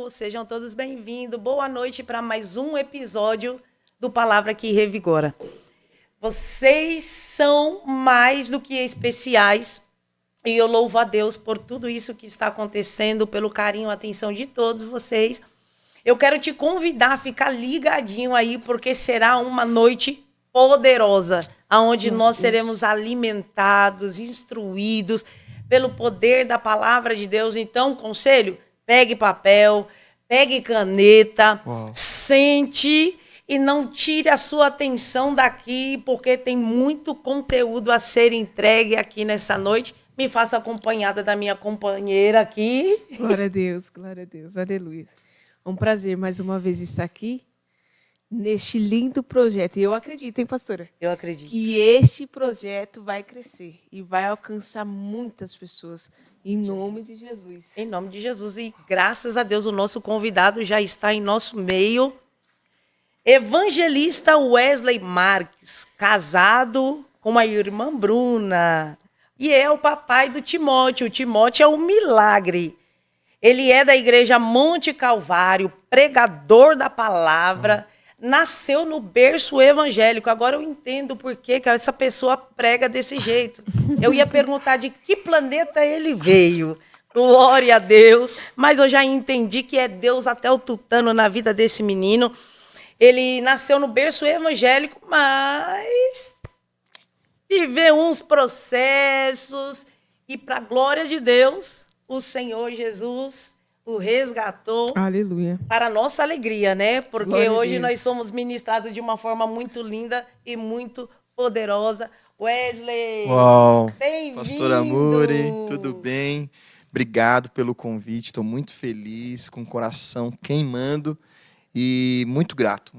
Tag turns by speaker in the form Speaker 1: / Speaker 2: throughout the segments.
Speaker 1: Sejam todos bem-vindos. Boa noite para mais um episódio do Palavra que Revigora. Vocês são mais do que especiais e eu louvo a Deus por tudo isso que está acontecendo, pelo carinho e atenção de todos vocês. Eu quero te convidar a ficar ligadinho aí, porque será uma noite poderosa, onde nós seremos alimentados, instruídos pelo poder da palavra de Deus. Então, conselho, pegue papel, pegue caneta, sente e não tire a sua atenção daqui, porque tem muito conteúdo a ser entregue aqui nessa noite. Me faça acompanhada da minha companheira aqui.
Speaker 2: Glória a Deus, aleluia. É um prazer mais uma vez estar aqui neste lindo projeto. E eu acredito, hein, pastora?
Speaker 1: Eu acredito.
Speaker 2: Que este projeto vai crescer e vai alcançar muitas pessoas. Em nome de Jesus.
Speaker 1: Em nome de Jesus. E graças a Deus o nosso convidado já está em nosso meio. Evangelista Wesley Marques, casado com a irmã Bruna. E é o papai do Timóteo. O Timóteo é um milagre. Ele é da igreja Monte Calvário, pregador da palavra. Nasceu no berço evangélico. Agora eu entendo por que essa pessoa prega desse jeito. Eu ia perguntar de que planeta ele veio. Glória a Deus. Mas eu já entendi que é Deus até o tutano na vida desse menino. Ele nasceu no berço evangélico, mas viveu uns processos. E para a glória de Deus, o Senhor Jesus o resgatou.
Speaker 2: Aleluia.
Speaker 1: Para a nossa alegria, né? Porque
Speaker 2: Glória
Speaker 1: hoje nós somos ministrados de uma forma muito linda e muito poderosa. Wesley,
Speaker 3: Uau,
Speaker 1: bem-vindo.
Speaker 3: Pastor Amuri, tudo bem? Obrigado pelo convite, estou muito feliz, com o coração queimando e muito grato.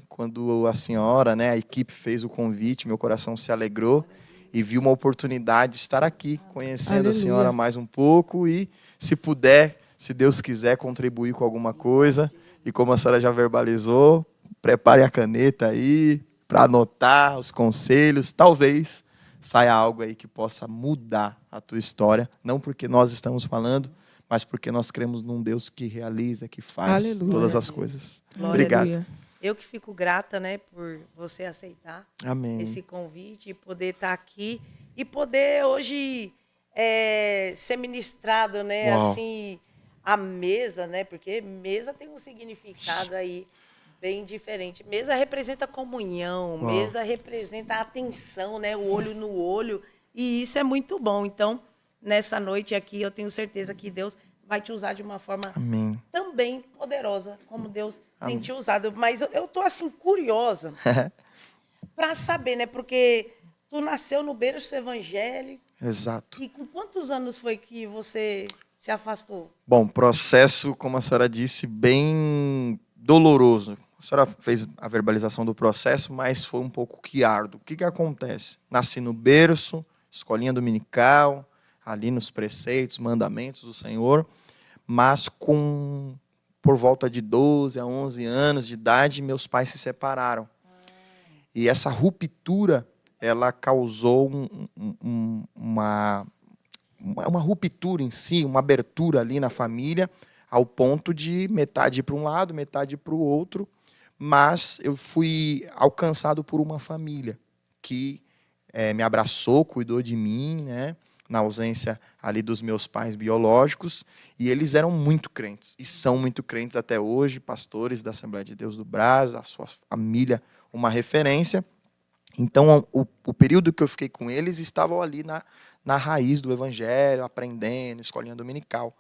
Speaker 3: Quando a senhora, né, a equipe fez o convite, meu coração se alegrou e vi uma oportunidade de estar aqui, conhecendo
Speaker 2: Aleluia.
Speaker 3: a senhora mais um pouco e, se puder, se Deus quiser, contribuir com alguma coisa. E como a senhora já verbalizou, prepare a caneta aí para anotar os conselhos. Talvez saia algo aí que possa mudar a tua história. Não porque nós estamos falando, mas porque nós cremos num Deus que realiza, que faz
Speaker 2: Aleluia.
Speaker 3: todas as coisas.
Speaker 1: Glória
Speaker 3: Obrigado.
Speaker 2: Aleluia.
Speaker 1: Eu que fico grata, né, por você aceitar
Speaker 3: Amém.
Speaker 1: esse convite e poder estar aqui e poder hoje ser ministrado, né,
Speaker 3: Uau.
Speaker 1: assim, a mesa, né, porque mesa tem um significado aí bem diferente. Mesa representa comunhão,
Speaker 3: Uau.
Speaker 1: mesa representa atenção, né, o olho no olho, e isso é muito bom. Então, nessa noite aqui, eu tenho certeza que Deus vai te usar de uma forma
Speaker 3: Amém.
Speaker 1: também poderosa, como Deus tem
Speaker 3: Amém.
Speaker 1: te usado. Mas eu tô assim curiosa para saber, né? Porque tu nasceu no berço evangélico.
Speaker 3: Exato.
Speaker 1: E com quantos anos foi que você se afastou?
Speaker 3: Bom, processo, como a senhora disse, bem doloroso. A senhora fez a verbalização do processo, mas foi um pouco que árduo. O que acontece? Nasci no berço, escolinha dominical, ali nos preceitos, mandamentos do Senhor, mas por volta de 12 a 11 anos de idade, meus pais se separaram. E essa ruptura, ela causou uma ruptura em si, uma abertura ali na família, ao ponto de metade ir para um lado, metade ir para o outro, mas eu fui alcançado por uma família que me abraçou, cuidou de mim, né, na ausência ali dos meus pais biológicos, e eles eram muito crentes, e são muito crentes até hoje, pastores da Assembleia de Deus do Brasil, a sua família, uma referência. Então, o período que eu fiquei com eles, estavam ali na raiz do evangelho, aprendendo, escolinha dominical.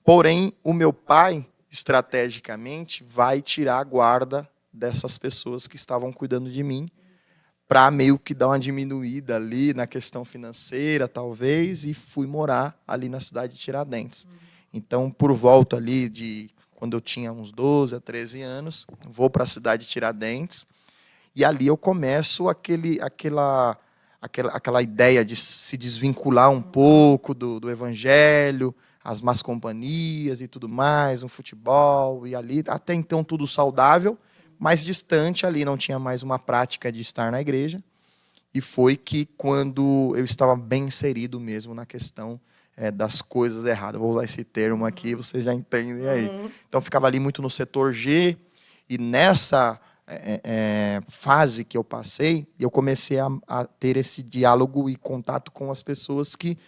Speaker 3: Porém, o meu pai, estrategicamente, vai tirar a guarda dessas pessoas que estavam cuidando de mim, para meio que dar uma diminuída ali na questão financeira, talvez, e fui morar ali na cidade de Tiradentes. Então, por volta ali de quando eu tinha uns 12 a 13 anos, vou para a cidade de Tiradentes, e ali eu começo aquela ideia de se desvincular um pouco do evangelho, as más companhias e tudo mais, um futebol, e ali, até então tudo saudável, mais distante ali, não tinha mais uma prática de estar na igreja. E foi que quando eu estava bem inserido mesmo na questão das coisas erradas. Vou usar esse termo aqui, vocês já entendem aí. Então, ficava ali muito no setor G, e nessa fase que eu passei, eu comecei a ter esse diálogo e contato com as pessoas que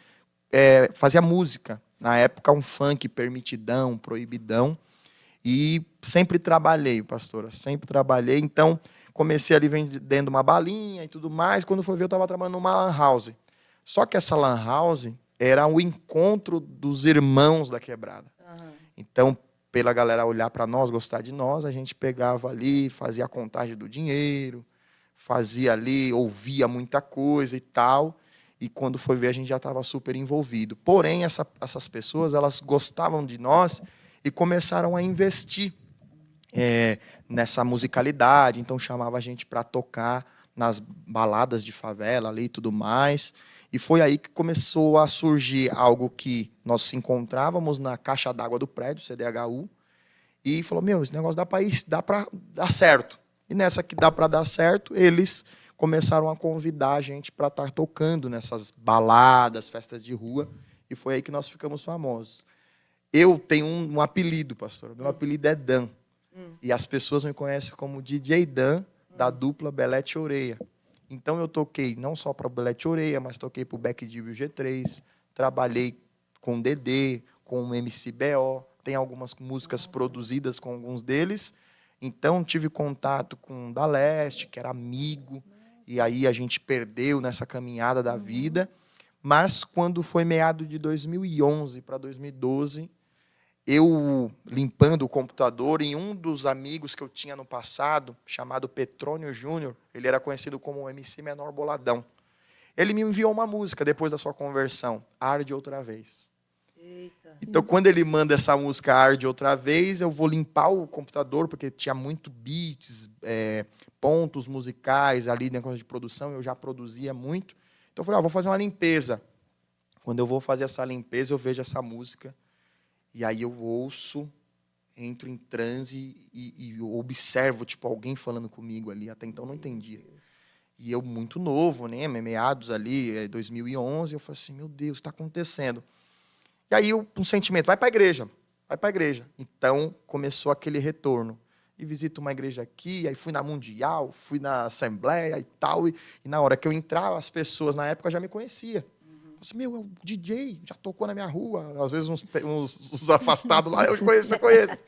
Speaker 3: faziam música. Na época, um funk permitidão, proibidão. E sempre trabalhei, pastora, sempre trabalhei. Então, comecei ali vendendo uma balinha e tudo mais. Quando foi ver, eu estava trabalhando numa lan house. Só que essa lan house era o encontro dos irmãos da quebrada. Então, pela galera olhar para nós, gostar de nós, a gente pegava ali, fazia a contagem do dinheiro, fazia ali, ouvia muita coisa e tal. E quando foi ver, a gente já estava super envolvido. Porém, essas pessoas, elas gostavam de nós e começaram a investir nessa musicalidade. Então, chamava a gente para tocar nas baladas de favela ali e tudo mais. E foi aí que começou a surgir algo que nós se encontrávamos na caixa d'água do prédio, CDHU, e falou, esse negócio dá para dar certo. E nessa que dá para dar certo, eles começaram a convidar a gente para estar tocando nessas baladas, festas de rua, e foi aí que nós ficamos famosos. Eu tenho um apelido, pastor, meu apelido é Dan, e as pessoas me conhecem como DJ Dan, da dupla Belete Oreia. Então, eu toquei não só para o Belete Oreia, mas toquei para o Beck Dib e o G3, trabalhei com o Dedê, com o MC BO, tem algumas músicas produzidas com alguns deles. Então, tive contato com o Da Leste, que era amigo, e aí a gente perdeu nessa caminhada da vida. Mas, quando foi meado de 2011 para 2012, eu limpando o computador, e um dos amigos que eu tinha no passado, chamado Petrônio Júnior, ele era conhecido como o MC Menor Boladão. Ele me enviou uma música depois da sua conversão, Arde Outra Vez. Eita. Então, quando ele manda essa música Arde Outra Vez, eu vou limpar o computador, porque tinha muito beats, pontos musicais ali, negócio de produção, eu já produzia muito. Então, eu falei, vou fazer uma limpeza. Quando eu vou fazer essa limpeza, eu vejo essa música, e aí eu ouço, entro em transe e observo, tipo, alguém falando comigo ali. Até então não entendia. E eu muito novo, né, meados ali, 2011, eu falei assim, meu Deus, está acontecendo. E aí um sentimento, vai para a igreja, vai para a igreja. Então começou aquele retorno. E visito uma igreja aqui, aí fui na Mundial, fui na Assembleia e tal. E na hora que eu entrava, as pessoas na época já me conheciam. Assim, é o DJ, já tocou na minha rua, às vezes uns afastados lá, eu conheço.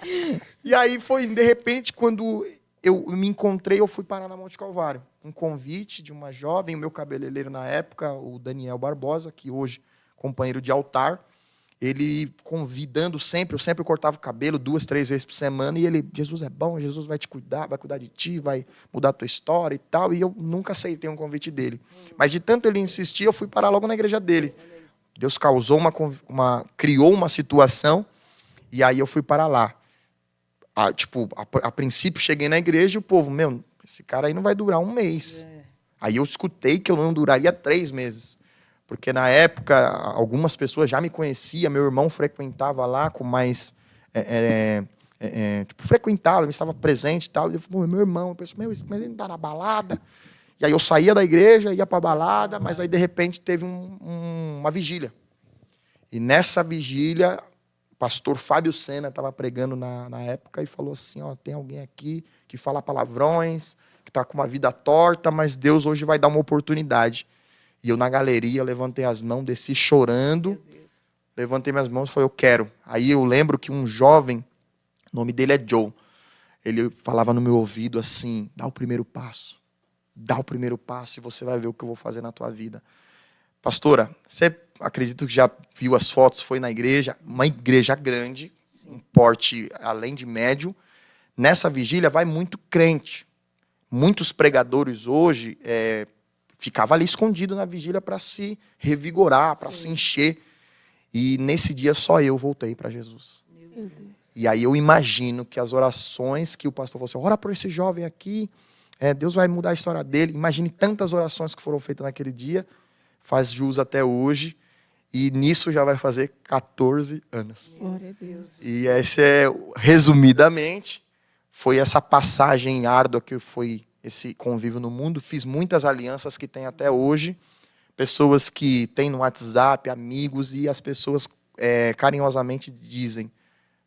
Speaker 3: E aí foi, de repente, quando eu me encontrei, eu fui parar na Monte Calvário. Um convite de uma jovem, o meu cabeleireiro na época, o Daniel Barbosa, que hoje companheiro de altar, ele convidando sempre, eu sempre cortava o cabelo 2, 3 vezes por semana, e ele, Jesus é bom, Jesus vai te cuidar, vai cuidar de ti, vai mudar a tua história e tal, e eu nunca aceitei um convite dele. Mas de tanto ele insistir, eu fui parar logo na igreja dele. Deus causou criou uma situação, e aí eu fui para lá. A princípio, cheguei na igreja e o povo, esse cara aí não vai durar um mês. Aí eu escutei que eu não duraria 3 meses. Porque na época, algumas pessoas já me conheciam, meu irmão frequentava lá com mais... frequentava, ele estava presente e tal. E eu falei, meu irmão, eu pensei, mas ele não está na balada? E aí eu saía da igreja, ia para a balada, mas aí de repente teve uma vigília. E nessa vigília, o pastor Fábio Sena estava pregando na época e falou assim, tem alguém aqui que fala palavrões, que está com uma vida torta, mas Deus hoje vai dar uma oportunidade. E eu na galeria levantei as mãos, desci chorando, levantei minhas mãos e falei, eu quero. Aí eu lembro que um jovem, o nome dele é Joe, ele falava no meu ouvido assim, dá o primeiro passo e você vai ver o que eu vou fazer na tua vida. Pastora, você acredito que já viu as fotos, foi na igreja, uma igreja grande, um porte além de médio. Nessa vigília vai muito crente. Muitos pregadores hoje ficava ali escondido na vigília para se revigorar, para se encher. E nesse dia só eu voltei para Jesus. E aí eu imagino que as orações que o pastor falou assim, ora por esse jovem aqui, Deus vai mudar a história dele. Imagine tantas orações que foram feitas naquele dia, faz jus até hoje. E nisso já vai fazer 14 anos.
Speaker 2: Glória a Deus.
Speaker 3: E esse resumidamente, foi essa passagem árdua que foi esse convívio no mundo. Fiz muitas alianças que tem até hoje, pessoas que têm no WhatsApp, amigos, e as pessoas carinhosamente dizem: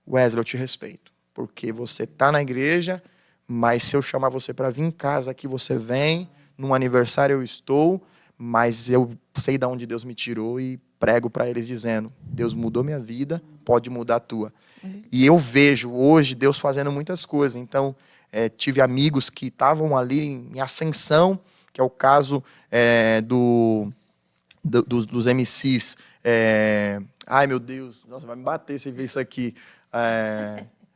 Speaker 3: Wesley, eu te respeito, porque você está na igreja, mas se eu chamar você para vir em casa, aqui você vem, num aniversário eu estou, mas eu sei de onde Deus me tirou e prego para eles dizendo: Deus mudou minha vida, pode mudar a tua. E eu vejo hoje Deus fazendo muitas coisas. Então, tive amigos que estavam ali em ascensão, que é o caso dos MCs. Ai, meu Deus, nossa, vai me bater se ver isso aqui.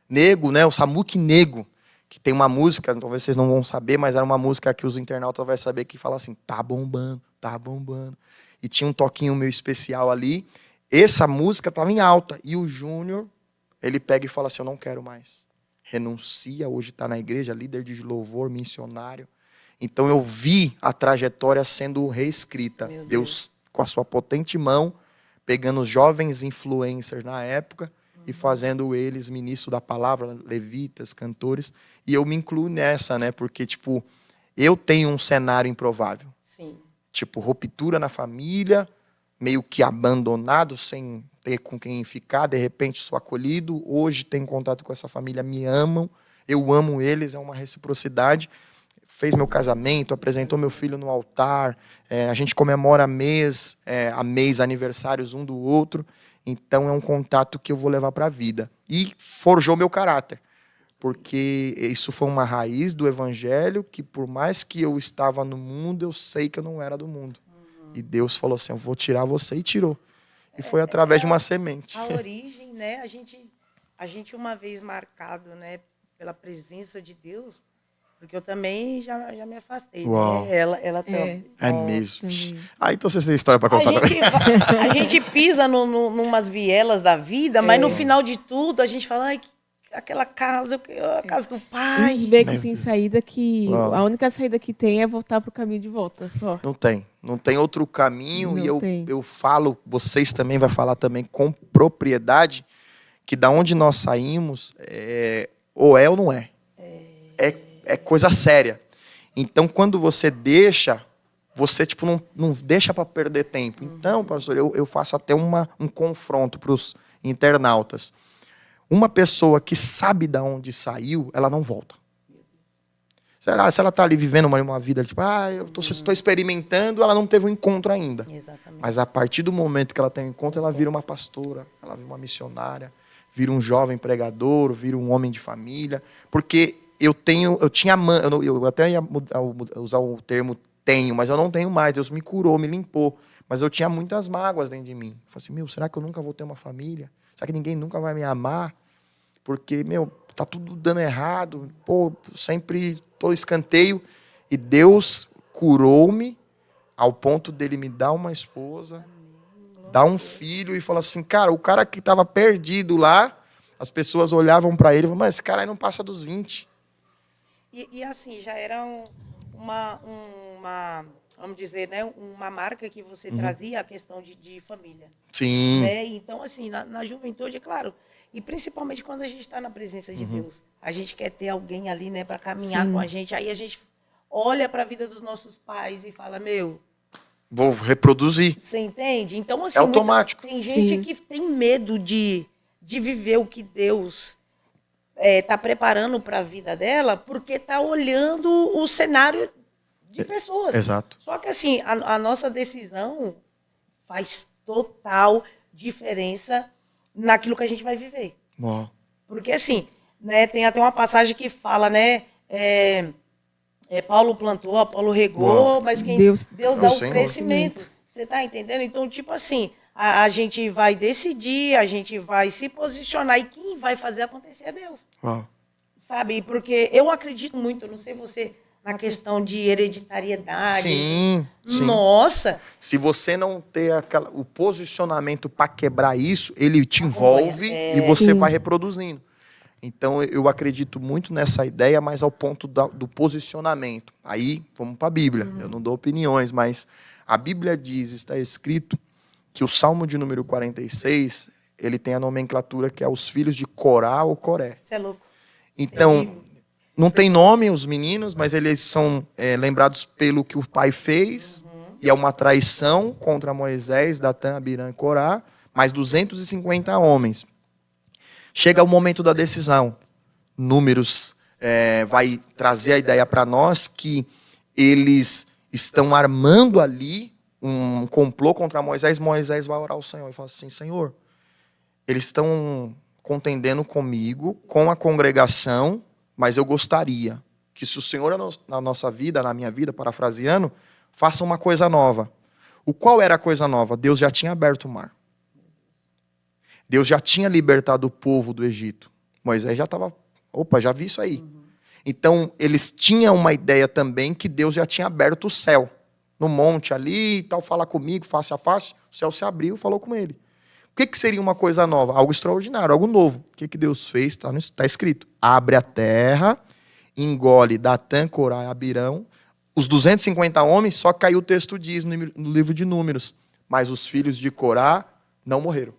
Speaker 3: Nego, né? O Samuque Nego, que tem uma música, talvez vocês não vão saber, mas era uma música que os internautas vão saber, que fala assim: tá bombando, tá bombando. E tinha um toquinho meio especial ali. Essa música estava em alta. E o Júnior, ele pega e fala assim: eu não quero mais. Renuncia, hoje está na igreja, líder de louvor, missionário. Então eu vi a trajetória sendo reescrita. Deus, com a sua potente mão, pegando os jovens influencers na época e fazendo eles ministros da palavra, levitas, cantores. E eu me incluo nessa, né? Porque, tipo, eu tenho um cenário improvável.
Speaker 1: Sim.
Speaker 3: Tipo, ruptura na família, meio que abandonado, sem ter com quem ficar. De repente sou acolhido. Hoje tenho contato com essa família, me amam. Eu amo eles, é uma reciprocidade. Fez meu casamento, apresentou meu filho no altar. A gente comemora mês a mês aniversários um do outro. Então é um contato que eu vou levar para a vida. E forjou meu caráter. Porque isso foi uma raiz do evangelho, que por mais que eu estava no mundo, eu sei que eu não era do mundo. E Deus falou assim: eu vou tirar você, e tirou. E foi através de uma semente.
Speaker 1: A origem, né? A gente uma vez marcado, né, pela presença de Deus, porque eu também já me afastei.
Speaker 3: Uau.
Speaker 1: Né? Ela também.
Speaker 3: É mesmo. Então vocês têm história para contar.
Speaker 1: A gente pisa numas vielas da vida, mas no final de tudo a gente fala: ai, aquela casa, a casa do pai.
Speaker 2: Uns becos sem saída que a única saída que tem é voltar para o caminho de volta só.
Speaker 3: Não tem outro caminho.
Speaker 2: Não
Speaker 3: e
Speaker 2: tem.
Speaker 3: eu falo, vocês também vão falar também com propriedade, que da onde nós saímos ou não é. É coisa séria. Então, quando você deixa, você tipo, não deixa para perder tempo. Então, pastor, eu faço até um confronto para os internautas. Uma pessoa que sabe de onde saiu, ela não volta. Se ela está ali vivendo uma vida, tipo, eu estou experimentando, ela não teve um encontro ainda.
Speaker 1: Exatamente.
Speaker 3: Mas a partir do momento que ela tem um encontro, ela vira uma pastora, ela vira uma missionária, vira um jovem pregador, vira um homem de família. Porque eu até ia usar o termo tenho, mas eu não tenho mais. Deus me curou, me limpou. Mas eu tinha muitas mágoas dentro de mim. Eu falei assim: será que eu nunca vou ter uma família? Será que ninguém nunca vai me amar? Porque, tá tudo dando errado. Sempre estou escanteio. E Deus curou-me ao ponto dele me dar uma esposa, dar um filho e falar assim: cara, o cara que estava perdido lá, as pessoas olhavam para ele e falavam: mas esse cara aí não passa dos 20.
Speaker 1: E assim, já era uma vamos dizer, né, uma marca que você trazia, a questão de família.
Speaker 3: Sim.
Speaker 1: Né? Então, assim, na juventude, é claro, e principalmente quando a gente está na presença de Deus, a gente quer ter alguém ali, né, para caminhar com a gente. Aí a gente olha para a vida dos nossos pais e fala:
Speaker 3: vou reproduzir.
Speaker 1: Você entende? Então, assim,
Speaker 3: é automático.
Speaker 1: Tem gente que tem medo de viver o que Deus está preparando para a vida dela, porque está olhando o cenário de pessoas.
Speaker 3: Exato.
Speaker 1: Só que, assim, a nossa decisão faz total diferença naquilo que a gente vai viver.
Speaker 3: Uau.
Speaker 1: Porque, assim, né, tem até uma passagem que fala, né, Paulo plantou, Apolo regou,
Speaker 3: Uau.
Speaker 1: mas quem
Speaker 2: Deus
Speaker 1: dá o
Speaker 3: Senhor.
Speaker 1: crescimento. Você está entendendo? Então, tipo assim, a gente vai decidir, a gente vai se posicionar, e quem vai fazer acontecer é Deus.
Speaker 3: Uau.
Speaker 1: Sabe? Porque eu acredito muito, não sei você, na questão de hereditariedade.
Speaker 3: Sim.
Speaker 1: Nossa!
Speaker 3: Se você não ter o posicionamento para quebrar isso, ele te envolve e você vai reproduzindo. Então, eu acredito muito nessa ideia, mas ao ponto do posicionamento. Aí, vamos para a Bíblia. Eu não dou opiniões, mas a Bíblia diz, está escrito, que o Salmo de número 46, ele tem a nomenclatura que é os filhos de Corá ou Coré.
Speaker 1: Você é louco.
Speaker 3: Então, não tem nome os meninos, mas eles são lembrados pelo que o pai fez e é uma traição contra Moisés, Datã, Abirã e Corá, mais 250 homens. Chega o momento da decisão. Números vai trazer a ideia para nós que eles estão armando ali um complô contra Moisés. Moisés vai orar ao Senhor e fala assim: Senhor, eles estão contendendo comigo, com a congregação, mas eu gostaria que, se o Senhor na nossa vida, na minha vida, parafraseando, faça uma coisa nova. Qual era a coisa nova? Deus já tinha aberto o mar. Deus já tinha libertado o povo do Egito. Moisés já estava, já vi isso aí. Então, eles tinham uma ideia também que Deus já tinha aberto o céu. No monte ali e tal, fala comigo, face a face. O céu se abriu, falou com ele. O que seria uma coisa nova? Algo extraordinário, algo novo. O que Deus fez? Está escrito. Abre a terra, engole Datã, Corá e Abirão. Os 250 homens, só caiu o texto diz no livro de Números. Mas os filhos de Corá não morreram.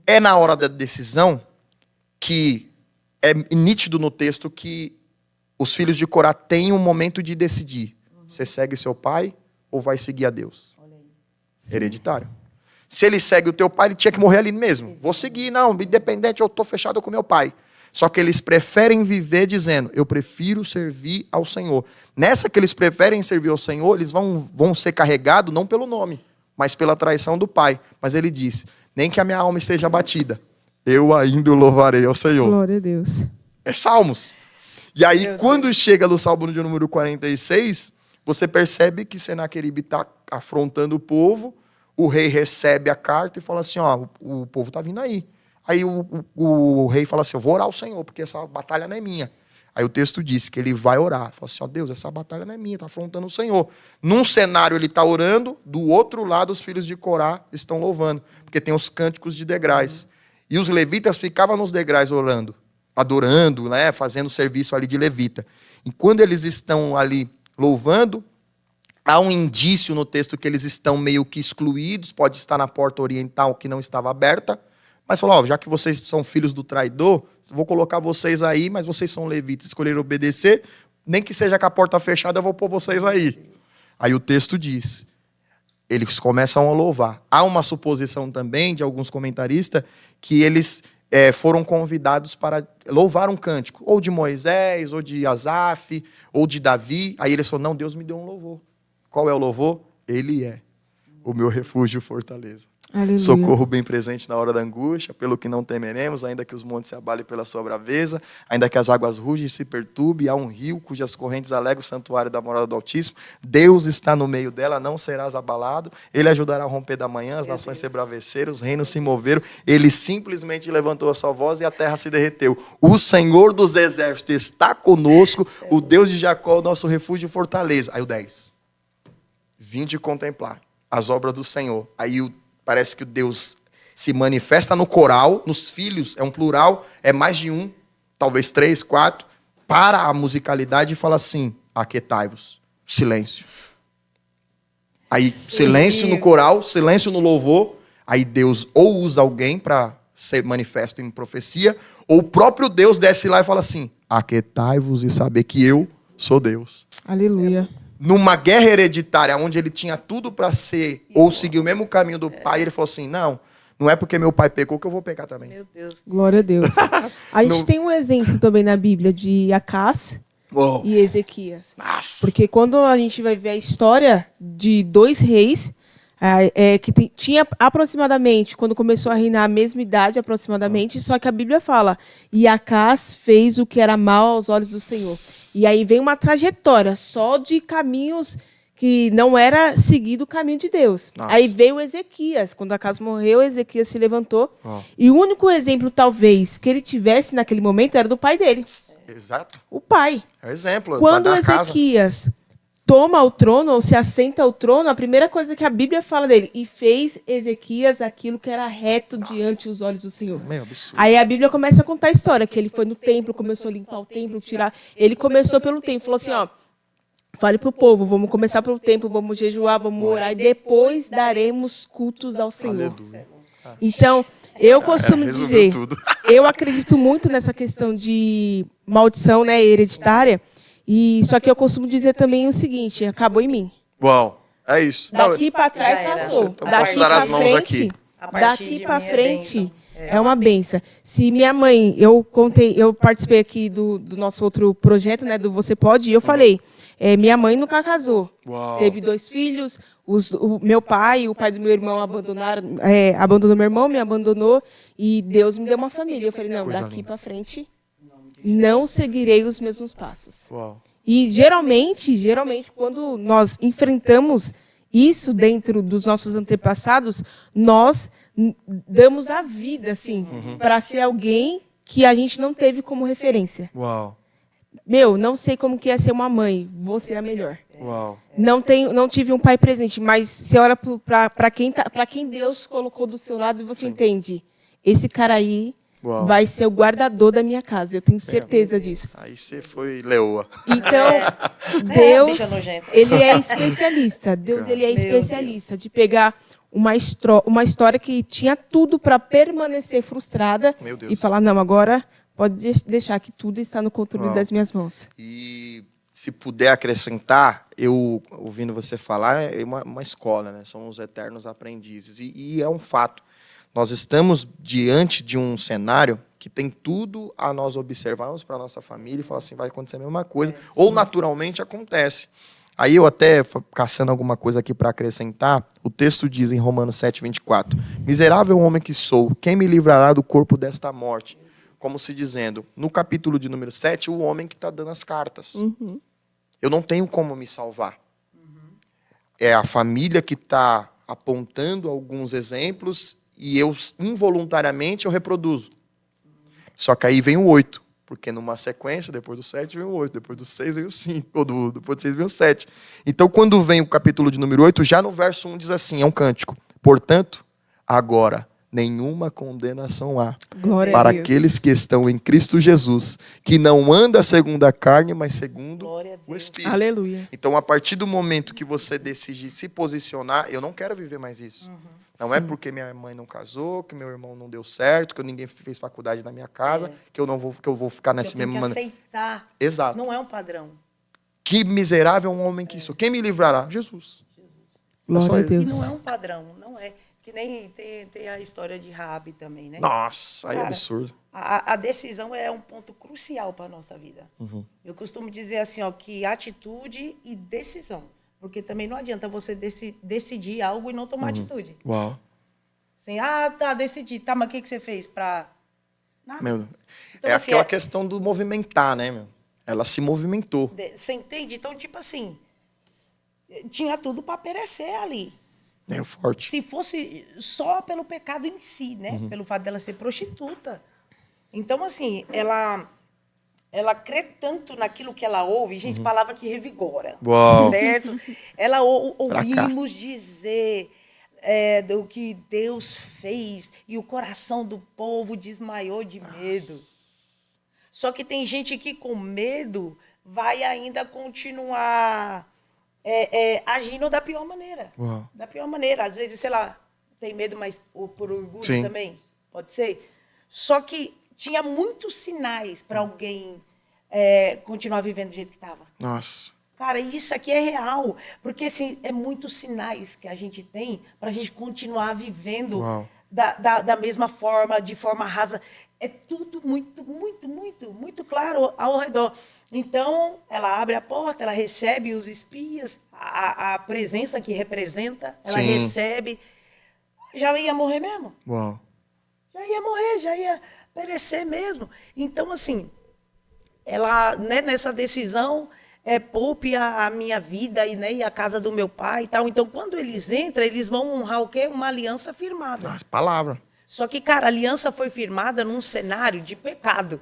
Speaker 3: É na hora da decisão que é nítido no texto que os filhos de Corá têm um momento de decidir. Você segue seu pai ou vai seguir a Deus? Hereditário. Se ele segue o teu pai, ele tinha que morrer ali mesmo. Vou seguir, não, independente, eu estou fechado com meu pai. Só que eles preferem viver dizendo, eu prefiro servir ao Senhor. Nessa que eles preferem servir ao Senhor, eles vão ser carregados não pelo nome, mas pela traição do pai. Mas ele diz, nem que a minha alma esteja abatida, eu ainda o louvarei ao Senhor.
Speaker 2: Glória a Deus.
Speaker 3: É Salmos. E aí, quando chega no Salmo de número 46, você percebe que Senaqueribe está afrontando o povo, o rei recebe a carta e fala assim, o povo está vindo aí. Aí o rei fala assim, eu vou orar ao Senhor, porque essa batalha não é minha. Aí o texto diz que ele vai orar. Fala assim, Deus, essa batalha não é minha, está afrontando o Senhor. Num cenário ele está orando, do outro lado os filhos de Corá estão louvando, porque tem os cânticos de degraus. E os levitas ficavam nos degraus orando, adorando, né, fazendo serviço ali de levita. E quando eles estão ali louvando, há um indício no texto que eles estão meio que excluídos, pode estar na porta oriental que não estava aberta, mas falou, já que vocês são filhos do traidor, vou colocar vocês aí, mas vocês são levitas, escolheram obedecer, nem que seja com a porta fechada, eu vou pôr vocês aí. Aí o texto diz, eles começam a louvar. Há uma suposição também de alguns comentaristas que eles foram convidados para louvar um cântico, ou de Moisés, ou de Asaf, ou de Davi. Aí eles falaram, não, Deus me deu um louvor. Qual é o louvor? Ele é o meu refúgio e fortaleza. Aleluia. Socorro bem presente na hora da angústia, pelo que não temeremos, ainda que os montes se abalem pela sua braveza, ainda que as águas rugem e se perturbem, há um rio cujas correntes alegam o santuário da morada do Altíssimo. Deus está no meio dela, não serás abalado. Ele ajudará a romper da manhã, as nações se embraveceram, os reinos se moveram. Ele simplesmente levantou a sua voz e a terra se derreteu. O Senhor dos exércitos está conosco, o Deus de Jacó, o nosso refúgio e fortaleza. Aí o 10. Vinde contemplar as obras do Senhor. Aí parece que o Deus se manifesta no coral, nos filhos, é um plural, é mais de um, talvez 3, 4, para a musicalidade e fala assim, aquietai-vos, silêncio. Aí silêncio no coral, silêncio no louvor, aí Deus ou usa alguém para ser manifesto em profecia, ou o próprio Deus desce lá e fala assim, aquietai-vos e saber que eu sou Deus.
Speaker 2: Aleluia.
Speaker 3: Numa guerra hereditária, onde ele tinha tudo para ser, ou seguir o mesmo caminho do pai, ele falou assim, não é porque meu pai pecou que eu vou pecar também.
Speaker 1: Meu Deus.
Speaker 2: Glória a Deus. A gente tem um exemplo também na Bíblia de Acás e Ezequias.
Speaker 3: Nossa.
Speaker 2: Porque quando a gente vai ver a história de 2 reis, que tinha aproximadamente, quando começou a reinar, a mesma idade aproximadamente, só que a Bíblia fala, e Acás fez o que era mal aos olhos do Senhor. E aí vem uma trajetória só de caminhos que não era seguido o caminho de Deus.
Speaker 3: Nossa.
Speaker 2: Aí veio Ezequias. Quando Acás morreu, Ezequias se levantou. E o único exemplo, talvez, que ele tivesse naquele momento era do pai dele.
Speaker 3: Exato.
Speaker 2: O pai.
Speaker 3: É o exemplo.
Speaker 2: Quando Ezequias toma o trono, ou se assenta ao trono, a primeira coisa que a Bíblia fala dele, e fez Ezequias aquilo que era reto diante dos olhos do Senhor.
Speaker 3: Meu absurdo.
Speaker 2: Aí a Bíblia começa a contar a história, que ele foi no templo, começou a limpar o templo, tirar... Ele começou pelo templo, falou assim, fale pro povo, vamos começar pelo templo, vamos jejuar, vamos orar, e depois daremos cultos ao Senhor.
Speaker 3: Aleluia.
Speaker 2: Então, eu costumo dizer,
Speaker 3: tudo.
Speaker 2: eu acredito muito nessa questão de maldição, né, hereditária, e só que eu costumo dizer também o seguinte, acabou em mim.
Speaker 3: Uau. É isso.
Speaker 2: Daqui pra trás
Speaker 1: Já era.
Speaker 2: passou.
Speaker 3: Então,
Speaker 2: Daqui
Speaker 3: posso dar
Speaker 2: pra
Speaker 3: as mãos
Speaker 2: frente,
Speaker 3: aqui.
Speaker 1: A partir
Speaker 2: daqui
Speaker 1: de
Speaker 2: pra
Speaker 1: mim é
Speaker 2: frente
Speaker 1: bênção.
Speaker 2: é uma benção. Se minha mãe, eu participei aqui do nosso outro projeto, né, do Você Pode, e eu falei, minha mãe nunca casou.
Speaker 3: Uau.
Speaker 2: Teve 2 filhos, o meu pai e o pai do meu irmão abandonaram, abandonou meu irmão, me abandonou, e Deus me deu uma família. Eu falei, não,
Speaker 3: Coisa
Speaker 2: daqui
Speaker 3: linda.
Speaker 2: pra frente, não seguirei os mesmos passos.
Speaker 3: Uau.
Speaker 2: E geralmente, quando nós enfrentamos isso dentro dos nossos antepassados, nós damos a vida, assim, para ser alguém que a gente não teve como referência.
Speaker 3: Uau.
Speaker 2: Não sei como que é ser uma mãe, vou ser a melhor.
Speaker 3: Uau.
Speaker 2: Não tive um pai presente, mas você olha para quem Deus colocou do seu lado e você entende, esse cara aí
Speaker 3: Uau.
Speaker 2: vai ser o guardador da minha casa, eu tenho certeza disso.
Speaker 3: Aí você foi leoa.
Speaker 2: Então, Deus,
Speaker 1: bicha nojenta.
Speaker 2: ele é especialista. Deus, ele é
Speaker 1: Meu
Speaker 2: especialista de pegar uma história que tinha tudo para permanecer frustrada
Speaker 3: Meu Deus.
Speaker 2: e falar, não, agora pode deixar que tudo está no controle
Speaker 3: Uau.
Speaker 2: das minhas mãos.
Speaker 3: E se puder acrescentar, eu ouvindo você falar, é uma escola, né? Somos eternos aprendizes. E é um fato. Nós estamos diante de um cenário que tem tudo a nós observarmos para a nossa família e falar assim, vai acontecer a mesma coisa. Ou naturalmente acontece. Aí eu até, caçando alguma coisa aqui para acrescentar, o texto diz em Romanos 7:24, miserável homem que sou, quem me livrará do corpo desta morte? Como se dizendo, no capítulo de número 7, o homem que está dando as cartas. Eu não tenho como me salvar. É a família que está apontando alguns exemplos e eu, involuntariamente, eu reproduzo. Só que aí vem o 8, porque numa sequência, depois do 7 vem o 8, depois do 6 vem o 5, ou depois do 6 vem o 7. Então, quando vem o capítulo de número 8, já no verso 1 diz assim, é um cântico. Portanto, agora, nenhuma condenação há
Speaker 2: Glória
Speaker 3: para
Speaker 2: a Deus.
Speaker 3: aqueles que estão em Cristo Jesus, que não anda segundo a carne, mas segundo
Speaker 1: Glória a
Speaker 3: o
Speaker 1: Deus.
Speaker 3: Espírito.
Speaker 2: Aleluia.
Speaker 3: Então, a partir do momento que você decide se posicionar, eu não quero viver mais isso. Não é porque minha mãe não casou, que meu irmão não deu certo, que ninguém fez faculdade na minha casa, que eu vou ficar nesse
Speaker 1: Eu tenho
Speaker 3: mesmo...
Speaker 1: que aceitar.
Speaker 3: Exato.
Speaker 1: Não é um padrão.
Speaker 3: Que miserável um homem que sou. Quem me livrará? Jesus.
Speaker 2: Glória
Speaker 3: só
Speaker 2: a
Speaker 3: ele.
Speaker 1: E
Speaker 2: Deus.
Speaker 1: não é um padrão, não é. Que nem tem a história de Raabe também, né?
Speaker 3: Nossa, aí é
Speaker 1: Cara,
Speaker 3: absurdo.
Speaker 1: A decisão é um ponto crucial para a nossa vida. Eu costumo dizer assim, ó, que atitude e decisão. Porque também não adianta você decidir algo e não tomar atitude.
Speaker 3: Uau.
Speaker 1: Assim, tá, decidi. Tá, mas o que você fez para... Nada.
Speaker 3: Meu,
Speaker 1: Então,
Speaker 3: é
Speaker 1: assim,
Speaker 3: aquela questão do movimentar, né, meu? Ela se movimentou.
Speaker 1: Você entende? Então, tipo assim, tinha tudo para perecer ali.
Speaker 3: É forte.
Speaker 1: Se fosse só pelo pecado em si, né? Pelo fato dela ser prostituta. Então, assim, ela crê tanto naquilo que ela ouve, gente, palavra que revigora.
Speaker 3: Uau.
Speaker 1: Certo? Ela ouvimos dizer do que Deus fez e o coração do povo desmaiou de medo. Só que tem gente que com medo vai ainda continuar agindo da pior maneira.
Speaker 3: Uau.
Speaker 1: Da pior maneira. Às vezes, sei lá, tem medo, mas por orgulho
Speaker 3: Sim.
Speaker 1: também. Pode ser. Só que tinha muitos sinais para alguém continuar vivendo do jeito que estava.
Speaker 3: Nossa.
Speaker 1: Cara, isso aqui é real. Porque, assim, é muitos sinais que a gente tem para a gente continuar vivendo
Speaker 3: Uau.
Speaker 1: da mesma forma, de forma rasa. É tudo muito, muito, muito, muito claro ao redor. Então, ela abre a porta, ela recebe os espias, a presença que representa, ela
Speaker 3: Sim.
Speaker 1: recebe. Já ia morrer mesmo.
Speaker 3: Uau.
Speaker 1: Já ia morrer, já ia perecer mesmo. Então, assim, ela, né, nessa decisão, poupe a minha vida e a casa do meu pai e tal. Então, quando eles entram, eles vão honrar o quê? Uma aliança firmada.
Speaker 3: Nossa, palavra.
Speaker 1: Só que, cara, a aliança foi firmada num cenário de pecado.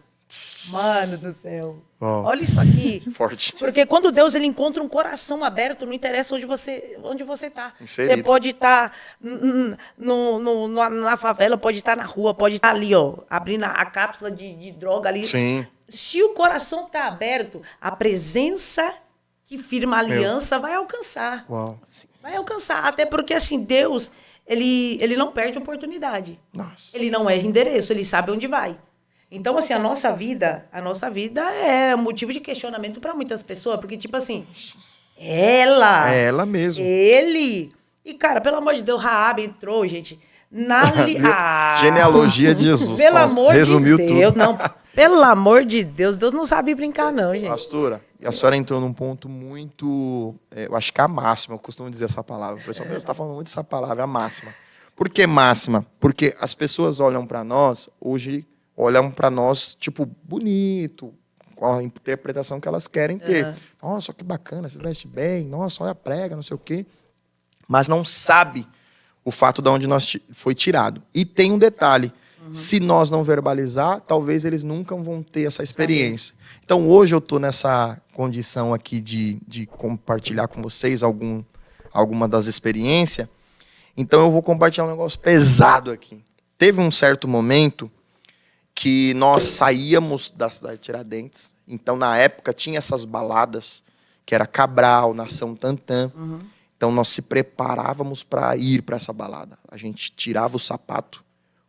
Speaker 1: Mano do céu.
Speaker 3: Uau.
Speaker 1: Olha isso aqui.
Speaker 3: Forte.
Speaker 1: Porque quando Deus ele encontra um coração aberto, não interessa onde você está.
Speaker 3: Inserido.
Speaker 1: Você pode estar na favela, pode estar na rua, pode estar ali, ó, abrindo a cápsula de droga ali.
Speaker 3: Sim.
Speaker 1: Se o coração está aberto, a presença que firma a aliança vai alcançar.
Speaker 3: Uau.
Speaker 1: Vai alcançar. Até porque, assim, Deus, ele não perde oportunidade.
Speaker 3: Nossa.
Speaker 1: Ele não erra endereço, ele sabe onde vai. Então, assim, a nossa vida é motivo de questionamento para muitas pessoas, porque, tipo assim, Ela.
Speaker 3: É ela mesmo.
Speaker 1: Ele. E, cara, pelo amor de Deus, Raabe entrou, gente,
Speaker 3: Genealogia de Jesus.
Speaker 1: Pelo
Speaker 3: Paulo.
Speaker 1: amor
Speaker 3: Resumiu
Speaker 1: de Deus,
Speaker 3: tudo.
Speaker 1: não. Pelo amor de Deus, Deus não sabe brincar, não, gente.
Speaker 3: Pastora, e a senhora entrou num ponto muito... eu acho que é a máxima, eu costumo dizer essa palavra. O pessoal está falando muito dessa palavra, a máxima. Por que máxima? Porque as pessoas olham para nós, hoje, olham para nós, tipo, bonito, com a interpretação que elas querem ter. Nossa, que bacana, você veste bem, nossa, olha a prega, não sei o quê. Mas não sabe o fato de onde nós foi tirado. E tem um detalhe, se nós não verbalizar, talvez eles nunca vão ter essa experiência. Então, hoje eu estou nessa condição aqui de compartilhar com vocês alguma das experiências. Então, eu vou compartilhar um negócio pesado aqui. Teve um certo momento que nós saíamos da cidade de Tiradentes. Então, na época, tinha essas baladas, que era Cabral, Nação Tantã. Então, nós se preparávamos para ir para essa balada. A gente tirava o sapato,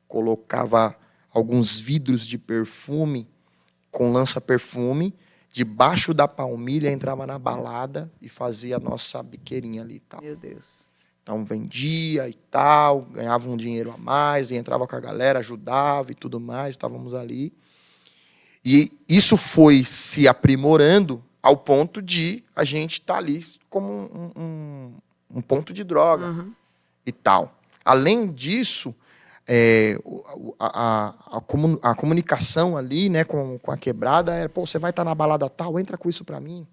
Speaker 3: colocava alguns vidros de perfume com lança-perfume, debaixo da palmilha, entrava na balada e fazia a nossa biqueirinha ali e tal.
Speaker 1: Meu Deus.
Speaker 3: Então, vendia e tal, ganhava um dinheiro a mais, e entrava com a galera, ajudava e tudo mais, estávamos ali. E isso foi se aprimorando ao ponto de a gente estar ali como um ponto de droga e tal. Além disso, a comunicação ali, né, com a quebrada era, pô, você vai estar na balada tal, entra com isso para mim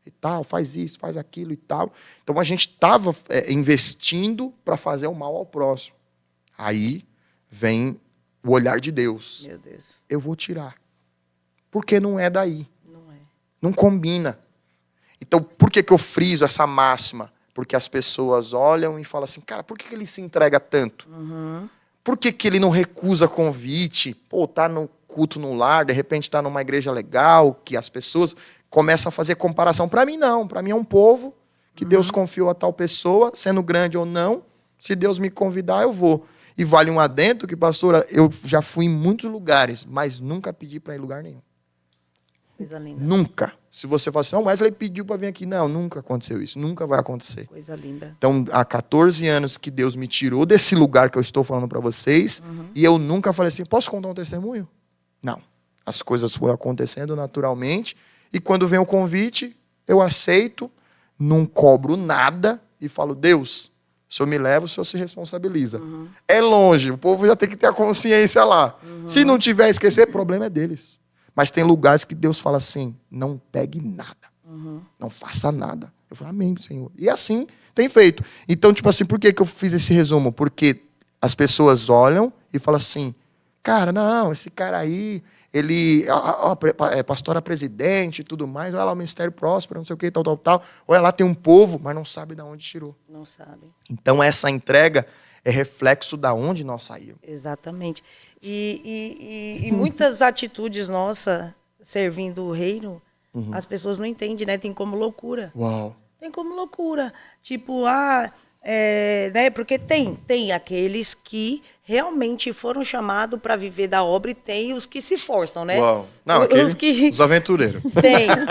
Speaker 3: e tal, faz isso, faz aquilo e tal. Então a gente estava investindo para fazer o mal ao próximo. Aí vem o olhar de Deus.
Speaker 1: Meu Deus.
Speaker 3: Eu vou tirar. Porque não é daí.
Speaker 1: Não é.
Speaker 3: Não combina. Então, por que eu friso essa máxima? Porque as pessoas olham e falam assim, cara, por que ele se entrega tanto? Por que ele não recusa convite? Pô, tá no culto no lar, de repente tá numa igreja legal, que as pessoas começam a fazer comparação. Para mim, não. Para mim é um povo que Deus confiou a tal pessoa, sendo grande ou não. Se Deus me convidar, eu vou. E vale um adendo que, pastora, eu já fui em muitos lugares, mas nunca pedi para ir em lugar nenhum.
Speaker 1: Coisa linda.
Speaker 3: Nunca. Se você fala assim, não, Wesley pediu para vir aqui. Não, nunca aconteceu isso. Nunca vai acontecer.
Speaker 1: Coisa linda.
Speaker 3: Então, há 14 anos que Deus me tirou desse lugar que eu estou falando para vocês, e eu nunca falei assim, posso contar um testemunho? Não. As coisas foram acontecendo naturalmente, e quando vem o convite, eu aceito, não cobro nada, e falo, Deus, o Senhor me leva, o Senhor se responsabiliza. É longe, o povo já tem que ter a consciência lá. Se não tiver, esquecer, o problema é deles. Mas tem lugares que Deus fala assim, não pegue nada, não faça nada. Eu falo, amém, Senhor. E assim tem feito. Então, tipo assim, por que eu fiz esse resumo? Porque as pessoas olham e falam assim, cara, não, esse cara aí, ele é pastora presidente e tudo mais, olha lá o Ministério Próspero, não sei o que, tal. Olha lá, tem um povo, mas não sabe de onde tirou.
Speaker 1: Não sabe.
Speaker 3: Então, essa entrega é reflexo da onde nós saímos.
Speaker 1: Exatamente. E muitas atitudes nossas servindo o reino, as pessoas não entendem, né? Tem como loucura.
Speaker 3: Uau.
Speaker 1: Tem como loucura. Tipo, né? Porque tem aqueles que realmente foram chamados para viver da obra e tem os que se forçam, né?
Speaker 3: Uau. Não, os aventureiros.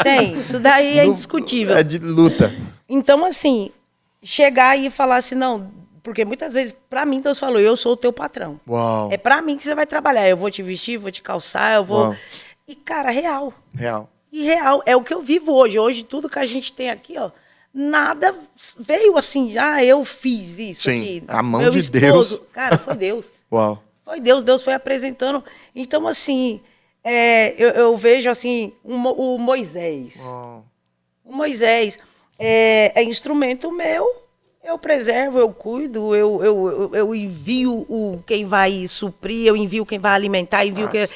Speaker 1: Tem. Isso daí é indiscutível.
Speaker 3: É de luta.
Speaker 1: Então, assim, chegar e falar assim, não, porque muitas vezes, para mim, Deus falou, eu sou o teu patrão.
Speaker 3: Uau.
Speaker 1: É para mim que você vai trabalhar. Eu vou te vestir, vou te calçar, eu vou...
Speaker 3: Uau.
Speaker 1: E, cara, real.
Speaker 3: Real.
Speaker 1: E real. É o que eu vivo hoje. Hoje, tudo que a gente tem aqui, ó, nada veio assim, eu fiz isso.
Speaker 3: Sim,
Speaker 1: aqui.
Speaker 3: a mão
Speaker 1: Meu
Speaker 3: de
Speaker 1: esposo.
Speaker 3: Deus.
Speaker 1: Cara, foi Deus.
Speaker 3: Uau.
Speaker 1: Foi Deus foi apresentando. Então, assim, eu vejo, assim, o Moisés.
Speaker 3: Uau.
Speaker 1: O Moisés é instrumento meu, eu preservo, eu cuido, eu envio quem vai suprir, eu envio quem vai alimentar, envio quem...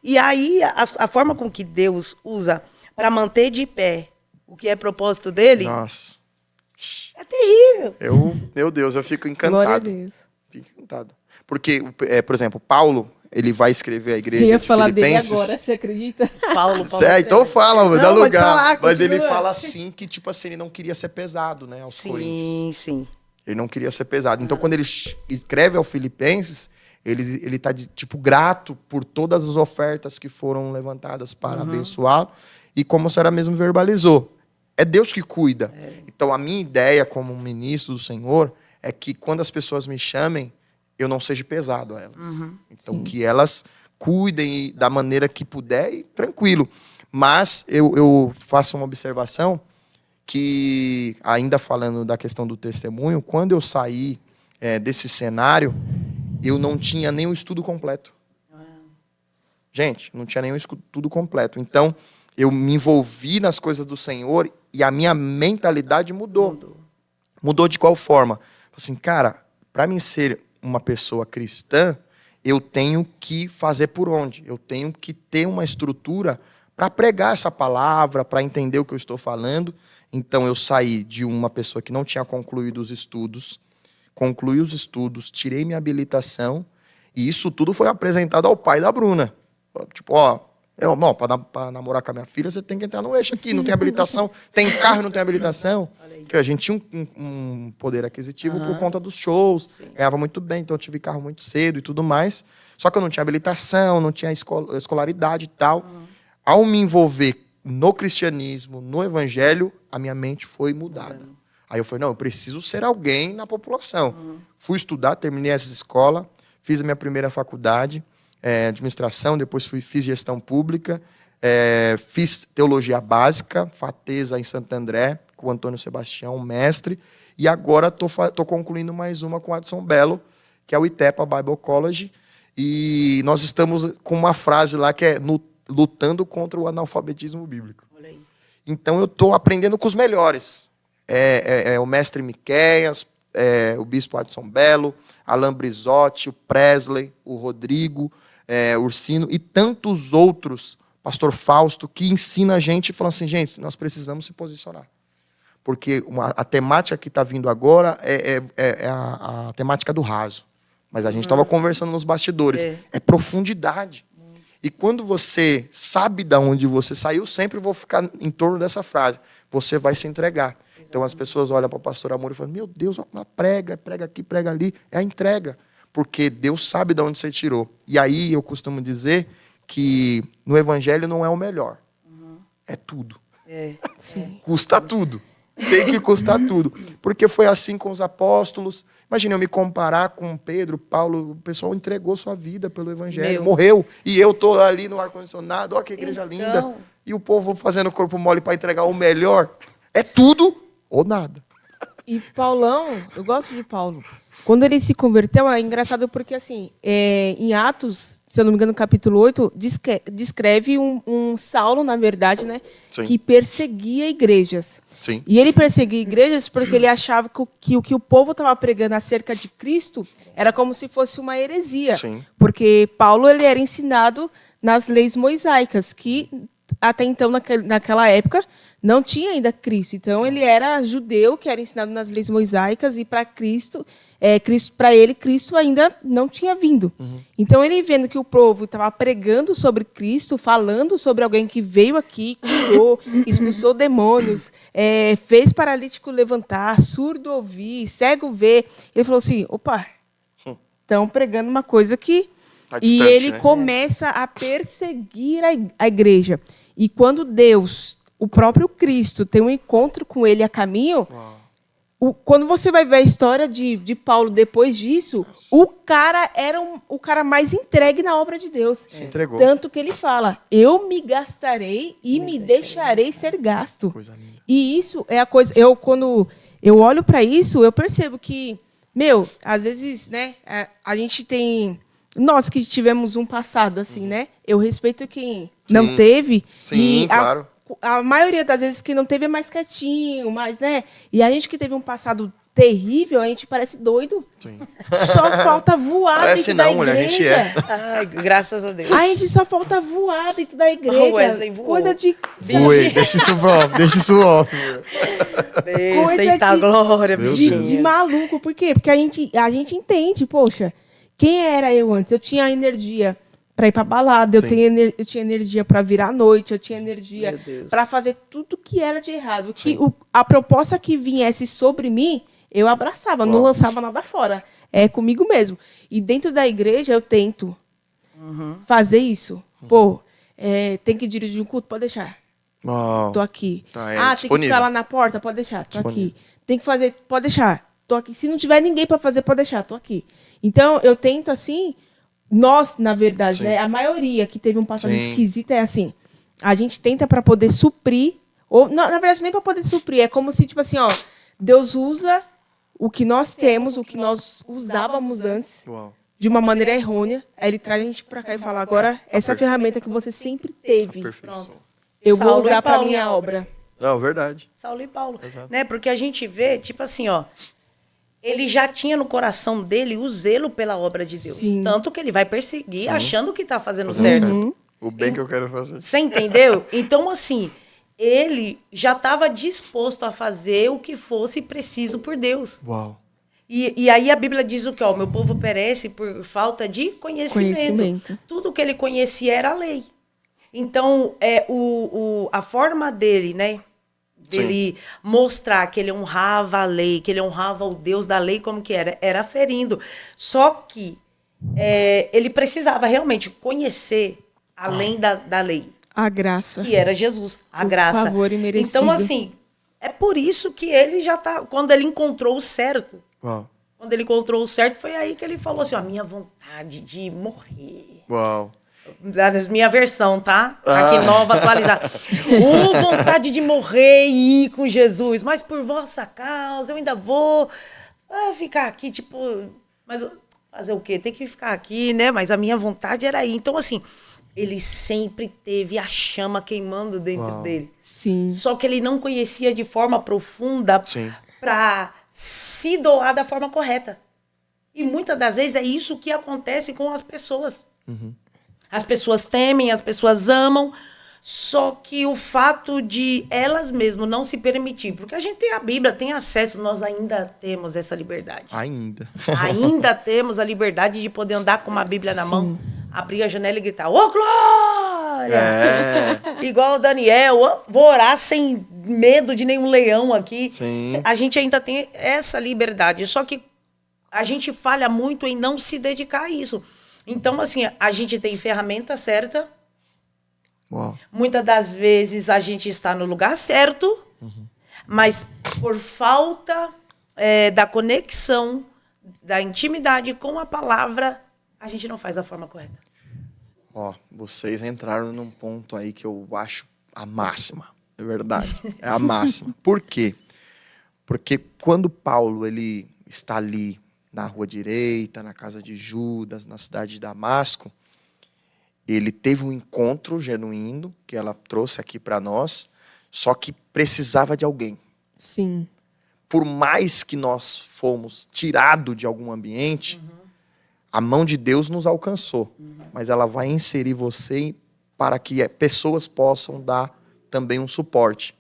Speaker 1: E aí, a forma com que Deus usa para manter de pé o que é propósito dele,
Speaker 3: Nossa.
Speaker 1: é terrível.
Speaker 3: Meu Deus, eu fico
Speaker 2: Glória a
Speaker 3: encantado.
Speaker 2: Deus.
Speaker 3: Fico encantado. Porque, por exemplo, Paulo, ele vai escrever a igreja
Speaker 2: Eu ia
Speaker 3: de
Speaker 2: falar dele
Speaker 3: Filipenses.
Speaker 2: agora, você acredita?
Speaker 1: Paulo
Speaker 3: Então fala, dá
Speaker 2: Não, pode
Speaker 3: lugar.
Speaker 2: falar,
Speaker 3: Mas ele
Speaker 2: continua.
Speaker 3: fala assim que, tipo assim, ele não queria ser pesado, né, aos Coríntios.
Speaker 1: Sim.
Speaker 3: Ele não queria ser pesado. Então, quando ele escreve ao Filipenses, ele tá, tipo, grato por todas as ofertas que foram levantadas para abençoá-lo. E como a senhora mesmo verbalizou, é Deus que cuida. Então, a minha ideia como um ministro do Senhor é que quando as pessoas me chamem, eu não seja pesado a elas. Então, que elas cuidem da maneira que puder e tranquilo. Mas eu faço uma observação que, ainda falando da questão do testemunho, quando eu saí desse cenário, eu não tinha nem o estudo completo. Gente, não tinha nenhum estudo completo. Então, eu me envolvi nas coisas do Senhor e a minha mentalidade mudou. Mudou de qual forma? Assim, cara, para mim ser uma pessoa cristã, eu tenho que fazer por onde? Eu tenho que ter uma estrutura para pregar essa palavra, para entender o que eu estou falando. Então, eu saí de uma pessoa que não tinha concluído os estudos, concluí os estudos, tirei minha habilitação, e isso tudo foi apresentado ao pai da Bruna. Tipo, para namorar com a minha filha, você tem que entrar no eixo aqui, não tem habilitação, tem carro, não tem habilitação. Porque a gente tinha um poder aquisitivo por conta dos shows, ganhava muito bem, então eu tive carro muito cedo e tudo mais. Só que eu não tinha habilitação, não tinha escolaridade e tal. Ao me envolver no cristianismo, no evangelho, a minha mente foi mudada. Aí eu falei, não, eu preciso ser alguém na população. Fui estudar, terminei essa escola, fiz a minha primeira faculdade, administração, depois fiz gestão pública, fiz teologia básica, FATESA em Santo André, com o Antônio Sebastião, mestre, e agora estou concluindo mais uma com o Adson Belo, que é o ITEPA Bible College, e nós estamos com uma frase lá que é lutando contra o analfabetismo bíblico. Então eu estou aprendendo com os melhores. O mestre Miqueias, o bispo Adson Belo, Alain Brizotti, o Presley, o Rodrigo, Ursino e tantos outros, pastor Fausto, que ensina a gente e fala assim, gente, nós precisamos se posicionar. Porque a temática que está vindo agora é a temática do raso. Mas a gente estava conversando nos bastidores. É profundidade. E quando você sabe de onde você saiu, sempre vou ficar em torno dessa frase. Você vai se entregar. Exatamente. Então as pessoas olham para o pastor Amor e falam, meu Deus, olha como ela prega aqui, prega ali. É a entrega. Porque Deus sabe de onde você tirou. E aí eu costumo dizer que no evangelho não é o melhor. É tudo. Custa tudo. Tem que custar tudo. Porque foi assim com os apóstolos. Imagina eu me comparar com Pedro, Paulo. O pessoal entregou sua vida pelo evangelho. Morreu. E eu estou ali no ar-condicionado. Olha que igreja linda. E o povo fazendo corpo mole para entregar o melhor. É tudo ou nada.
Speaker 2: E Paulão, eu gosto de Paulo. Quando ele se converteu, é engraçado porque, assim, em Atos, se eu não me engano, no capítulo 8, descreve um Saulo, na verdade, né, que perseguia igrejas.
Speaker 3: Sim.
Speaker 2: E ele perseguia igrejas porque ele achava que o que o povo estava pregando acerca de Cristo era como se fosse uma heresia.
Speaker 3: Sim.
Speaker 2: Porque Paulo ele era ensinado nas leis mosaicas, que até então, naquela época, não tinha ainda Cristo. Então, ele era judeu, que era ensinado nas leis mosaicas, e para Cristo, para ele, Cristo ainda não tinha vindo. Então, ele vendo que o povo estava pregando sobre Cristo, falando sobre alguém que veio aqui, curou, expulsou demônios, fez paralítico levantar, surdo ouvir, cego ver. Ele falou assim, opa, estão pregando uma coisa que...
Speaker 3: Tá distante,
Speaker 2: e ele
Speaker 3: né?
Speaker 2: começa a perseguir a igreja. E quando Deus, o próprio Cristo, tem um encontro com ele a caminho, quando você vai ver a história de Paulo depois disso, o cara era o cara mais entregue na obra de Deus.
Speaker 3: Se entregou.
Speaker 2: Tanto que ele fala, eu me gastarei e me deixarei ser gasto.
Speaker 3: Coisa linda.
Speaker 2: E isso é a coisa... Quando eu olho para isso, eu percebo que, às vezes, né, a gente tem... Nós que tivemos um passado assim, né? Eu respeito quem não teve.
Speaker 3: Sim,
Speaker 2: e
Speaker 3: claro.
Speaker 2: A maioria das vezes que não teve é mais quietinho, mas, né? E a gente que teve um passado terrível, a gente parece doido.
Speaker 3: Sim.
Speaker 2: Só falta voar
Speaker 3: Parece
Speaker 2: dentro da
Speaker 3: não, mulher, a gente
Speaker 2: igreja.
Speaker 1: Ai, graças a Deus.
Speaker 2: A gente só falta voar dentro da igreja.
Speaker 1: Wesley voou.
Speaker 2: Coisa de...
Speaker 3: Ué, deixa isso off.
Speaker 1: Eita
Speaker 2: de-
Speaker 1: glória,
Speaker 3: Meu
Speaker 2: de
Speaker 1: bichinha.
Speaker 2: maluco. Por quê? Porque a gente entende, poxa, quem era eu antes? Eu tinha energia para ir para balada,
Speaker 3: Sim.
Speaker 2: eu tinha energia para virar à noite, eu tinha energia
Speaker 1: Meu Deus.
Speaker 2: para fazer tudo que era de errado. A proposta que viesse sobre mim, eu abraçava, não lançava nada fora. É comigo mesmo. E dentro da igreja eu tento fazer isso. Pô, tem que dirigir um culto? Pode deixar.
Speaker 3: Uau.
Speaker 2: Tô aqui.
Speaker 3: Tá,
Speaker 2: Tem que
Speaker 3: disponível.
Speaker 2: ficar lá na porta? Pode deixar, tô
Speaker 3: Disponível.
Speaker 2: aqui. Tem que fazer? Pode deixar, tô aqui. Se não tiver ninguém para fazer, pode deixar, tô aqui. Então, eu tento assim, nós, na verdade,
Speaker 3: Sim.
Speaker 2: né? A maioria que teve um passado
Speaker 3: Sim.
Speaker 2: esquisito é assim, a gente tenta para poder suprir, ou não, na verdade, nem para poder suprir, é como se, tipo assim, ó, Deus usa o que nós temos, o que nós usávamos antes,
Speaker 3: Uau.
Speaker 2: de uma maneira errônea, aí ele traz a gente para cá e fala, agora, essa ferramenta que você sempre teve,
Speaker 3: Perfeição.
Speaker 2: eu vou
Speaker 1: Saulo
Speaker 2: usar
Speaker 1: e
Speaker 2: para
Speaker 1: Paulo.
Speaker 2: minha obra.
Speaker 3: Não, verdade.
Speaker 1: Saulo e Paulo.
Speaker 3: Exato.
Speaker 1: Né? Porque a gente vê, tipo assim, ó, ele já tinha no coração dele o zelo pela obra de Deus.
Speaker 2: Sim.
Speaker 1: Tanto que ele vai perseguir
Speaker 3: Sim.
Speaker 1: achando que tá fazendo
Speaker 3: Fazendo
Speaker 1: certo.
Speaker 3: O bem que eu quero fazer.
Speaker 1: Você entendeu? Então, assim, ele já estava disposto a fazer o que fosse preciso por Deus.
Speaker 3: Uau.
Speaker 1: E aí a Bíblia diz o que? Ó, o meu povo perece por falta de conhecimento. Tudo que ele conhecia era a lei. Então, a forma dele, né? Dele mostrar que ele honrava a lei, que ele honrava o Deus da lei, como que era? Era ferindo. Só que ele precisava realmente conhecer além da lei,
Speaker 2: A graça.
Speaker 1: que era Jesus, a
Speaker 2: O
Speaker 1: graça.
Speaker 2: favor imerecido.
Speaker 1: Então, assim, é por isso que ele já tá. Quando ele encontrou o certo,
Speaker 3: Uau.
Speaker 1: quando ele encontrou o certo, foi aí que ele falou assim: ó, minha vontade de morrer.
Speaker 3: Uau.
Speaker 1: Da minha versão, tá? Aqui nova, atualizada. Vontade de morrer e ir com Jesus, mas por vossa causa eu ainda vou ficar aqui, tipo, mas fazer o quê? Tem que ficar aqui, né? Mas a minha vontade era ir. Então, assim, ele sempre teve a chama queimando dentro dele.
Speaker 2: Sim.
Speaker 1: Só que ele não conhecia de forma profunda
Speaker 3: Sim.
Speaker 1: para se doar da forma correta. E muitas das vezes é isso que acontece com as pessoas. As pessoas temem, as pessoas amam, só que o fato de elas mesmas não se permitir, porque a gente tem a Bíblia, tem acesso, nós ainda temos essa liberdade.
Speaker 3: Ainda.
Speaker 1: Ainda temos a liberdade de poder andar com uma Bíblia na mão, abrir a janela e gritar, ô glória! Igual o Daniel, vou orar sem medo de nenhum leão aqui.
Speaker 3: Sim.
Speaker 1: A gente ainda tem essa liberdade, só que a gente falha muito em não se dedicar a isso. Então, assim, a gente tem ferramenta certa.
Speaker 3: Uau.
Speaker 1: Muitas das vezes a gente está no lugar certo, mas por falta da conexão, da intimidade com a palavra, a gente não faz da forma correta.
Speaker 3: Ó, vocês entraram num ponto aí que eu acho a máxima. É verdade. É a máxima. Por quê? Porque quando Paulo ele está ali na rua direita, na casa de Judas, na cidade de Damasco, ele teve um encontro genuíno que ela trouxe aqui para nós, só que precisava de alguém.
Speaker 2: Sim.
Speaker 3: Por mais que nós fomos tirados de algum ambiente, a mão de Deus nos alcançou, mas ela vai inserir você para que pessoas possam dar também um suporte.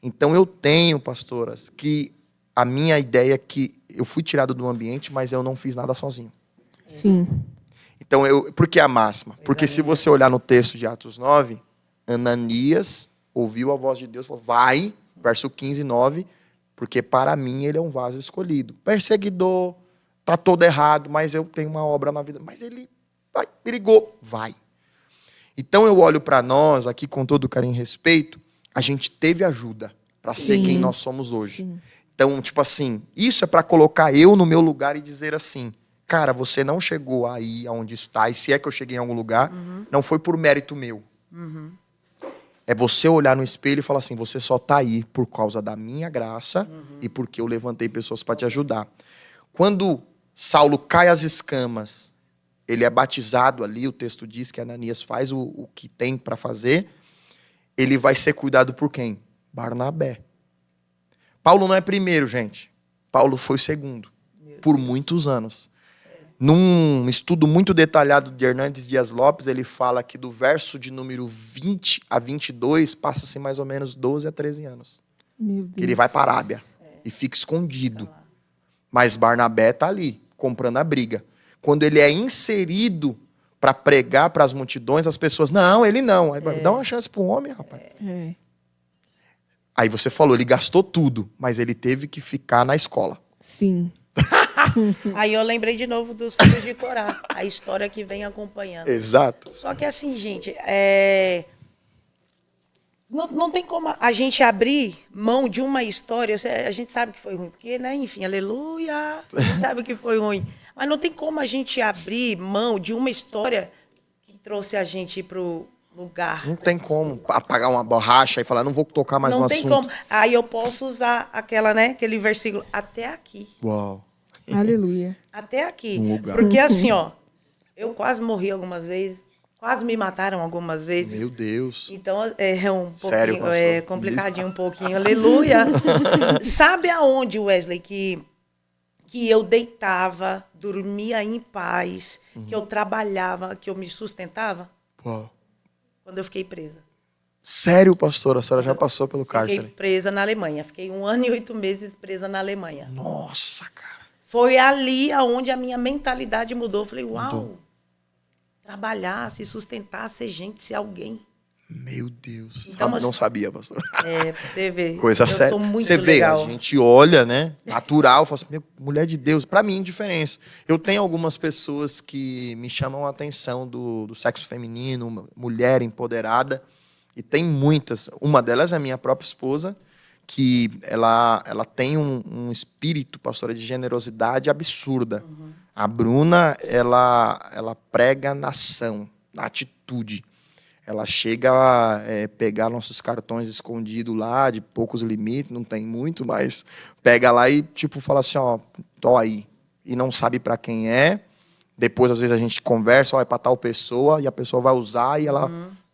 Speaker 3: Então eu tenho, pastoras, que a minha ideia é que eu fui tirado do ambiente, mas eu não fiz nada sozinho.
Speaker 2: Sim.
Speaker 3: Então, por que a máxima? Porque se você olhar no texto de Atos 9, Ananias ouviu a voz de Deus e falou, vai, verso 15, 9, porque para mim ele é um vaso escolhido. Perseguidor, tá todo errado, mas eu tenho uma obra na vida. Mas ele brigou, vai. Então eu olho para nós, aqui com todo carinho e respeito, a gente teve ajuda para ser quem nós somos hoje.
Speaker 2: Sim.
Speaker 3: Então, tipo assim, isso é para colocar eu no meu lugar e dizer assim, cara, você não chegou aí aonde está, e se é que eu cheguei em algum lugar, não foi por mérito meu. É você olhar no espelho e falar assim, você só está aí por causa da minha graça e porque eu levantei pessoas para te ajudar. Quando Saulo cai às escamas, ele é batizado ali, o texto diz que Ananias faz o que tem para fazer, ele vai ser cuidado por quem? Barnabé. Paulo não é primeiro, gente. Paulo foi segundo, por muitos anos. Num estudo muito detalhado de Hernandes Dias Lopes, ele fala que do verso de número 20 a 22, passa-se mais ou menos 12 a 13 anos.
Speaker 2: Meu Deus.
Speaker 3: Que ele vai para a Arábia e fica escondido. Mas Barnabé está ali, comprando a briga. Quando ele é inserido para pregar para as multidões, as pessoas, não, ele não. Aí, dá uma chance para o homem, rapaz.
Speaker 2: É.
Speaker 3: Aí você falou, ele gastou tudo, mas ele teve que ficar na escola.
Speaker 2: Sim.
Speaker 1: Aí eu lembrei de novo dos filhos de Corá, a história que vem acompanhando.
Speaker 3: Exato.
Speaker 1: Só que assim, gente, não tem como a gente abrir mão de uma história. A gente sabe que foi ruim, porque, né, enfim, aleluia, a gente sabe que foi ruim. Mas não tem como a gente abrir mão de uma história que trouxe a gente para o lugar.
Speaker 3: Não tem como apagar uma borracha e falar, não vou tocar mais no
Speaker 1: Não tem
Speaker 3: assunto.
Speaker 1: como. Aí eu posso usar aquele versículo, até aqui.
Speaker 3: Uau.
Speaker 2: Aleluia.
Speaker 1: Até aqui.
Speaker 3: Um lugar.
Speaker 1: Porque assim, ó, eu quase morri algumas vezes, quase me mataram algumas vezes.
Speaker 3: Meu Deus.
Speaker 1: Então é um
Speaker 3: Sério,
Speaker 1: pouquinho, é
Speaker 3: pastor?
Speaker 1: complicadinho um pouquinho. Aleluia. Sabe aonde, Wesley, que eu deitava, dormia em paz, que eu trabalhava, que eu me sustentava?
Speaker 3: Uau.
Speaker 1: Quando eu fiquei presa.
Speaker 3: Sério, pastor? A senhora já passou pelo cárcere?
Speaker 1: Fiquei presa na Alemanha. Fiquei 1 ano e 8 meses presa na Alemanha.
Speaker 3: Nossa, cara.
Speaker 1: Foi ali aonde a minha mentalidade mudou. Eu falei, uau, trabalhar, se sustentar, ser gente, ser alguém.
Speaker 3: Meu Deus.
Speaker 1: Então, mas-
Speaker 3: Não sabia, pastor.
Speaker 1: É, pra você ver.
Speaker 3: Coisa
Speaker 1: eu
Speaker 3: séria.
Speaker 1: sou muito
Speaker 3: Você vê,
Speaker 1: legal.
Speaker 3: a gente olha, né? Natural, fala assim, meu, mulher de Deus. Pra mim, diferença. Eu tenho algumas pessoas que me chamam a atenção do sexo feminino, mulher empoderada. E tem muitas. Uma delas é a minha própria esposa, que ela tem um espírito, pastora, de generosidade absurda. A Bruna, ela prega na ação, na atitude. Ela chega a pegar nossos cartões escondidos lá, de poucos limites, não tem muito, mas pega lá e tipo fala assim, ó, tô aí. E não sabe para quem é. Depois, às vezes, a gente conversa, ó, é para tal pessoa, e a pessoa vai usar e ela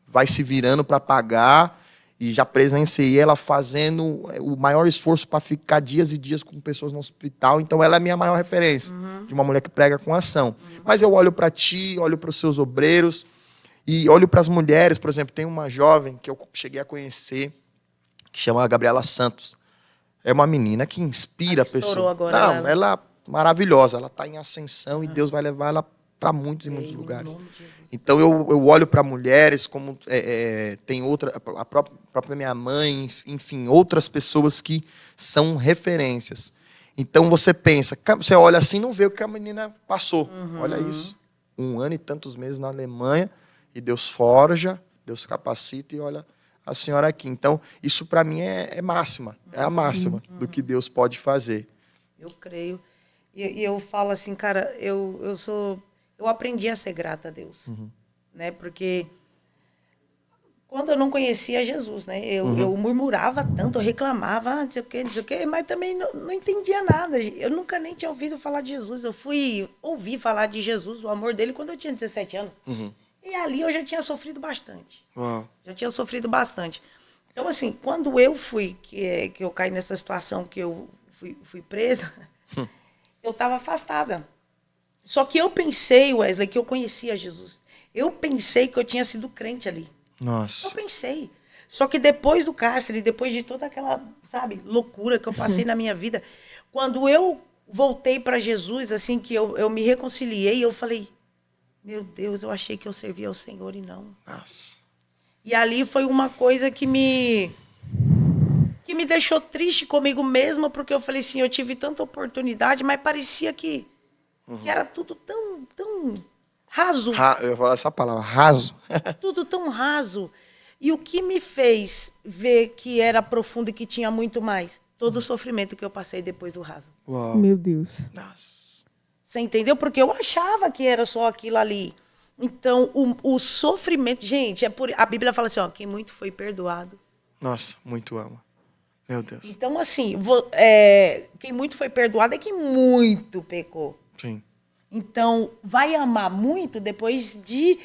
Speaker 3: vai se virando para pagar. E já presenciei ela fazendo o maior esforço para ficar dias e dias com pessoas no hospital. Então, ela é a minha maior referência de uma mulher que prega com ação. Mas eu olho para ti, olho para os seus obreiros e olho para as mulheres. Por exemplo, tem uma jovem que eu cheguei a conhecer, que chama Gabriela Santos. É uma menina que inspira a
Speaker 1: Estourou
Speaker 3: pessoa.
Speaker 1: agora,
Speaker 3: Não, ela é maravilhosa. Ela está em ascensão e Deus vai levar ela para muitos e muitos
Speaker 1: Em
Speaker 3: lugares.
Speaker 1: nome de Jesus.
Speaker 3: Então eu olho para mulheres, como tem outra, a própria minha mãe, enfim, outras pessoas que são referências. Então você pensa, você olha assim, não vê o que a menina passou. Olha isso, 1 ano e tantos meses na Alemanha, e Deus forja, Deus capacita, e olha a senhora aqui. Então isso para mim é máxima, é a máxima do que Deus pode fazer.
Speaker 1: Eu creio. E eu falo assim, cara, eu aprendi a ser grata a Deus. Né? Porque quando eu não conhecia Jesus, né? Eu murmurava tanto, eu reclamava, não sei o quê, mas também não entendia nada. Eu nunca nem tinha ouvido falar de Jesus. Eu fui ouvir falar de Jesus, o amor dele, quando eu tinha 17 anos. E ali eu já tinha sofrido bastante.
Speaker 3: Uau.
Speaker 1: Já tinha sofrido bastante. Então, assim, quando eu que eu caí nessa situação que eu fui presa, eu estava afastada. Só que eu pensei, Wesley, que eu conhecia Jesus. Eu pensei que eu tinha sido crente ali.
Speaker 3: Nossa.
Speaker 1: Eu pensei. Só que depois do cárcere, depois de toda aquela, sabe, loucura que eu passei na minha vida, quando eu voltei para Jesus, assim, que eu me reconciliei, eu falei, meu Deus, eu achei que eu servia ao Senhor e não.
Speaker 3: Nossa.
Speaker 1: E ali foi uma coisa que me deixou triste comigo mesma, porque eu falei assim, eu tive tanta oportunidade, mas parecia que era tudo tão raso.
Speaker 3: Eu vou falar essa palavra, raso.
Speaker 1: Tudo tão raso. E o que me fez ver que era profundo e que tinha muito mais? Todo o sofrimento que eu passei depois do raso.
Speaker 3: Uau.
Speaker 2: Meu Deus.
Speaker 3: Nossa.
Speaker 1: Você entendeu? Porque eu achava que era só aquilo ali. Então, o sofrimento... Gente, a Bíblia fala assim, ó, quem muito foi perdoado.
Speaker 3: Nossa, muito ama. Meu Deus.
Speaker 1: Então, assim, quem muito foi perdoado é quem muito pecou.
Speaker 3: Sim.
Speaker 1: Então, vai amar muito depois de...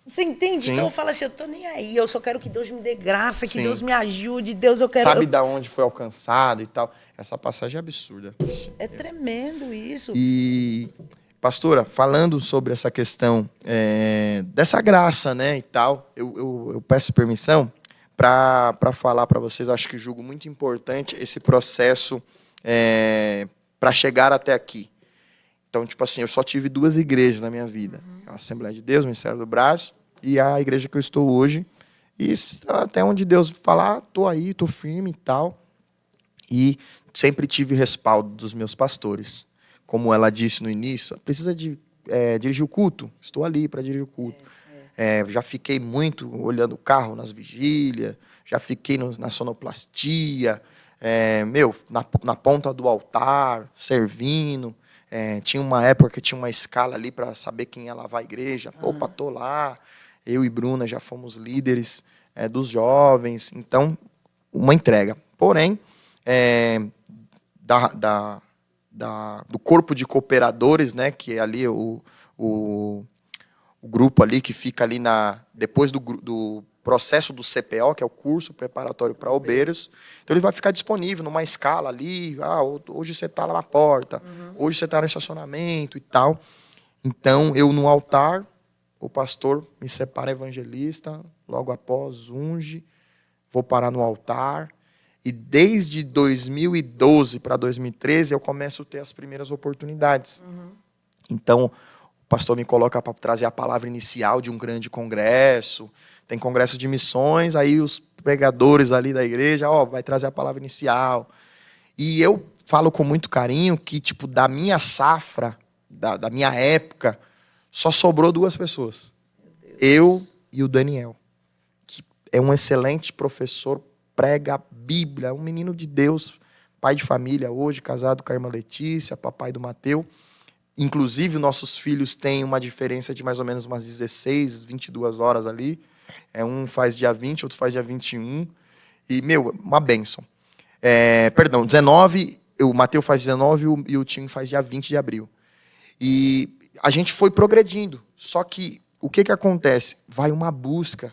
Speaker 1: você entende?
Speaker 3: Sim.
Speaker 1: Então eu falo assim, eu tô nem aí, eu só quero que Deus me dê graça, que
Speaker 3: Sim.
Speaker 1: Deus me ajude, Deus, eu quero...
Speaker 3: Sabe da onde foi alcançado e tal. Essa passagem é absurda.
Speaker 1: É tremendo isso.
Speaker 3: E, pastora, falando sobre essa questão dessa graça, né, e tal, eu peço permissão para falar para vocês, eu acho que julgo muito importante esse processo para chegar até aqui. Então, tipo assim, eu só tive 2 igrejas na minha vida. A Assembleia de Deus, o Ministério do Braço, e a igreja que eu estou hoje. E até onde Deus falar, estou aí, estou firme e tal. E sempre tive respaldo dos meus pastores. Como ela disse no início, precisa de dirigir o culto? Estou ali para dirigir o culto. Já fiquei muito olhando o carro nas vigílias, já fiquei na sonoplastia, na ponta do altar, servindo. Tinha uma época que tinha uma escala ali para saber quem ia lavar a igreja. Opa, tô lá. Eu e Bruna já fomos líderes dos jovens. Então, uma entrega. Porém, do corpo de cooperadores, né, que é ali o grupo ali que fica ali depois do processo do CPO, que é o curso preparatório para obreiros. Então ele vai ficar disponível numa escala ali, hoje você está lá na porta, hoje você está no estacionamento e tal. Então eu no altar, o pastor me separa evangelista, logo após unge, vou parar no altar. E desde 2012 para 2013 eu começo a ter as primeiras oportunidades. Então o pastor me coloca para trazer a palavra inicial de um grande congresso. Tem congresso de missões, aí os pregadores ali da igreja, vai trazer a palavra inicial. E eu falo com muito carinho que, tipo, da minha safra, da minha época, só sobrou 2 pessoas. Eu e o Daniel, que é um excelente professor, prega a Bíblia, um menino de Deus, pai de família hoje, casado com a irmã Letícia, papai do Mateu. Inclusive, nossos filhos têm uma diferença de mais ou menos umas 16, 22 horas ali. Um faz dia 20, outro faz dia 21. E, uma bênção. 19, o Mateu faz 19 e o Tim faz dia 20 de abril. E a gente foi progredindo. Só que, o que acontece? Vai uma busca,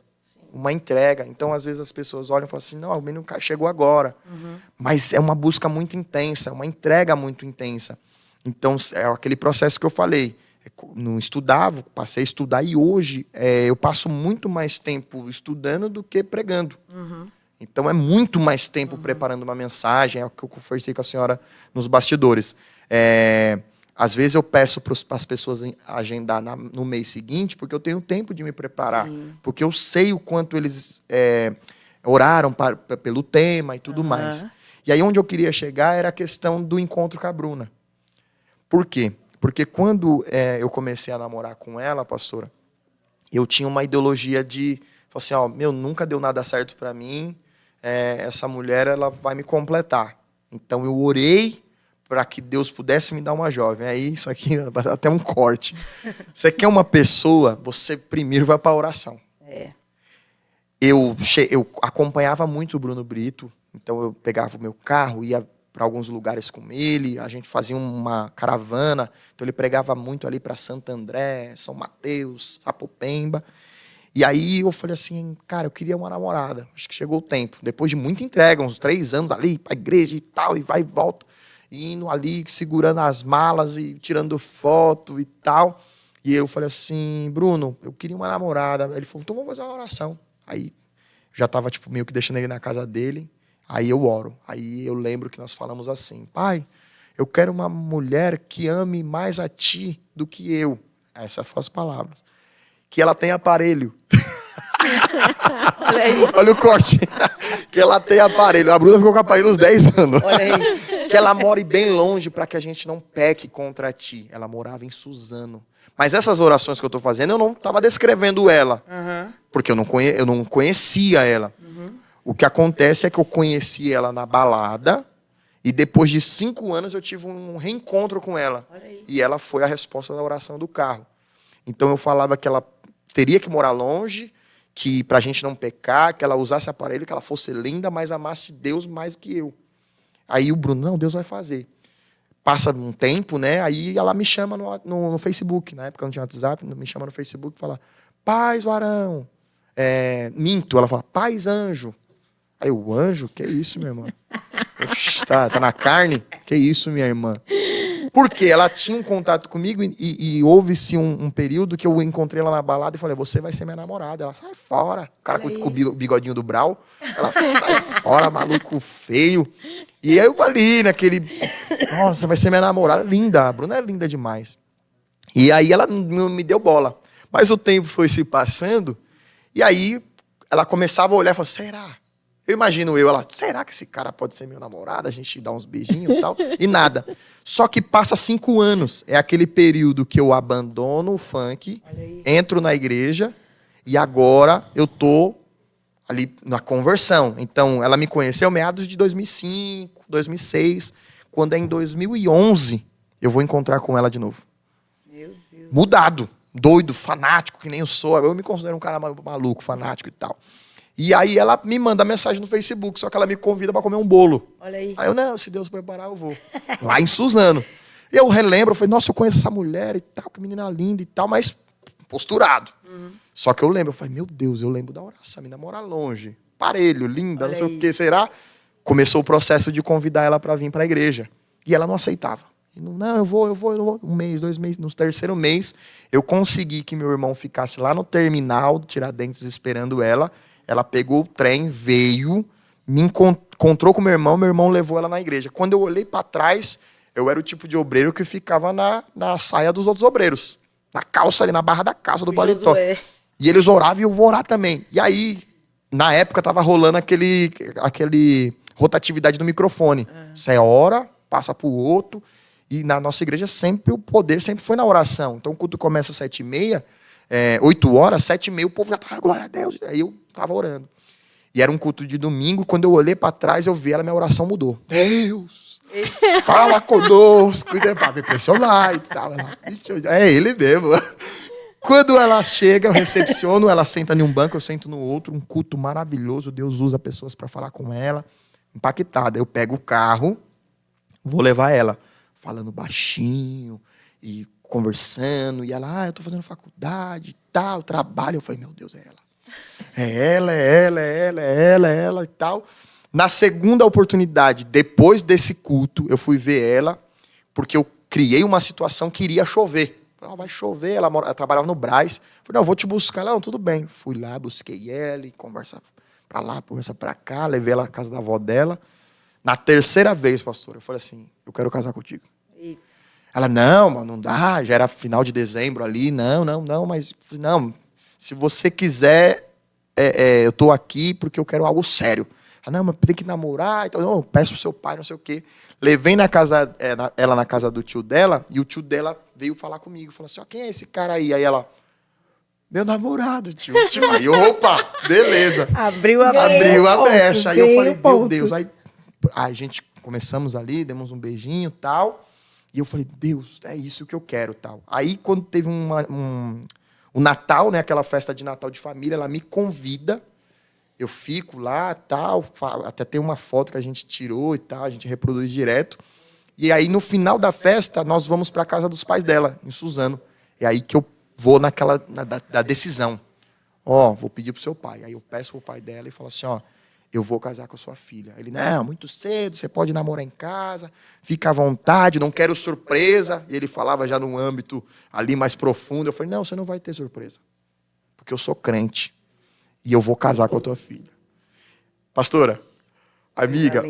Speaker 3: uma entrega. Então, às vezes, as pessoas olham e falam assim, não, o menino chegou agora. Mas é uma busca muito intensa, uma entrega muito intensa. Então, é aquele processo que eu falei. Não estudava, passei a estudar e hoje eu passo muito mais tempo estudando do que pregando. Então é muito mais tempo preparando uma mensagem, é o que eu conversei com a senhora nos bastidores. Às vezes eu peço para as pessoas agendar no mês seguinte, porque eu tenho tempo de me preparar, porque eu sei o quanto eles oraram pelo tema e tudo mais. E aí onde eu queria chegar era a questão do encontro com a Bruna. Por quê? Porque quando eu comecei a namorar com ela, pastora, eu tinha uma ideologia de... Falei assim, nunca deu nada certo para mim, essa mulher ela vai me completar. Então eu orei para que Deus pudesse me dar uma jovem. Aí isso aqui vai dar até um corte. Você quer uma pessoa, você primeiro vai para a oração. Eu acompanhava muito o Bruno Brito, então eu pegava o meu carro, ia para alguns lugares com ele, a gente fazia uma caravana, então ele pregava muito ali para Santo André, São Mateus, Sapopemba. E aí eu falei assim, cara, eu queria uma namorada. Acho que chegou o tempo. Depois de muita entrega, uns 3 anos ali, para a igreja e tal, e vai e volta, e indo ali, segurando as malas e tirando foto e tal. E eu falei assim, Bruno, eu queria uma namorada. Ele falou, então vamos fazer uma oração. Aí já estava tipo, meio que deixando ele na casa dele. Aí eu oro. Aí eu lembro que nós falamos assim, pai, eu quero uma mulher que ame mais a ti do que eu. Essas foram as palavras. Que ela tenha aparelho.
Speaker 1: Olha aí.
Speaker 3: Olha o corte. Que ela tenha aparelho. A Bruna ficou com aparelho uns 10 anos.
Speaker 1: Olha aí.
Speaker 3: Que ela more bem longe para que a gente não peque contra ti. Ela morava em Suzano. Mas essas orações que eu estou fazendo, eu não estava descrevendo ela. Porque eu não conhecia ela. O que acontece é que eu conheci ela na balada e depois de 5 anos eu tive um reencontro com ela. E ela foi a resposta da oração do carro. Então eu falava que ela teria que morar longe, que pra gente não pecar, que ela usasse aparelho, que ela fosse linda, mas amasse Deus mais do que eu. Aí o Bruno, não, Deus vai fazer. Passa um tempo, né? Aí ela me chama no Facebook, na época não tinha WhatsApp, me chama no Facebook e fala, Paz, varão. Minto, ela fala, Paz, anjo. Aí o anjo, que isso, minha irmã? Oxi, tá na carne? Que isso, minha irmã? Porque ela tinha um contato comigo e houve-se um período que eu encontrei ela na balada e falei, você vai ser minha namorada. Ela, sai fora. O cara com o bigodinho do Brau. Ela, sai fora, maluco feio. E eu ali, naquele... Nossa, vai ser minha namorada. Linda, a Bruna é linda demais. E aí ela me deu bola. Mas o tempo foi se passando e aí ela começava a olhar e falava, será? Eu imagino ela, será que esse cara pode ser meu namorado? A gente dá uns beijinhos e tal. E nada. Só que passa 5 anos. É aquele período que eu abandono o funk, entro na igreja E agora eu tô ali na conversão. Então, ela me conheceu meados de 2005, 2006. Quando é em 2011, eu vou encontrar com ela de novo.
Speaker 1: Meu Deus.
Speaker 3: Mudado, doido, fanático, que nem eu sou. Eu me considero um cara maluco, fanático e tal. E aí ela me manda mensagem no Facebook, só que ela me convida para comer um bolo.
Speaker 1: Olha aí.
Speaker 3: Aí eu, não, se Deus preparar, eu vou. Lá em Suzano. Eu relembro, eu falei, nossa, eu conheço essa mulher e tal, que menina linda e tal, mas posturado. Só que eu lembro, eu falei, meu Deus, eu lembro da oração, a menina mora longe, parelho, linda,
Speaker 1: Olha
Speaker 3: não sei
Speaker 1: aí.
Speaker 3: o que, será? Começou o processo de convidar ela para vir para a igreja. E ela não aceitava. E não, eu vou. Um mês, 2 meses. No terceiro mês, eu consegui que meu irmão ficasse lá no terminal do Tiradentes esperando ela. Ela pegou o trem, veio, me encontrou com meu irmão levou ela na igreja. Quando eu olhei para trás, eu era o tipo de obreiro que ficava na saia dos outros obreiros. Na calça ali, na barra da calça do paletó.
Speaker 1: Josué.
Speaker 3: E eles oravam e eu vou orar também. E aí, na época, tava rolando aquele rotatividade do microfone. Você ora, passa pro outro. E na nossa igreja, sempre o poder sempre foi na oração. Então, o culto começa às 7h30, 8 horas, 7h30, o povo já tava, glória a Deus. Aí eu tava orando. E era um culto de domingo, quando eu olhei para trás, eu vi ela, minha oração mudou. Deus, fala conosco, para me impressionar e tal. É ele mesmo. Quando ela chega, eu recepciono, ela senta em um banco, eu sento no outro, um culto maravilhoso, Deus usa pessoas para falar com ela, impactada. Eu pego o carro, vou levar ela, falando baixinho e conversando, e ela, eu tô fazendo faculdade e tal, trabalho. Eu falei, meu Deus, é ela. É ela e tal. Na segunda oportunidade, depois desse culto, eu fui ver ela, porque eu criei uma situação que iria chover. Vai chover, ela trabalhava no Brás. Falei, não, eu vou te buscar. Ela, não, tudo bem. Fui lá, busquei ela, e conversa pra lá, conversa pra cá, levei ela à casa da avó dela. Na terceira vez, pastor, eu falei assim, eu quero casar contigo.
Speaker 1: Eita.
Speaker 3: Ela, não, mano, não dá, já era final de dezembro ali, não, mas não, se você quiser, eu tô aqui porque eu quero algo sério. Ela, não, mas tem que namorar, então, não, eu peço pro seu pai, não sei o quê. Levei ela na casa do tio dela, e o tio dela veio falar comigo, falou assim, ó, quem é esse cara aí? Aí ela, meu namorado, tio. Aí, opa, beleza.
Speaker 1: Abriu a
Speaker 3: brecha. Aí eu falei, meu
Speaker 2: ponto.
Speaker 3: Deus, aí a gente começamos ali, demos um beijinho e tal. E eu falei, Deus, é isso que eu quero tal. Aí, quando teve o Natal, né, aquela festa de Natal de família, ela me convida. Eu fico lá, tal. Até tem uma foto que a gente tirou e tal, a gente reproduz direto. E aí, no final da festa, nós vamos para a casa dos pais dela, em Suzano. É aí que eu vou da decisão. Ó, vou pedir pro seu pai. Aí eu peço pro pai dela e falo assim, ó, eu vou casar com a sua filha. Ele, não, muito cedo, você pode namorar em casa, fica à vontade, não quero surpresa. E ele falava já num âmbito ali mais profundo. Eu falei, não, você não vai ter surpresa, porque eu sou crente e eu vou casar com a tua filha. Pastora, amiga,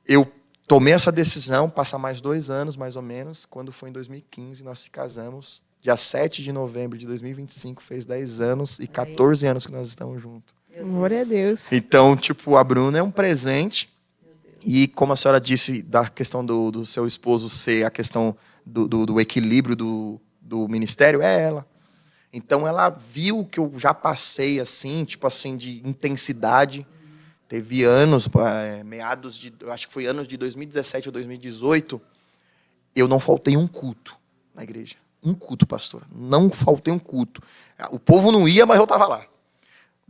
Speaker 3: eu tomei essa decisão, passa mais 2 anos, mais ou menos, quando foi em 2015, nós se casamos. Dia 7 de novembro de 2025, fez 10 anos e 14 anos que nós estamos juntos.
Speaker 2: Glória a Deus.
Speaker 3: Então, tipo, a Bruna é um presente. E como a senhora disse da questão do seu esposo ser a questão do equilíbrio do ministério, é ela. Então, ela viu o que eu já passei, assim, tipo assim, de intensidade. Teve anos, meados de, acho que foi anos de 2017 ou 2018, eu não faltei um culto na igreja. Um culto, pastor. Não faltei um culto. O povo não ia, mas eu estava lá.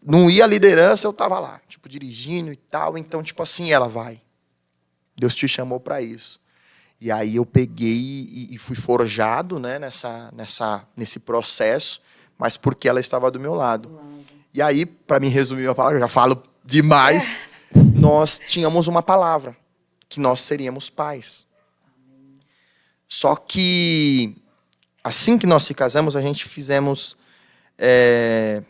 Speaker 3: Não ia a liderança, eu estava lá. Tipo, dirigindo e tal. Então, tipo assim, ela vai. Deus te chamou para isso. E aí eu peguei e fui forjado, né, nesse processo, mas porque ela estava do meu lado. E aí, para me resumir a palavra, eu já falo demais, nós tínhamos uma palavra, que nós seríamos pais. Só que assim que nós se casamos,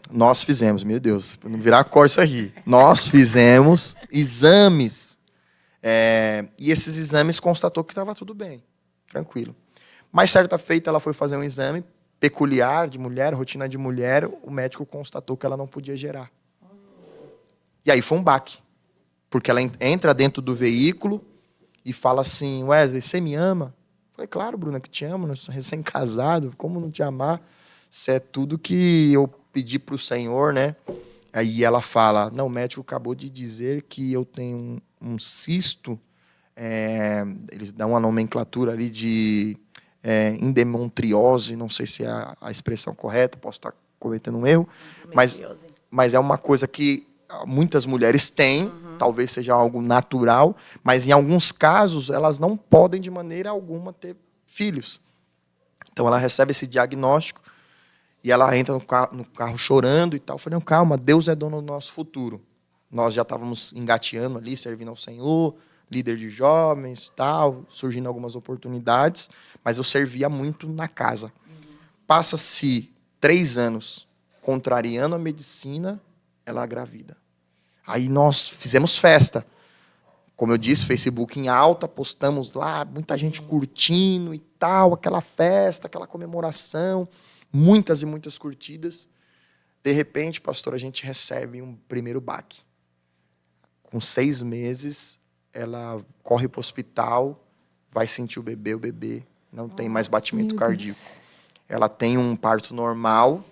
Speaker 3: nós fizemos, meu Deus, para não virar corça aqui. Nós fizemos exames. E esses exames constatou que estava tudo bem, tranquilo. Mas certa feita ela foi fazer um exame peculiar de mulher, rotina de mulher, o médico constatou que ela não podia gerar. E aí foi um baque. Porque ela entra dentro do veículo e fala assim, Wesley, você me ama? Falei, claro, Bruna, que te amo, nós somos recém-casados, como não te amar? Isso é tudo que eu pedir para o Senhor, né? Aí ela fala, não, o médico acabou de dizer que eu tenho um cisto, eles dão uma nomenclatura ali de endometriose, não sei se é a expressão correta, posso estar cometendo um erro, mas é uma coisa que muitas mulheres têm, talvez seja algo natural, mas em alguns casos elas não podem de maneira alguma ter filhos. Então ela recebe esse diagnóstico e ela entra no carro chorando e tal. Eu falei, não, calma, Deus é dono do nosso futuro. Nós já estávamos engateando ali, servindo ao Senhor, líder de jovens, tal, surgindo algumas oportunidades, mas eu servia muito na casa. Passa-se 3 anos contrariando a medicina, ela gravida. Aí nós fizemos festa. Como eu disse, Facebook em alta, postamos lá, muita gente curtindo e tal, aquela festa, aquela comemoração, muitas e muitas curtidas. De repente, pastor, a gente recebe um primeiro baque. Com 6 meses, ela corre para o hospital, vai sentir o bebê não tem mais batimento cardíaco. Ela tem um parto normal,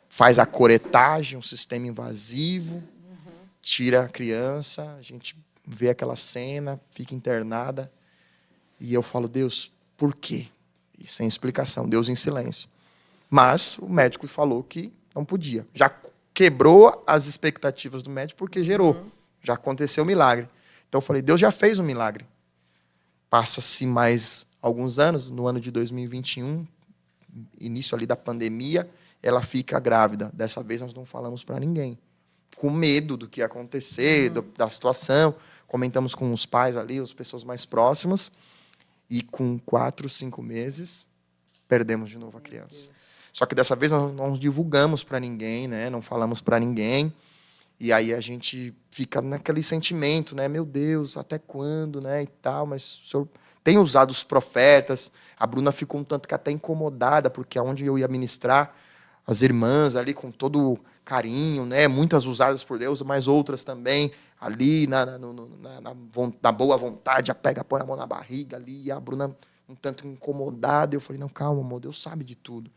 Speaker 3: faz a coretagem, um sistema invasivo, tira a criança, a gente vê aquela cena, fica internada, e eu falo, Deus, por quê? E sem explicação, Deus em silêncio. Mas o médico falou que não podia. Já quebrou as expectativas do médico porque gerou. Já aconteceu o milagre. Então eu falei, Deus já fez o milagre. Passa-se mais alguns anos, no ano de 2021, início ali da pandemia, ela fica grávida. Dessa vez nós não falamos para ninguém. Com medo do que ia acontecer, da situação. Comentamos com os pais ali, as pessoas mais próximas. E com 4, 5 meses, perdemos de novo a criança. Só que dessa vez nós não divulgamos para ninguém, né? Não falamos para ninguém. E aí a gente fica naquele sentimento, né? Meu Deus, até quando, né? E tal, mas o senhor tem usado os profetas. A Bruna ficou um tanto que até incomodada, porque aonde eu ia ministrar, as irmãs ali com todo carinho, né? Muitas usadas por Deus, mas outras também ali na boa vontade, põe a mão na barriga ali, e a Bruna um tanto incomodada. Eu falei, não, calma, amor, Deus sabe de tudo.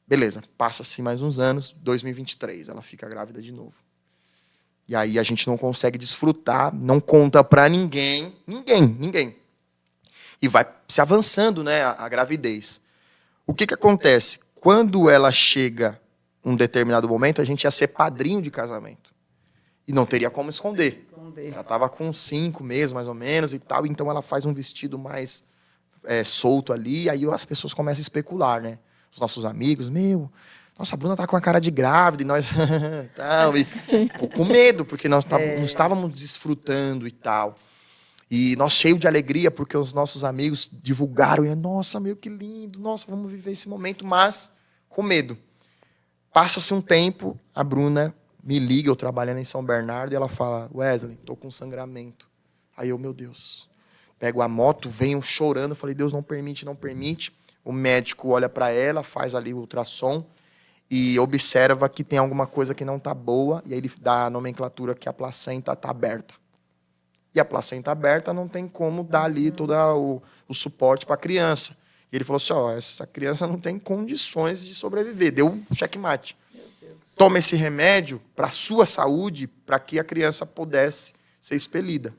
Speaker 3: Beleza, passa-se mais uns anos, 2023, ela fica grávida de novo. E aí a gente não consegue desfrutar, não conta para ninguém. E vai se avançando, né, a gravidez. O que acontece? Quando ela chega um determinado momento, a gente ia ser padrinho de casamento. E não teria como esconder. Ela estava com 5 meses, mais ou menos, e tal. Então ela faz um vestido mais solto ali. Aí as pessoas começam a especular, né? Os nossos amigos, nossa, a Bruna tá com a cara de grávida, e nós tal, com medo, porque nós não estávamos desfrutando e tal. E nós cheios de alegria, porque os nossos amigos divulgaram, e nossa, que lindo, nossa, vamos viver esse momento, mas com medo. Passa-se um tempo, a Bruna me liga, eu trabalhando em São Bernardo, e ela fala, Wesley, tô com sangramento. Aí eu, meu Deus, pego a moto, venho chorando, falei, Deus, não permite. O médico olha para ela, faz ali o ultrassom e observa que tem alguma coisa que não está boa, e aí ele dá a nomenclatura que a placenta está aberta. E a placenta aberta não tem como dar ali todo o suporte para a criança. E ele falou assim, essa criança não tem condições de sobreviver. Deu um checkmate. Toma esse remédio para a sua saúde, para que a criança pudesse ser expelida.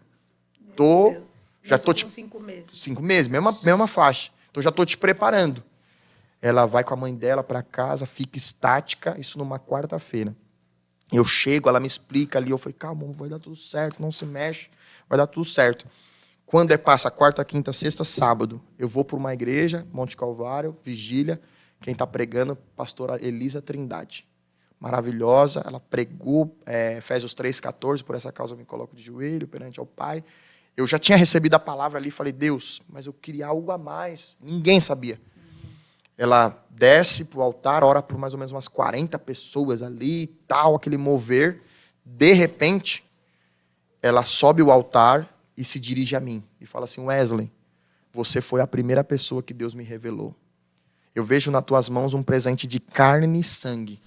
Speaker 3: Já estou 5 meses. 5 meses, mesma faixa. Então, já estou te preparando. Ela vai com a mãe dela para casa, fica estática, isso numa quarta-feira. Eu chego, ela me explica ali, eu falei, calma, vai dar tudo certo, não se mexe, vai dar tudo certo. Quando passa quarta, quinta, sexta, sábado, eu vou para uma igreja, Monte Calvário, vigília, quem está pregando, pastora Elisa Trindade. Maravilhosa, ela pregou Efésios 3,14, por essa causa eu me coloco de joelho perante ao Pai. Eu já tinha recebido a palavra ali, falei, Deus, mas eu queria algo a mais. Ninguém sabia. Ela desce para o altar, ora por mais ou menos umas 40 pessoas ali, tal, aquele mover. De repente, ela sobe o altar e se dirige a mim. E fala assim, Wesley, você foi a primeira pessoa que Deus me revelou. Eu vejo nas tuas mãos um presente de carne e sangue.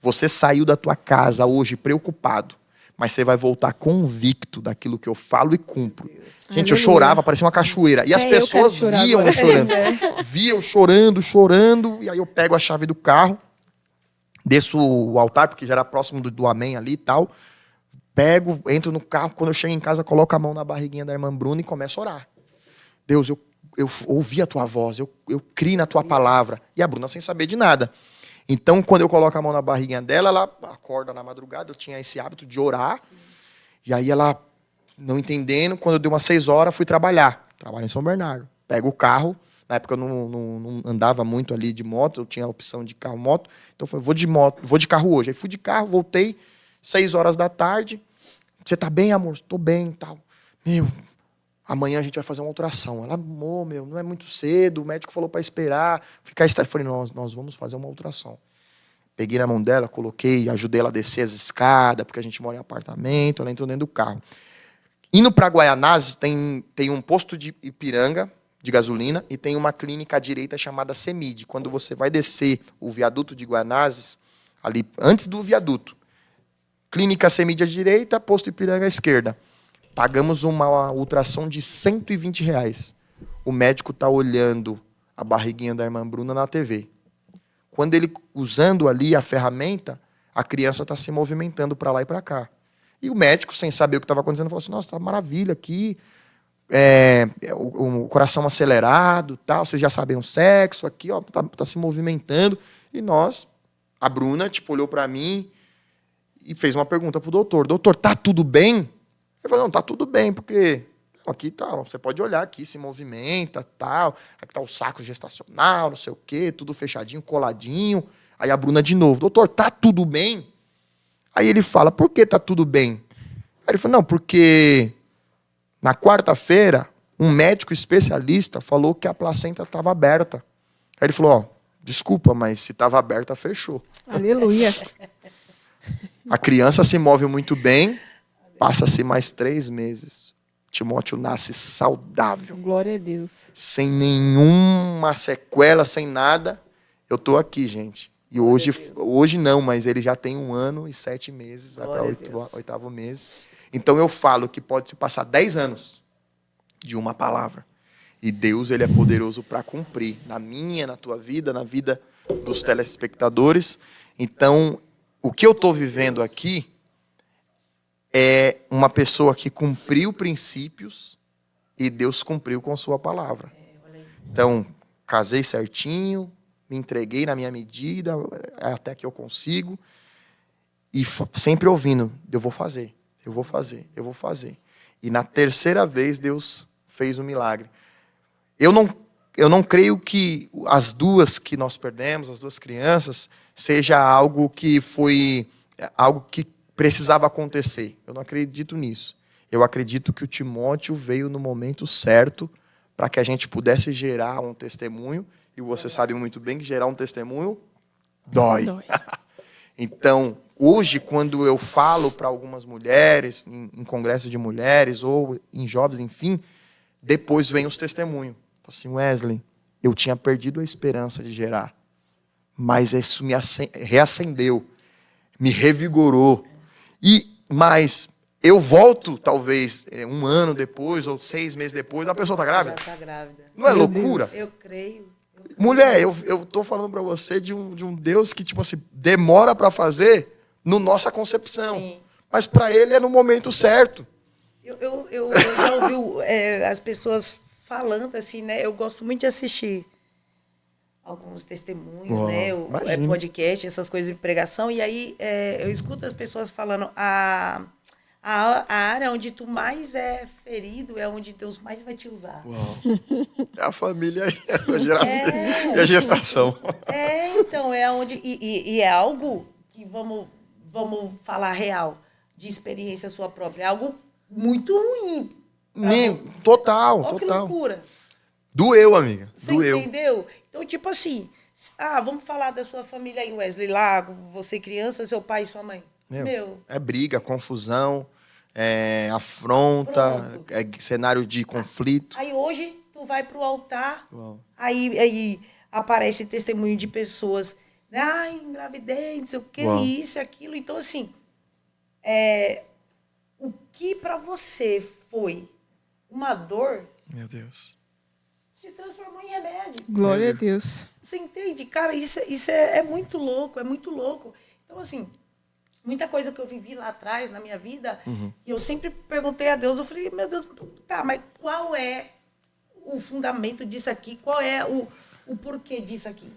Speaker 3: Você saiu da tua casa hoje preocupado, mas você vai voltar convicto daquilo que eu falo e cumpro. Gente, eu chorava, parecia uma cachoeira. E as pessoas viam eu chorando. Via eu chorando, e aí eu pego a chave do carro, Desço o altar, porque já era próximo do amém ali e tal. Pego, entro no carro, quando eu chego em casa, coloco a mão na barriguinha da irmã Bruna e começo a orar. Deus, eu ouvi a tua voz, eu criei na tua palavra. E a Bruna sem saber de nada. Então, quando eu coloco a mão na barriguinha dela, ela acorda na madrugada, eu tinha esse hábito de orar. Sim. E aí ela, não entendendo, quando eu dei umas 6 horas, fui trabalhar. Trabalho em São Bernardo. Pego o carro, na época eu não andava muito ali de moto, eu tinha a opção de carro-moto. Então eu falei, vou de carro hoje. Aí fui de carro, voltei, 6 horas da tarde. Você tá bem, amor? Tô bem e tal. Meu, amanhã a gente vai fazer uma ultrassom. Ela, amor, meu, não é muito cedo, o médico falou para esperar. Eu falei, nós vamos fazer uma ultrassom. Peguei na mão dela, coloquei, ajudei ela a descer as escadas, porque a gente mora em apartamento, ela entrou dentro do carro. Indo para Guaianazes, tem um posto de Ipiranga, de gasolina, e tem uma clínica à direita chamada CEMID. Quando você vai descer o viaduto de Guaianazes, ali antes do viaduto, clínica CEMID à direita, posto Ipiranga à esquerda. Pagamos uma ultrassom de R$120. O médico está olhando a barriguinha da irmã Bruna na TV. Quando ele, usando ali a ferramenta, a criança está se movimentando para lá e para cá. E o médico, sem saber o que estava acontecendo, falou assim, nossa, tá maravilha aqui, o coração acelerado, tal, vocês já sabem o sexo, aqui, ó, tá se movimentando. E nós, a Bruna, olhou para mim e fez uma pergunta pro doutor. Doutor, tá tudo bem? Ele falou, não, tá tudo bem, porque aqui tá, você pode olhar aqui, se movimenta, tal, aqui tá o saco gestacional, não sei o quê, tudo fechadinho, coladinho. Aí a Bruna de novo, doutor, tá tudo bem? Aí ele fala, por que tá tudo bem? Aí ele falou, não, porque na quarta-feira, um médico especialista falou que a placenta estava aberta. Aí ele falou, ó, desculpa, mas se estava aberta, fechou.
Speaker 2: Aleluia.
Speaker 3: A criança se move muito bem, passa-se mais 3 meses. Timóteo nasce saudável.
Speaker 2: Glória a Deus.
Speaker 3: Sem nenhuma sequela, sem nada. Eu tô aqui, gente. E hoje não, mas ele já tem 1 ano e 7 meses, vai para o 8º mês. Então eu falo que pode se passar 10 anos de uma palavra. E Deus, ele é poderoso para cumprir. Na minha, na tua vida, na vida dos telespectadores. Então, o que eu estou vivendo aqui é uma pessoa que cumpriu princípios e Deus cumpriu com sua palavra. Então, casei certinho, me entreguei na minha medida, até que eu consigo, e sempre ouvindo, eu vou fazer. E na 3ª vez, Deus fez um milagre. Eu não creio que as 2 que nós perdemos, as 2 crianças, seja algo que precisava acontecer. Eu não acredito nisso. Eu acredito que o Timóteo veio no momento certo para que a gente pudesse gerar um testemunho. E você sabe muito bem que gerar um testemunho dói. Então, hoje, quando eu falo para algumas mulheres, em congresso de mulheres ou em jovens, enfim, depois vem os testemunhos. Assim, Wesley, eu tinha perdido a esperança de gerar, mas isso me reacendeu, me revigorou. Mas eu volto, talvez, 1 ano depois ou 6 meses depois, a pessoa está grávida?
Speaker 1: Já está grávida.
Speaker 3: Não é loucura?
Speaker 1: Eu creio.
Speaker 3: Mulher, eu tô falando para você de um Deus que, demora para fazer no nossa concepção. Sim. Mas para ele é no momento certo.
Speaker 1: Eu já ouvi as pessoas falando assim, né? Eu gosto muito de assistir alguns testemunhos, né? Podcast, essas coisas de pregação. E aí eu escuto as pessoas falando a área onde tu mais é ferido é onde Deus mais vai te usar.
Speaker 3: Uau. É a família e a gestação.
Speaker 1: Então, é onde... E é algo que, vamos falar real, de experiência sua própria. É algo muito ruim.
Speaker 3: Total.
Speaker 1: Que loucura.
Speaker 3: Doeu, amiga.
Speaker 1: Você entendeu? Então, assim, vamos falar da sua família aí, Wesley, lá, você criança, seu pai e sua mãe.
Speaker 3: É briga, confusão, afronta, cenário de conflito.
Speaker 1: Aí hoje tu vai pro altar, aí aparece testemunho de pessoas, né? Engravidei, não sei o que, isso, aquilo. Então, assim, o que para você foi uma dor,
Speaker 3: meu Deus,
Speaker 1: se transformou em remédio.
Speaker 2: Glória a Deus.
Speaker 1: Você entende? Cara, isso é muito louco, é muito louco. Então, assim, muita coisa que eu vivi lá atrás, na minha vida, e eu sempre perguntei a Deus, eu falei, meu Deus, tá, mas qual é o fundamento disso aqui? Qual é o porquê disso aqui?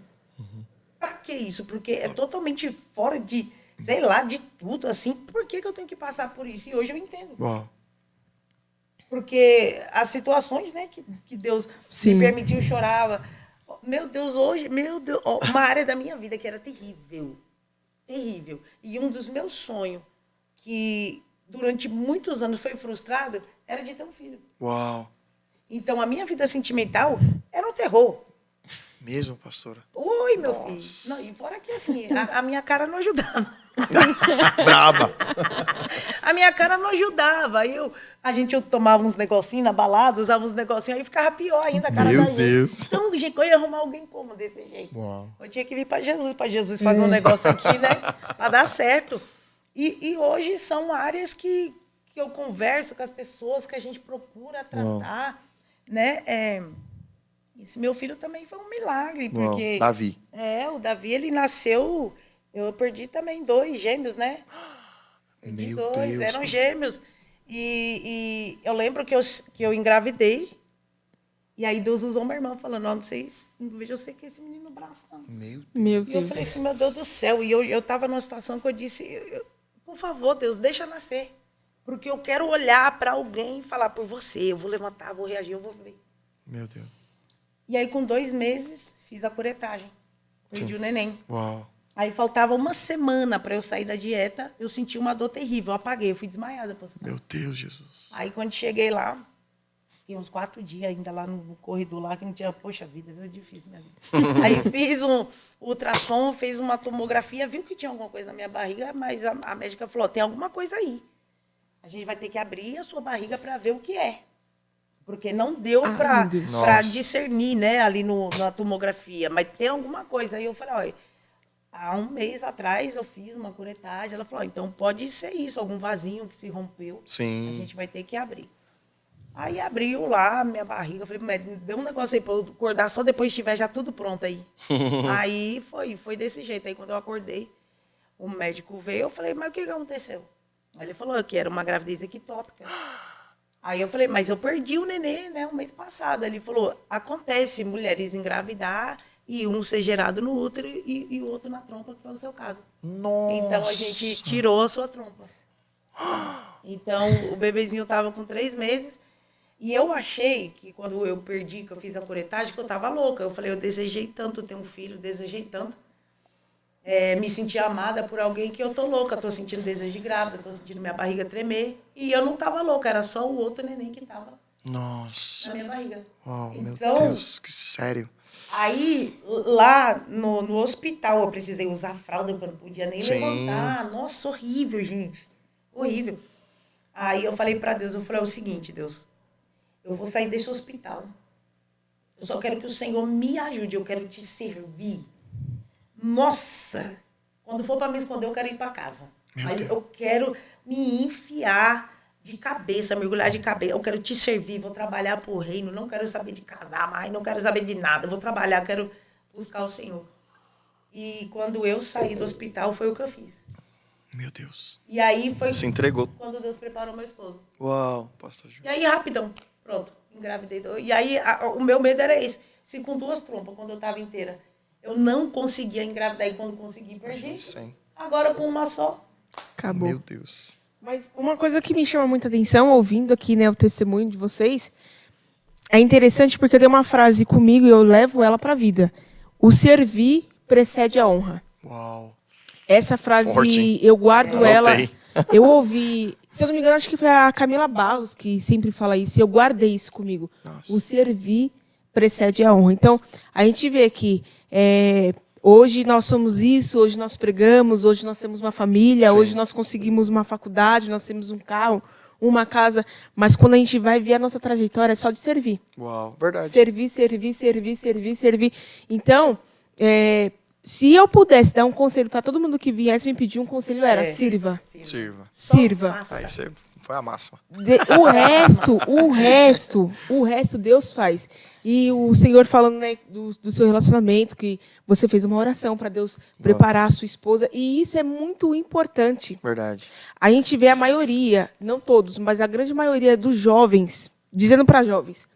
Speaker 1: Pra que isso? Porque é totalmente fora de, sei lá, de tudo, assim. Por que eu tenho que passar por isso? E hoje eu entendo.
Speaker 3: Uau.
Speaker 1: Porque as situações, né, que Deus
Speaker 2: Sim.
Speaker 1: me permitiu chorar. Meu Deus, hoje, meu Deus, ó, uma área da minha vida que era terrível. Terrível. E um dos meus sonhos, que durante muitos anos foi frustrado, era de ter um filho.
Speaker 3: Uau.
Speaker 1: Então, a minha vida sentimental era um terror.
Speaker 3: Mesmo, pastora?
Speaker 1: Oi, meu
Speaker 3: Nossa.
Speaker 1: filho. Não, e fora que, assim, a minha cara não ajudava.
Speaker 3: Braba.
Speaker 1: A minha cara não ajudava. Eu tomava uns negocinhos na balada, usava uns negocinhos, aí ficava pior ainda a cara
Speaker 3: Meu
Speaker 1: da gente.
Speaker 3: Deus.
Speaker 1: Então, gente, eu ia arrumar alguém como desse jeito?
Speaker 3: Uau.
Speaker 1: Eu tinha que vir para Jesus fazer um negócio aqui, né? Para dar certo. E hoje são áreas que eu converso com as pessoas, que a gente procura tratar, né? Esse meu filho também foi um milagre, porque...
Speaker 3: Davi.
Speaker 1: O Davi, ele nasceu... Eu perdi também 2 gêmeos, né? Perdi
Speaker 3: Meu
Speaker 1: 2,
Speaker 3: Deus.
Speaker 1: eram gêmeos. E eu lembro que eu engravidei, e aí Deus usou uma irmã falando, não vejo você que esse menino no braço, não.
Speaker 3: Meu Deus.
Speaker 2: Meu
Speaker 1: E eu
Speaker 2: Deus.
Speaker 1: falei assim, meu Deus do céu. E eu estava numa situação que eu disse, por favor, Deus, deixa nascer. Porque eu quero olhar para alguém e falar por você. Eu vou levantar, vou reagir, eu vou ver.
Speaker 3: Meu Deus.
Speaker 1: E aí, com 2 meses, fiz a curetagem. Perdi o neném.
Speaker 3: Uau.
Speaker 1: Aí faltava uma semana para eu sair da dieta, eu senti uma dor terrível, eu apaguei, eu fui desmaiada.
Speaker 3: Meu Deus, Jesus.
Speaker 1: Aí quando cheguei lá, fiquei uns 4 dias ainda lá no corredor, lá que não tinha, poxa vida, viu, difícil minha vida. Aí fiz um ultrassom, fez uma tomografia, viu que tinha alguma coisa na minha barriga, mas a médica falou, tem alguma coisa aí. A gente vai ter que abrir a sua barriga para ver o que é. Porque não deu para discernir, né, ali na tomografia, mas tem alguma coisa. Aí eu falei, olha, há 1 mês atrás eu fiz uma curetagem. Ela falou, então pode ser isso, algum vasinho que se rompeu.
Speaker 3: Sim.
Speaker 1: A gente vai ter que abrir. Aí abriu lá a minha barriga. Eu falei, médico, deu um negócio aí para eu acordar só depois que estiver já tudo pronto aí. Aí foi desse jeito. Aí quando eu acordei, o médico veio, eu falei, mas o que aconteceu? Aí ele falou que era uma gravidez ectópica. Aí eu falei, mas eu perdi o nenê, né, o mês passado. Ele falou, acontece mulheres engravidar e um ser gerado no útero e o outro na trompa, que foi o seu caso.
Speaker 3: Nossa.
Speaker 1: Então a gente tirou a sua trompa. Então o bebezinho estava com 3 meses e eu achei que quando eu perdi, que eu fiz a curetagem, que eu estava louca. Eu falei, eu desejei tanto ter um filho, desejei tanto. Me senti amada por alguém que eu tô louca, tô sentindo desejo de grávida, tô sentindo minha barriga tremer. E eu não tava louca, era só o outro neném que tava
Speaker 3: Nossa.
Speaker 1: na minha barriga.
Speaker 3: Uau, meu
Speaker 1: Então,
Speaker 3: Deus, que sério.
Speaker 1: Aí, lá no hospital, eu precisei usar fralda, porque eu não podia nem
Speaker 3: Sim.
Speaker 1: levantar. Nossa, horrível, gente. Horrível. Aí eu falei pra Deus, eu falei, é o seguinte, Deus, eu vou sair desse hospital. Eu só quero que o Senhor me ajude, eu quero te servir. Nossa, quando for para me esconder, eu quero ir para casa. Mas eu quero me enfiar de cabeça, mergulhar de cabeça. Eu quero te servir, vou trabalhar para o reino. Não quero saber de casar mais, não quero saber de nada. Vou trabalhar, quero buscar o Senhor. E quando eu saí do hospital, foi o que eu fiz.
Speaker 3: Meu Deus.
Speaker 1: E aí foi
Speaker 3: Se entregou.
Speaker 1: quando Deus preparou meu esposo.
Speaker 3: Uau, pastor Ju.
Speaker 1: E aí, rapidão, pronto, engravidei. E aí, o meu medo era esse. Se com 2 trompas, quando eu estava inteira, eu não conseguia engravidar e quando consegui, perdi.
Speaker 3: Sim.
Speaker 1: Agora com uma só.
Speaker 2: Acabou.
Speaker 3: Meu Deus.
Speaker 2: Mas uma coisa que me chama muita atenção, ouvindo aqui, né, o testemunho de vocês, é interessante porque eu dei uma frase comigo e eu levo ela para a vida. O servir precede a honra.
Speaker 3: Uau.
Speaker 2: Essa frase,
Speaker 3: Forte, hein?
Speaker 2: eu guardo ela.
Speaker 3: Anotei.
Speaker 2: Eu ouvi, se eu não me engano, acho que foi a Camila Barros que sempre fala isso. Eu guardei isso comigo.
Speaker 3: Nossa.
Speaker 2: O servir precede a honra. Então, a gente vê que hoje nós somos isso, hoje nós pregamos, hoje nós temos uma família,
Speaker 3: Sim.
Speaker 2: hoje nós conseguimos uma faculdade, nós temos um carro, uma casa. Mas quando a gente vai ver a nossa trajetória, é só de servir.
Speaker 3: Uau, verdade.
Speaker 2: Servir, servir, servir, servir, servir. Então, se eu pudesse dar um conselho para todo mundo que viesse me pedir um conselho, era sirva.
Speaker 3: Sirva.
Speaker 1: Só
Speaker 2: Sirva.
Speaker 1: faça.
Speaker 3: Aí você Foi a máxima.
Speaker 2: O resto Deus faz. E o Senhor falando, né, do seu relacionamento, que você fez uma oração para Deus preparar a sua esposa. E isso é muito importante.
Speaker 3: Verdade.
Speaker 2: A gente vê a maioria, não todos, mas a grande maioria dos jovens, dizendo para jovens,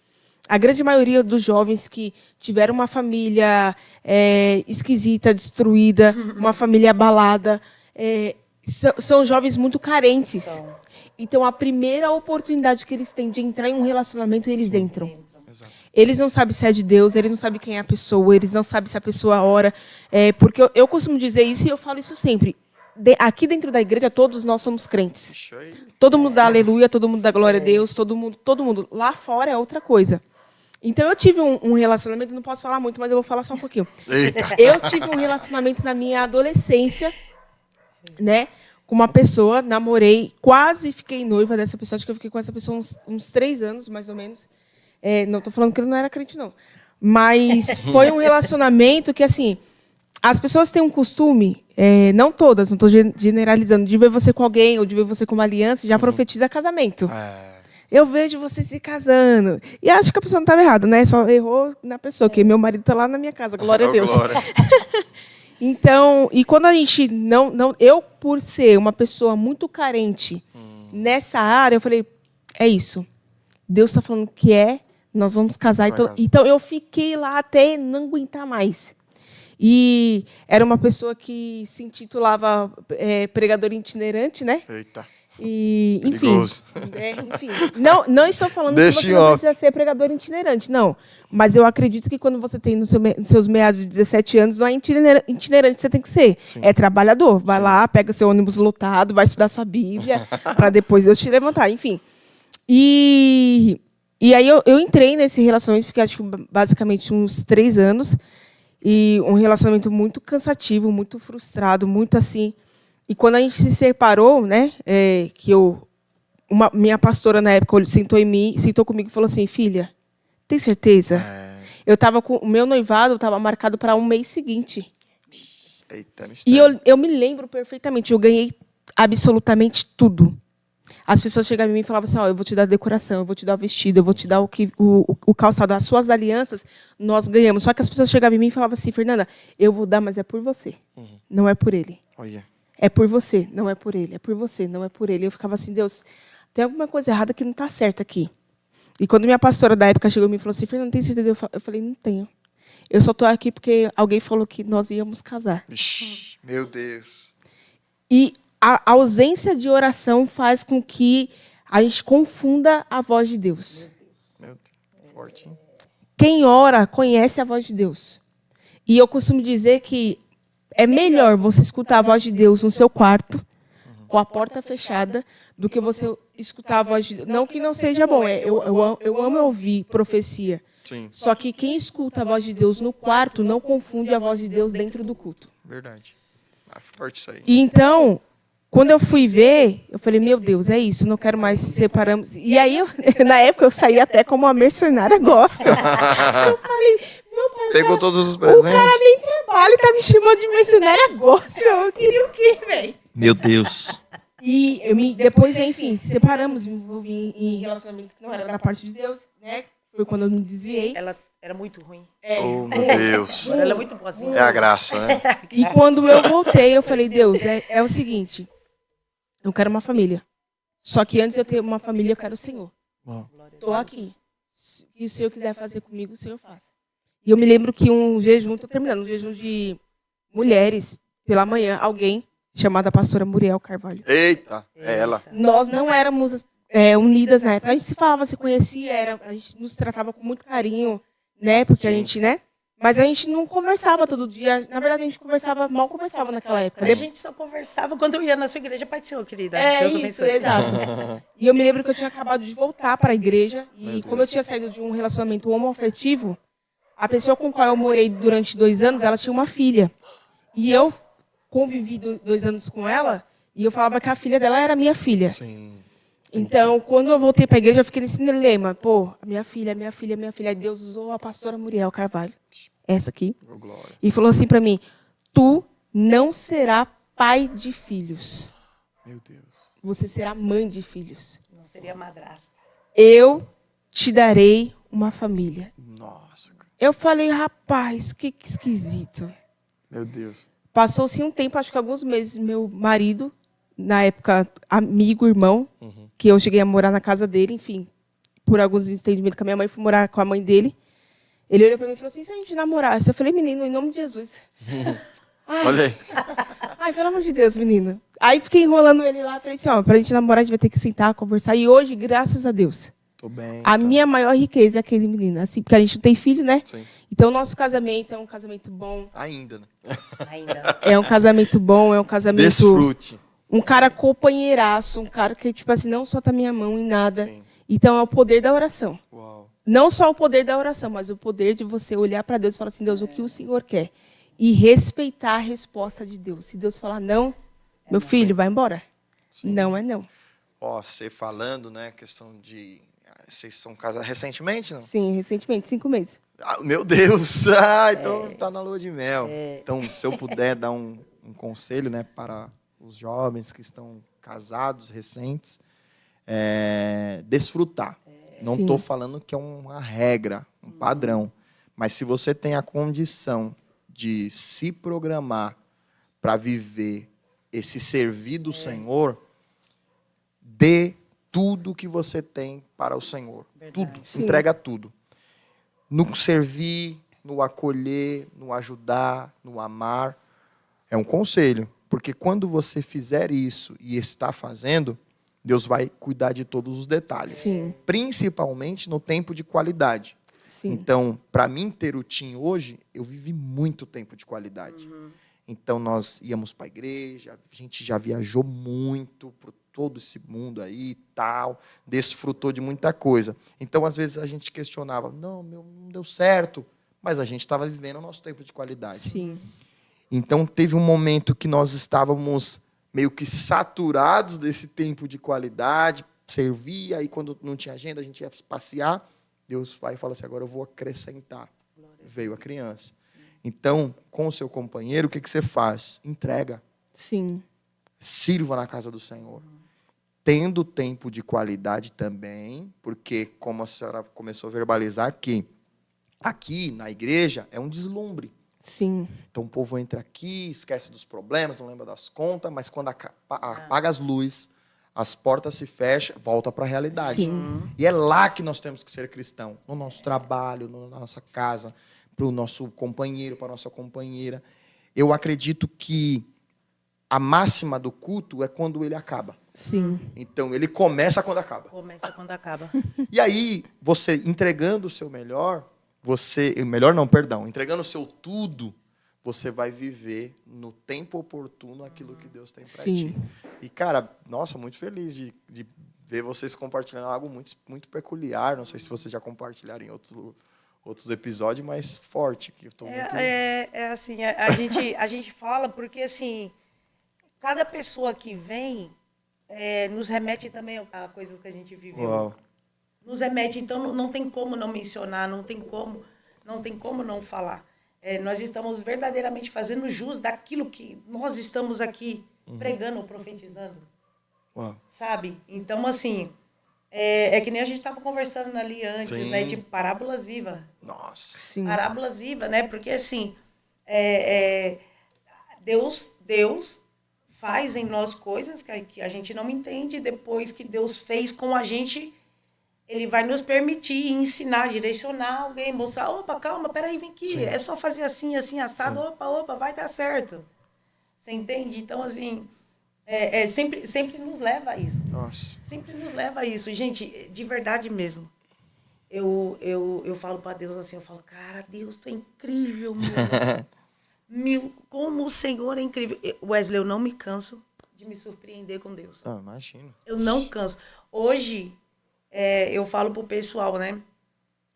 Speaker 2: a grande maioria dos jovens que tiveram uma família esquisita, destruída, uma família abalada, são jovens muito carentes. Então, a primeira oportunidade que eles têm de entrar em um relacionamento, eles entram.
Speaker 3: Exato.
Speaker 2: Eles não sabem se é de Deus, eles não sabem quem é a pessoa, eles não sabem se a pessoa ora. Porque eu costumo dizer isso e eu falo isso sempre. Aqui dentro da igreja, todos nós somos crentes. Todo mundo dá aleluia, todo mundo dá glória a Deus, todo mundo. Lá fora é outra coisa. Então, eu tive um relacionamento, não posso falar muito, mas eu vou falar só um pouquinho.
Speaker 3: Eita.
Speaker 2: Eu tive um relacionamento na minha adolescência, né? Com uma pessoa, namorei, quase fiquei noiva dessa pessoa. Acho que eu fiquei com essa pessoa uns 3 anos, mais ou menos. Não estou falando que ele não era crente, não. Mas foi um relacionamento que, assim, as pessoas têm um costume, não todas, não estou generalizando, de ver você com alguém ou de ver você com uma aliança e já profetiza casamento. Eu vejo você se casando. E acho que a pessoa não estava errada, né? Só errou na pessoa, que meu marido está lá na minha casa, glória a Deus.
Speaker 3: Glória.
Speaker 2: Então, e quando a gente eu, por ser uma pessoa muito carente nessa área, eu falei, é isso. Deus está falando que nós vamos casar. Então, eu fiquei lá até não aguentar mais. E era uma pessoa que se intitulava pregador itinerante, né?
Speaker 3: Eita.
Speaker 2: E, enfim,
Speaker 3: Perigoso.
Speaker 2: enfim. Não estou falando que você não precisa ser pregador itinerante, não. Mas eu acredito que quando você tem nos seus meados de 17 anos, não é itinerante que você tem que ser. Sim. É trabalhador. Vai lá, pega seu ônibus lotado, vai estudar sua Bíblia, para depois Deus te levantar. Enfim. E aí eu entrei nesse relacionamento, fiquei acho que basicamente uns 3 anos. E um relacionamento muito cansativo, muito frustrado, muito assim. E quando a gente se separou, né, minha pastora na época sentou comigo e falou assim, filha, tem certeza? Eu estava com o meu noivado, estava marcado para um mês seguinte.
Speaker 3: Eita,
Speaker 2: e eu me lembro perfeitamente, eu ganhei absolutamente tudo. As pessoas chegavam em mim e falavam assim, eu vou te dar a decoração, eu vou te dar o vestido, eu vou te dar o calçado, as suas alianças, nós ganhamos. Só que as pessoas chegavam em mim e falavam assim, Fernanda, eu vou dar, mas é por você, não é por ele.
Speaker 3: Olha.
Speaker 2: É por você, não é por ele. É por você, não é por ele. Eu ficava assim, Deus, tem alguma coisa errada que não está certa aqui. E quando minha pastora da época chegou em mim e falou assim, Fernanda, tem certeza? Eu falei, não tenho. Eu só estou aqui porque alguém falou que nós íamos casar.
Speaker 3: Ixi, meu Deus.
Speaker 2: E a ausência de oração faz com que a gente confunda a voz de Deus.
Speaker 3: Meu Deus. Forte, hein?
Speaker 2: Quem ora conhece a voz de Deus. E eu costumo dizer que é melhor você escutar a voz de Deus no seu quarto, com a porta fechada, do que você escutar a voz de Deus. Não que não seja bom, eu amo ouvir profecia.
Speaker 3: Sim.
Speaker 2: Só que quem escuta a voz de Deus no quarto não confunde a voz de Deus dentro do culto.
Speaker 3: Verdade. Forte isso aí.
Speaker 2: E então, quando eu fui ver, eu falei, meu Deus, é isso, não quero mais separarmos. E aí, na época, eu saí até como uma mercenária gospel. Eu falei, meu pai,
Speaker 3: pegou todos os presentes.
Speaker 2: O cara nem trabalha e tá me chamando de mercenária gospel. Eu queria o quê, velho?
Speaker 3: Meu Deus.
Speaker 2: E depois, enfim, separamos, me envolvi em relacionamentos que não eram da parte de Deus, né? Foi quando eu me desviei.
Speaker 1: Ela era muito ruim.
Speaker 3: Oh, meu Deus.
Speaker 1: Ela é muito boazinha.
Speaker 3: É a graça, né?
Speaker 2: E quando eu voltei, eu falei, Deus, é o seguinte, eu quero uma família. Só que antes de eu ter uma família, eu quero o Senhor. Estou aqui. E se o Senhor quiser fazer comigo, o Senhor faça. E eu me lembro que um jejum, estou terminando, um jejum de mulheres, pela manhã, alguém chamada pastora Muriel Carvalho.
Speaker 3: Eita, é ela.
Speaker 2: Nós não éramos unidas na época. A gente se falava, se conhecia, a gente nos tratava com muito carinho, né? Porque a gente, né? Mas a gente não conversava todo dia. Na verdade, a gente mal conversava naquela época.
Speaker 1: A gente só conversava quando eu ia na sua igreja, Pai do Senhor, querida.
Speaker 2: Deus isso, exato. E eu me lembro que eu tinha acabado de voltar para a igreja. E como eu tinha saído de um relacionamento homoafetivo, a pessoa com a qual eu morei durante 2 anos, ela tinha uma filha. E eu convivi 2 anos com ela, e eu falava que a filha dela era minha filha.
Speaker 3: Sim.
Speaker 2: Então, quando eu voltei para a igreja, eu fiquei nesse dilema. Pô, minha filha. Aí Deus usou a pastora Muriel Carvalho, essa aqui, e falou assim para mim, tu não será pai de filhos.
Speaker 3: Meu Deus.
Speaker 2: você será mãe de filhos.
Speaker 1: Não seria madrasta.
Speaker 2: Eu te darei uma família.
Speaker 3: Nossa, cara.
Speaker 2: Eu falei, rapaz, que esquisito.
Speaker 3: Meu Deus.
Speaker 2: Passou-se um tempo, acho que alguns meses, meu marido, na época, amigo, irmão, que eu cheguei a morar na casa dele, enfim, por alguns entendimentos com a minha mãe, fui morar com a mãe dele. Ele olhou para mim e falou assim, se a gente namorasse? Eu falei, menino, em nome de Jesus.
Speaker 3: Olha aí.
Speaker 2: Ai, pelo amor de Deus, menino. Aí fiquei enrolando ele lá, falei assim, ó, pra gente namorar, a gente vai ter que sentar, conversar. E hoje, graças a Deus,
Speaker 3: Tô bem.
Speaker 2: a minha maior riqueza é aquele menino. Assim, porque a gente não tem filho, né?
Speaker 3: Sim.
Speaker 2: Então, o nosso casamento é um casamento bom.
Speaker 3: Ainda, né?
Speaker 1: Ainda.
Speaker 2: É um casamento bom, é um casamento...
Speaker 3: Desfrute.
Speaker 2: Um cara companheiraço, um cara que, tipo assim, não solta a minha mão em nada.
Speaker 3: Sim.
Speaker 2: Então, é o poder da oração.
Speaker 3: Uau.
Speaker 2: Não só o poder da oração, mas o poder de você olhar para Deus e falar assim, Deus, o que o Senhor quer? E respeitar a resposta de Deus. Se Deus falar não, meu filho, vai embora.
Speaker 3: Sim.
Speaker 2: Não é não.
Speaker 3: Ó, você falando, né, questão de... Vocês são casados recentemente, não?
Speaker 2: Sim, recentemente, 5 meses.
Speaker 3: Ah, meu Deus! Ah, então tá na lua de mel. Então, se eu puder dar um conselho, né, para os jovens que estão casados, recentes, desfrutar. Não
Speaker 2: Sim.
Speaker 3: estou falando que é uma regra, um padrão. Mas se você tem a condição de se programar para viver esse servir do Senhor, dê tudo que você tem para o Senhor.
Speaker 1: Verdade.
Speaker 3: Tudo.
Speaker 2: Sim.
Speaker 3: Entrega tudo. No servir, no acolher, no ajudar, no amar. É um conselho. Porque quando você fizer isso e está fazendo, Deus vai cuidar de todos os detalhes.
Speaker 2: Sim.
Speaker 3: Principalmente no tempo de qualidade.
Speaker 2: Sim.
Speaker 3: Então, para mim ter o TIM hoje, eu vivi muito tempo de qualidade. Então, nós íamos para a igreja, a gente já viajou muito por todo esse mundo aí e tal, desfrutou de muita coisa. Então, às vezes, a gente questionava, não deu certo, mas a gente estava vivendo o nosso tempo de qualidade.
Speaker 2: Sim.
Speaker 3: Então, teve um momento que nós estávamos meio que saturados desse tempo de qualidade, servia, aí quando não tinha agenda, a gente ia passear, Deus vai e fala assim, agora eu vou acrescentar. Veio a criança. Então, com o seu companheiro, o que você faz? Entrega.
Speaker 2: Sim.
Speaker 3: Sirva na casa do Senhor. Tendo tempo de qualidade também, porque, como a senhora começou a verbalizar aqui na igreja é um deslumbre.
Speaker 2: Sim.
Speaker 3: Então, o povo entra aqui, esquece dos problemas, não lembra das contas, mas quando apaga as luzes, as portas se fecham, volta para a realidade.
Speaker 2: Sim.
Speaker 3: E é lá que nós temos que ser cristão. No nosso trabalho, na nossa casa, para o nosso companheiro, para a nossa companheira. Eu acredito que a máxima do culto é quando ele acaba.
Speaker 2: Sim.
Speaker 3: Então, ele começa quando acaba.
Speaker 1: Começa quando acaba.
Speaker 3: E aí, você entregando o seu melhor, entregando o seu tudo, você vai viver no tempo oportuno aquilo que Deus tem para
Speaker 2: Sim.
Speaker 3: ti. E, cara, nossa, muito feliz de ver vocês compartilhando algo muito, muito peculiar. Não sei se vocês já compartilharam em outros episódios, mas forte. Que eu tô muito...
Speaker 1: Assim, a gente fala porque, assim, cada pessoa que vem nos remete também a coisas que a gente viveu.
Speaker 3: Uau.
Speaker 1: Nos remete, então não tem como não mencionar, não tem como não falar. Nós estamos verdadeiramente fazendo jus daquilo que nós estamos aqui pregando ou profetizando.
Speaker 3: Uau.
Speaker 1: Sabe? Então, assim, é que nem a gente estava conversando ali antes,
Speaker 3: Sim.
Speaker 1: né? Tipo, parábolas vivas.
Speaker 3: Nossa.
Speaker 2: Sim.
Speaker 1: Parábolas vivas, né? Porque, assim, Deus faz em nós coisas que a gente não entende, depois que Deus fez com a gente, Ele vai nos permitir ensinar, direcionar alguém, mostrar, opa, calma, peraí, vem aqui,
Speaker 3: Sim.
Speaker 1: é só fazer assim, assim, assado,
Speaker 3: Sim.
Speaker 1: opa, vai dar certo. Você entende? Então, assim, sempre nos leva a isso.
Speaker 3: Nossa.
Speaker 1: Sempre nos leva a isso. Gente, de verdade mesmo. Eu falo para Deus assim, eu falo, cara, Deus, tu é incrível, meu. Como o Senhor é incrível. Wesley, eu não me canso de me surpreender com Deus.
Speaker 3: Ah, imagino.
Speaker 1: Eu não canso. Hoje, eu falo pro pessoal, né?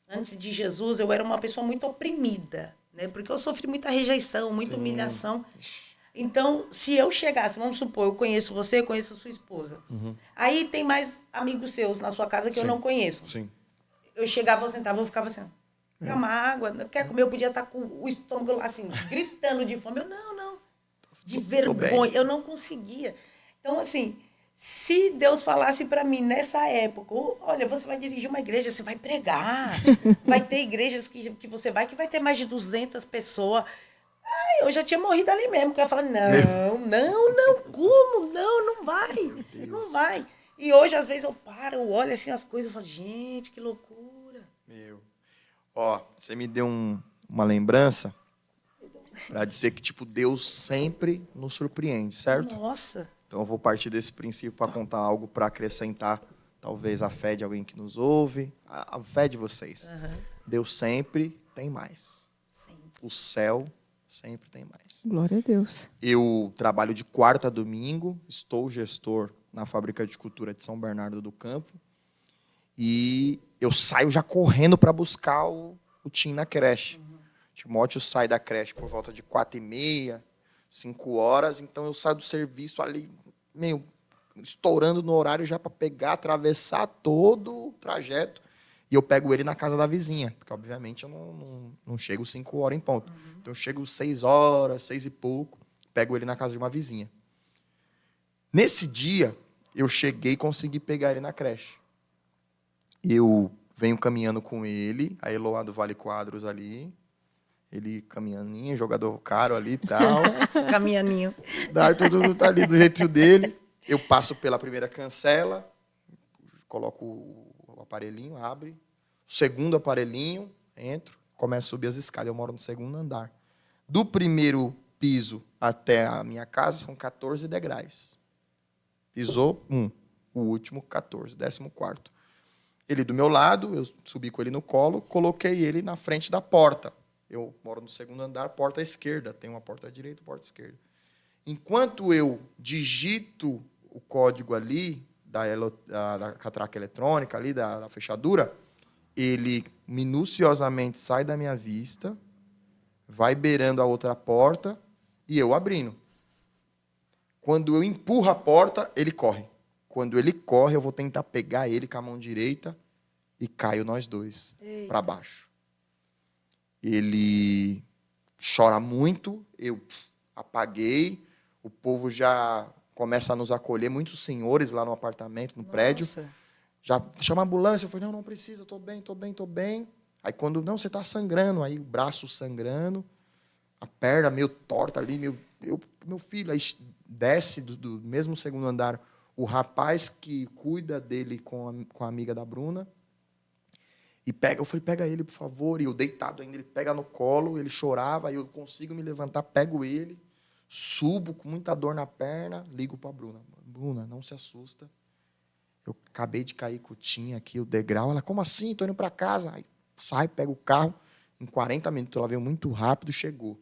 Speaker 1: Antes de Jesus, eu era uma pessoa muito oprimida, né? Porque eu sofri muita rejeição, muita humilhação. Então, se eu chegasse, vamos supor, eu conheço você, eu conheço a sua esposa. Aí tem mais amigos seus na sua casa que eu
Speaker 3: Sim.
Speaker 1: não conheço.
Speaker 3: Sim.
Speaker 1: Eu chegava, eu sentava, eu ficava assim, quer uma água? Quer comer? Eu podia estar com o estômago lá, assim, gritando de fome. Eu, não. De vergonha. Eu não conseguia. Então, assim, Se Deus falasse para mim nessa época, olha, você vai dirigir uma igreja, você vai pregar, vai ter igrejas que você vai, que vai ter mais de 200 pessoas. Ai, eu já tinha morrido ali mesmo, porque eu ia falar, não, como? Não vai, não vai. E hoje, às vezes, eu paro, eu olho assim as coisas e falo, gente, que loucura.
Speaker 3: Meu. Ó, você me deu uma lembrança para dizer que, tipo, Deus sempre nos surpreende, certo?
Speaker 1: Nossa.
Speaker 3: Então eu vou partir desse princípio para contar algo para acrescentar, talvez, a fé de alguém que nos ouve, a fé de vocês. Deus sempre tem mais.
Speaker 1: Sim.
Speaker 3: O céu sempre tem mais.
Speaker 2: Glória a Deus.
Speaker 3: Eu trabalho de quarta a domingo, estou gestor na Fábrica de Cultura de São Bernardo do Campo e eu saio já correndo para buscar o Tim na creche. Timóteo sai da creche por volta de 4h30, 5 horas, então eu saio do serviço ali, meio estourando no horário já para pegar, atravessar todo o trajeto. E eu pego ele na casa da vizinha, porque obviamente eu não chego 5 horas em ponto. Então eu chego 6 horas, 6 e pouco, pego ele na casa de uma vizinha. Nesse dia, eu cheguei e consegui pegar ele na creche. Eu venho caminhando com ele, a Eloá do Vale Quadros ali, ele caminhaninho, jogador caro ali e tal.
Speaker 1: Caminhaninho.
Speaker 3: Daí tudo tá ali do jeitinho dele. Eu passo pela primeira cancela, coloco o aparelhinho, abre. O segundo aparelhinho, entro, começo a subir as escadas. Eu moro no segundo andar. Do primeiro piso até a minha casa são 14 degraus. Pisou, 1. O último, 14, 14º. Ele do meu lado, eu subi com ele no colo, coloquei ele na frente da porta. Eu moro no segundo andar, porta à esquerda. Tem uma porta à direita e porta à esquerda. Enquanto eu digito o código ali, da catraca eletrônica, ali, da fechadura, ele minuciosamente sai da minha vista, vai beirando a outra porta e eu abrindo. Quando eu empurro a porta, ele corre. Quando ele corre, eu vou tentar pegar ele com a mão direita e caio nós dois para baixo. Ele chora muito, eu apaguei, o povo já começa a nos acolher, muitos senhores lá no apartamento, no prédio. Já chama a ambulância, eu falei, não precisa, estou bem. Aí quando, não, você está sangrando, aí o braço sangrando, a perna meio torta ali, meu filho, aí desce do mesmo segundo andar o rapaz que cuida dele com a amiga da Bruna, e eu falei, pega ele, por favor. E eu deitado ainda, ele pega no colo, ele chorava, aí eu consigo me levantar, pego ele, subo com muita dor na perna, ligo para a Bruna. Bruna, não se assusta. Eu acabei de cair com o Tim aqui, o degrau. Ela, como assim? Estou indo para casa. Aí sai, pega o carro. Em 40 minutos, ela veio muito rápido, chegou.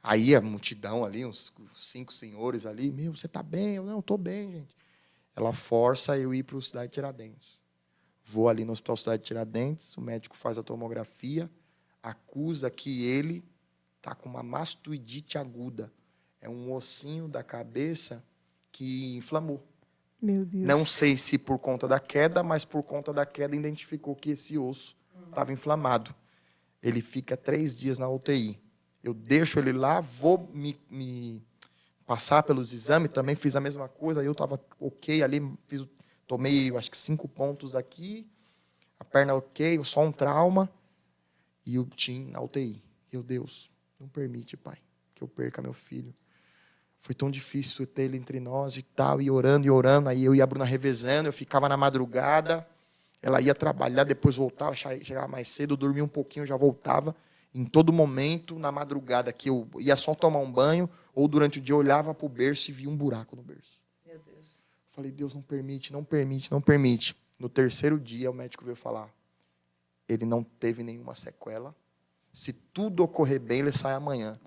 Speaker 3: Aí a multidão ali, uns 5 senhores ali. Meu, você está bem? Eu, não, estou bem, gente. Ela força eu ir para o Cidade Tiradentes. Vou ali no Hospital Cidade de Tiradentes, o médico faz a tomografia, acusa que ele está com uma mastoidite aguda. É um ossinho da cabeça que inflamou.
Speaker 2: Meu Deus.
Speaker 3: Não sei se por conta da queda, mas por conta da queda identificou que esse osso estava inflamado. Ele fica 3 dias na UTI. Eu deixo ele lá, vou me passar pelos exames, também fiz a mesma coisa, aí eu estava ok ali, tomei, acho que 5 pontos aqui, a perna ok, só um trauma, e o Tim na UTI. Meu Deus, não permite, pai, que eu perca meu filho. Foi tão difícil ter ele entre nós e tal, e orando, aí eu e a Bruna revezando, eu ficava na madrugada, ela ia trabalhar, depois voltava, chegava mais cedo, eu dormia um pouquinho, já voltava. Em todo momento, na madrugada, que eu ia só tomar um banho, ou durante o dia eu olhava para o berço e via um buraco no berço.
Speaker 1: Meu Deus.
Speaker 3: Falei, Deus, não permite. No 3º dia, o médico veio falar, ele não teve nenhuma sequela. Se tudo ocorrer bem, ele sai amanhã.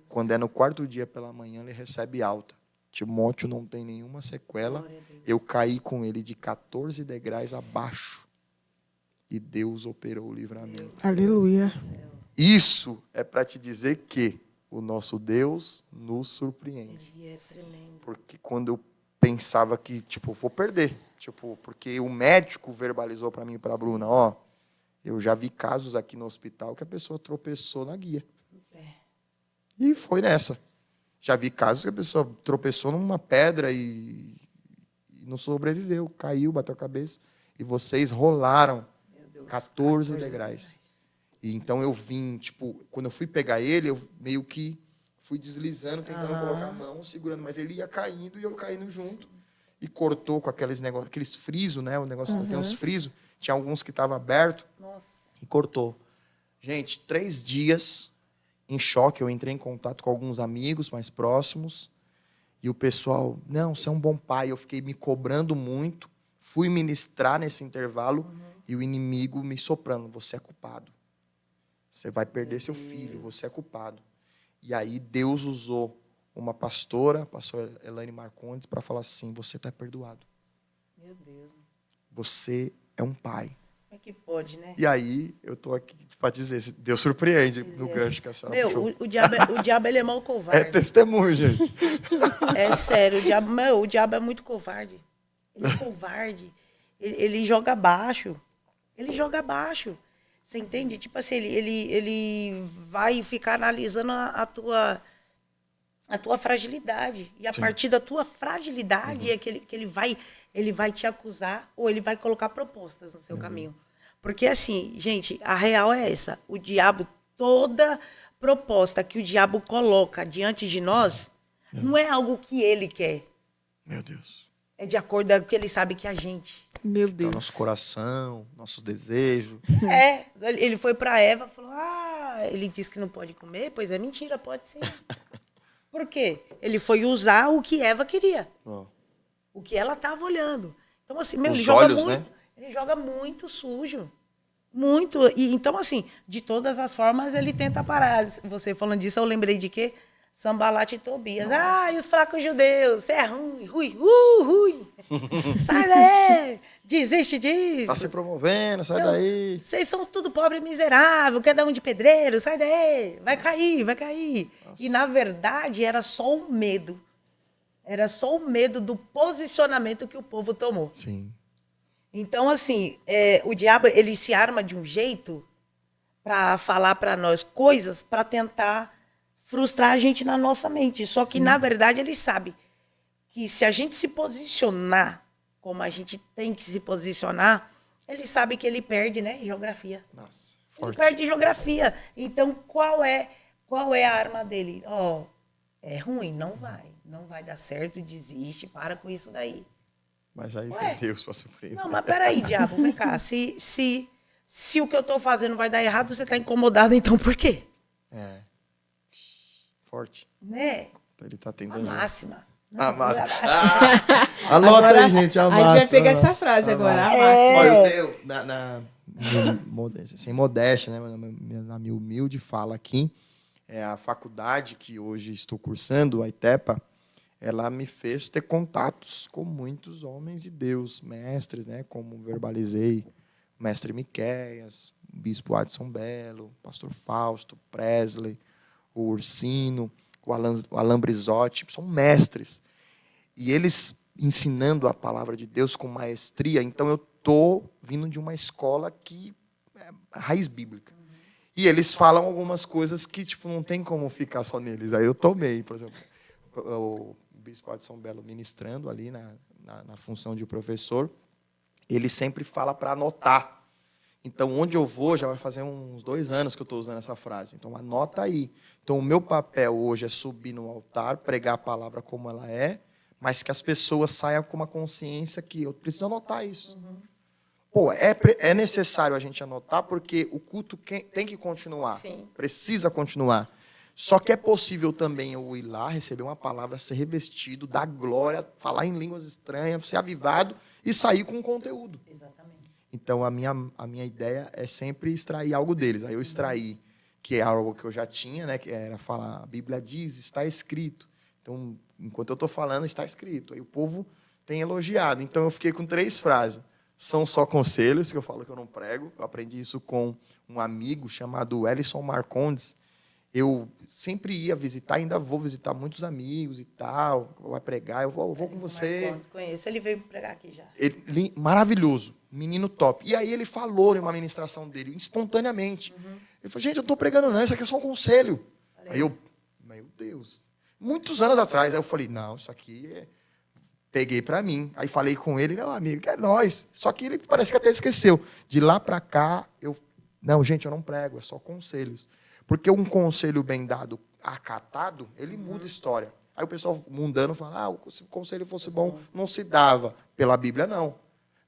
Speaker 3: Quando é no 4º dia pela manhã, ele recebe alta. Timóteo não tem nenhuma sequela. Eu caí com ele de 14 degraus abaixo. E Deus operou o livramento.
Speaker 2: Aleluia.
Speaker 3: Isso é para te dizer que o nosso Deus nos surpreende.
Speaker 1: Ele é tremendo.
Speaker 3: Porque quando eu pensava que, vou perder. Porque o médico verbalizou para mim e para a Bruna, eu já vi casos aqui no hospital que a pessoa tropeçou na guia. E foi nessa. Já vi casos que a pessoa tropeçou numa pedra e não sobreviveu, caiu, bateu a cabeça. E vocês rolaram 14 degraus. E então eu vim, tipo, quando eu fui pegar ele, eu meio que fui deslizando, tentando colocar a mão, segurando, mas ele ia caindo e eu caindo junto. E cortou com aqueles negócios, aqueles frisos, né? O negócio tem uns frisos, tinha alguns que estavam abertos. E cortou. Gente, 3 dias em choque, eu entrei em contato com alguns amigos mais próximos. E o pessoal, não, você é um bom pai. Eu fiquei me cobrando muito, fui ministrar nesse intervalo e o inimigo me soprando, você é culpado. Você vai perder seu filho, você é culpado. E aí Deus usou uma pastora, a pastora Elaine Marcondes, para falar assim, você está perdoado.
Speaker 1: Meu Deus.
Speaker 3: Você é um pai.
Speaker 1: Como é que pode, né?
Speaker 3: E aí eu tô aqui para dizer, Deus surpreende no gancho que a senhora puxou.
Speaker 1: O diabo ele é mal covarde.
Speaker 3: É testemunho, gente.
Speaker 1: É sério, o diabo é muito covarde. Ele é covarde. Ele joga baixo. Ele joga baixo. Você entende? Tipo assim, ele vai ficar analisando a tua fragilidade. E a partir da tua fragilidade é que ele vai te acusar ou ele vai colocar propostas no seu caminho. Porque assim, gente, a real é essa. O diabo, toda proposta que o diabo coloca diante de nós, não é algo que ele quer.
Speaker 3: Meu Deus.
Speaker 1: É de acordo com o que ele sabe que a gente.
Speaker 2: Meu
Speaker 3: Então,
Speaker 2: Deus.
Speaker 3: nosso coração, nossos desejos.
Speaker 1: Ele foi para Eva e falou, ele disse que não pode comer, pois é mentira, pode sim. Por quê? Ele foi usar o que Eva queria. O que ela estava olhando. Então, assim, ele joga
Speaker 3: olhos,
Speaker 1: muito. Né? Ele joga muito sujo. Muito. E, então, assim, de todas as formas, ele tenta parar. Você falando disso, eu lembrei de quê? Sambalat e Tobias. E os fracos judeus. Você é ruim, ruim. Sai daí. Desiste disso.
Speaker 3: Tá se promovendo, sai daí.
Speaker 1: Vocês são tudo pobre e miserável, cada um de pedreiro, sai daí. Vai cair. Nossa. E, na verdade, era só um medo. Era só o medo do posicionamento que o povo tomou.
Speaker 3: Sim.
Speaker 1: Então, assim, o diabo, ele se arma de um jeito para falar para nós coisas para tentar frustrar a gente na nossa mente. Só que, na verdade, ele sabe que se a gente se posicionar como a gente tem que se posicionar, ele sabe que ele perde, né, geografia.
Speaker 3: Nossa,
Speaker 1: forte. Ele perde geografia. Então, qual é a arma dele? É ruim, não vai dar certo, desiste, para com isso daí.
Speaker 3: Mas aí vem Deus para surpreender.
Speaker 1: Não, mas peraí, diabo, vem cá. Se o que eu estou fazendo vai dar errado, você está incomodado, então por quê?
Speaker 3: Forte.
Speaker 1: Né?
Speaker 3: Ele está tentando.
Speaker 1: A máxima.
Speaker 3: A máxima. Anota agora, aí, gente, a máxima.
Speaker 2: A gente vai pegar essa frase agora, a máxima.
Speaker 3: Olha, eu tenho, sem modéstia, né, na minha humilde fala aqui, a faculdade que hoje estou cursando, a ITEPA, ela me fez ter contatos com muitos homens de Deus, mestres, né, como verbalizei, o mestre Miqueias, o bispo Adson Belo, o pastor Fausto, Presley, o Ursino, o Alan Brizotti, são mestres. E eles ensinando a palavra de Deus com maestria, então eu estou vindo de uma escola que é raiz bíblica. E eles falam algumas coisas que tipo, não tem como ficar só neles. Aí eu tomei, por exemplo, o bispo Adson Belo ministrando ali na função de professor, ele sempre fala para anotar. Então, onde eu vou, já vai fazer uns 2 anos que eu estou usando essa frase. Então, anota aí. Então, o meu papel hoje é subir no altar, pregar a palavra como ela é, mas que as pessoas saiam com uma consciência que eu preciso anotar isso. Pô, é necessário a gente anotar, porque o culto tem que continuar.
Speaker 1: Sim.
Speaker 3: Precisa continuar. Só que é possível também eu ir lá, receber uma palavra, ser revestido, dar glória, falar em línguas estranhas, ser avivado e sair com conteúdo.
Speaker 1: Exatamente.
Speaker 3: Então, a minha ideia é sempre extrair algo deles. Aí eu extraí, que é algo que eu já tinha, né, que era falar, a Bíblia diz, está escrito. Então, enquanto eu estou falando, está escrito. Aí o povo tem elogiado. Então, eu fiquei com 3 frases. São só conselhos, que eu falo que eu não prego. Eu aprendi isso com um amigo chamado Ellison Marcondes. Eu sempre ia visitar, ainda vou visitar muitos amigos e tal, vai pregar, eu vou com você.
Speaker 1: Marcondes, conheço, ele veio pregar aqui já.
Speaker 3: Ele, maravilhoso, menino top. E aí ele falou em uma ministração dele, espontaneamente. Ele falou, gente, eu não estou pregando não, isso aqui é só um conselho. Aí eu, meu Deus. Muitos anos atrás, aí eu falei, não, isso aqui Peguei para mim. Aí falei com ele, não, amigo, que é nós. Só que ele parece que até esqueceu. De lá para cá, não, gente, eu não prego, é só conselhos. Porque um conselho bem dado, acatado, ele muda a história. Aí o pessoal mundano fala, se o conselho fosse bom, não se dava. Pela Bíblia, não.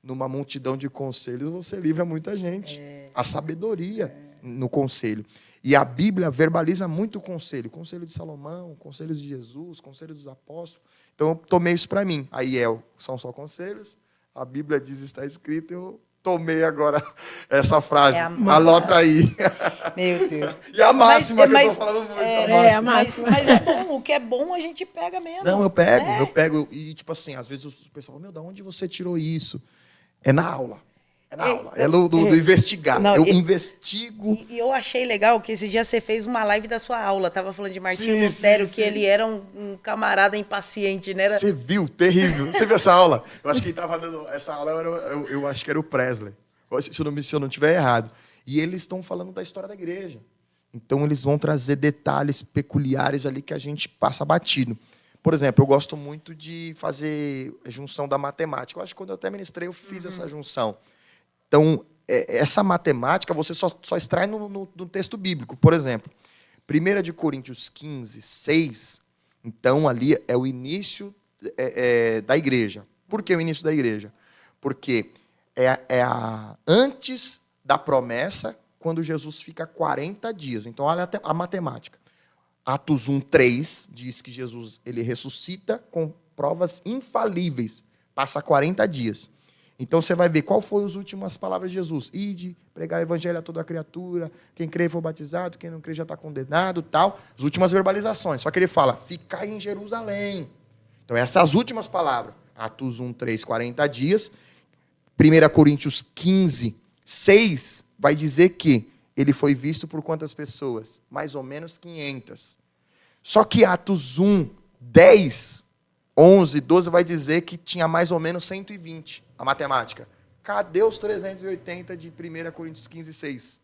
Speaker 3: Numa multidão de conselhos, você livra muita gente. A sabedoria no conselho. E a Bíblia verbaliza muito o conselho. Conselho de Salomão, conselhos de Jesus, conselho dos apóstolos. Então, eu tomei isso para mim. Aí são só conselhos. A Bíblia diz, está escrito, eu tomei agora essa frase. Anota aí.
Speaker 1: Meu Deus.
Speaker 3: E a máxima, que eu estou falando muito.
Speaker 2: A máxima.
Speaker 1: Mas é bom, o que é bom a gente pega mesmo.
Speaker 3: Não, eu pego. E, tipo assim, às vezes o pessoal fala, da onde você tirou isso? É na aula. É do investigar.
Speaker 1: Não,
Speaker 3: eu investigo.
Speaker 1: E eu achei legal que esse dia você fez uma live da sua aula. Tava falando de Martinho Lutero, que ele era um camarada impaciente, né?
Speaker 3: Você viu? Terrível. Você viu essa aula? Eu acho que quem estava dando essa aula, eu acho que era o Presley. Se eu não estiver errado. E eles estão falando da história da igreja. Então, eles vão trazer detalhes peculiares ali que a gente passa batido. Por exemplo, eu gosto muito de fazer junção da matemática. Eu acho que quando eu até ministrei, eu fiz essa junção. Então, essa matemática você só extrai no texto bíblico. Por exemplo, 1 de Coríntios 15, 6, então ali é o início da igreja. Por que o início da igreja? Porque antes da promessa, quando Jesus fica 40 dias. Então, olha a matemática. Atos 1, 3 diz que Jesus ele ressuscita com provas infalíveis. Passa 40 dias. Então, você vai ver qual foram as últimas palavras de Jesus. Ide, pregar o evangelho a toda criatura, quem crê for batizado, quem não crê já está condenado, tal. As últimas verbalizações. Só que ele fala, ficai em Jerusalém. Então, essas últimas palavras. Atos 1, 3, 40 dias. 1 Coríntios 15, 6, vai dizer que ele foi visto por quantas pessoas? Mais ou menos 500. Só que Atos 1, 10, 11, 12 vai dizer que tinha mais ou menos 120. A matemática. Cadê os 380 de 1 Coríntios 15, 6?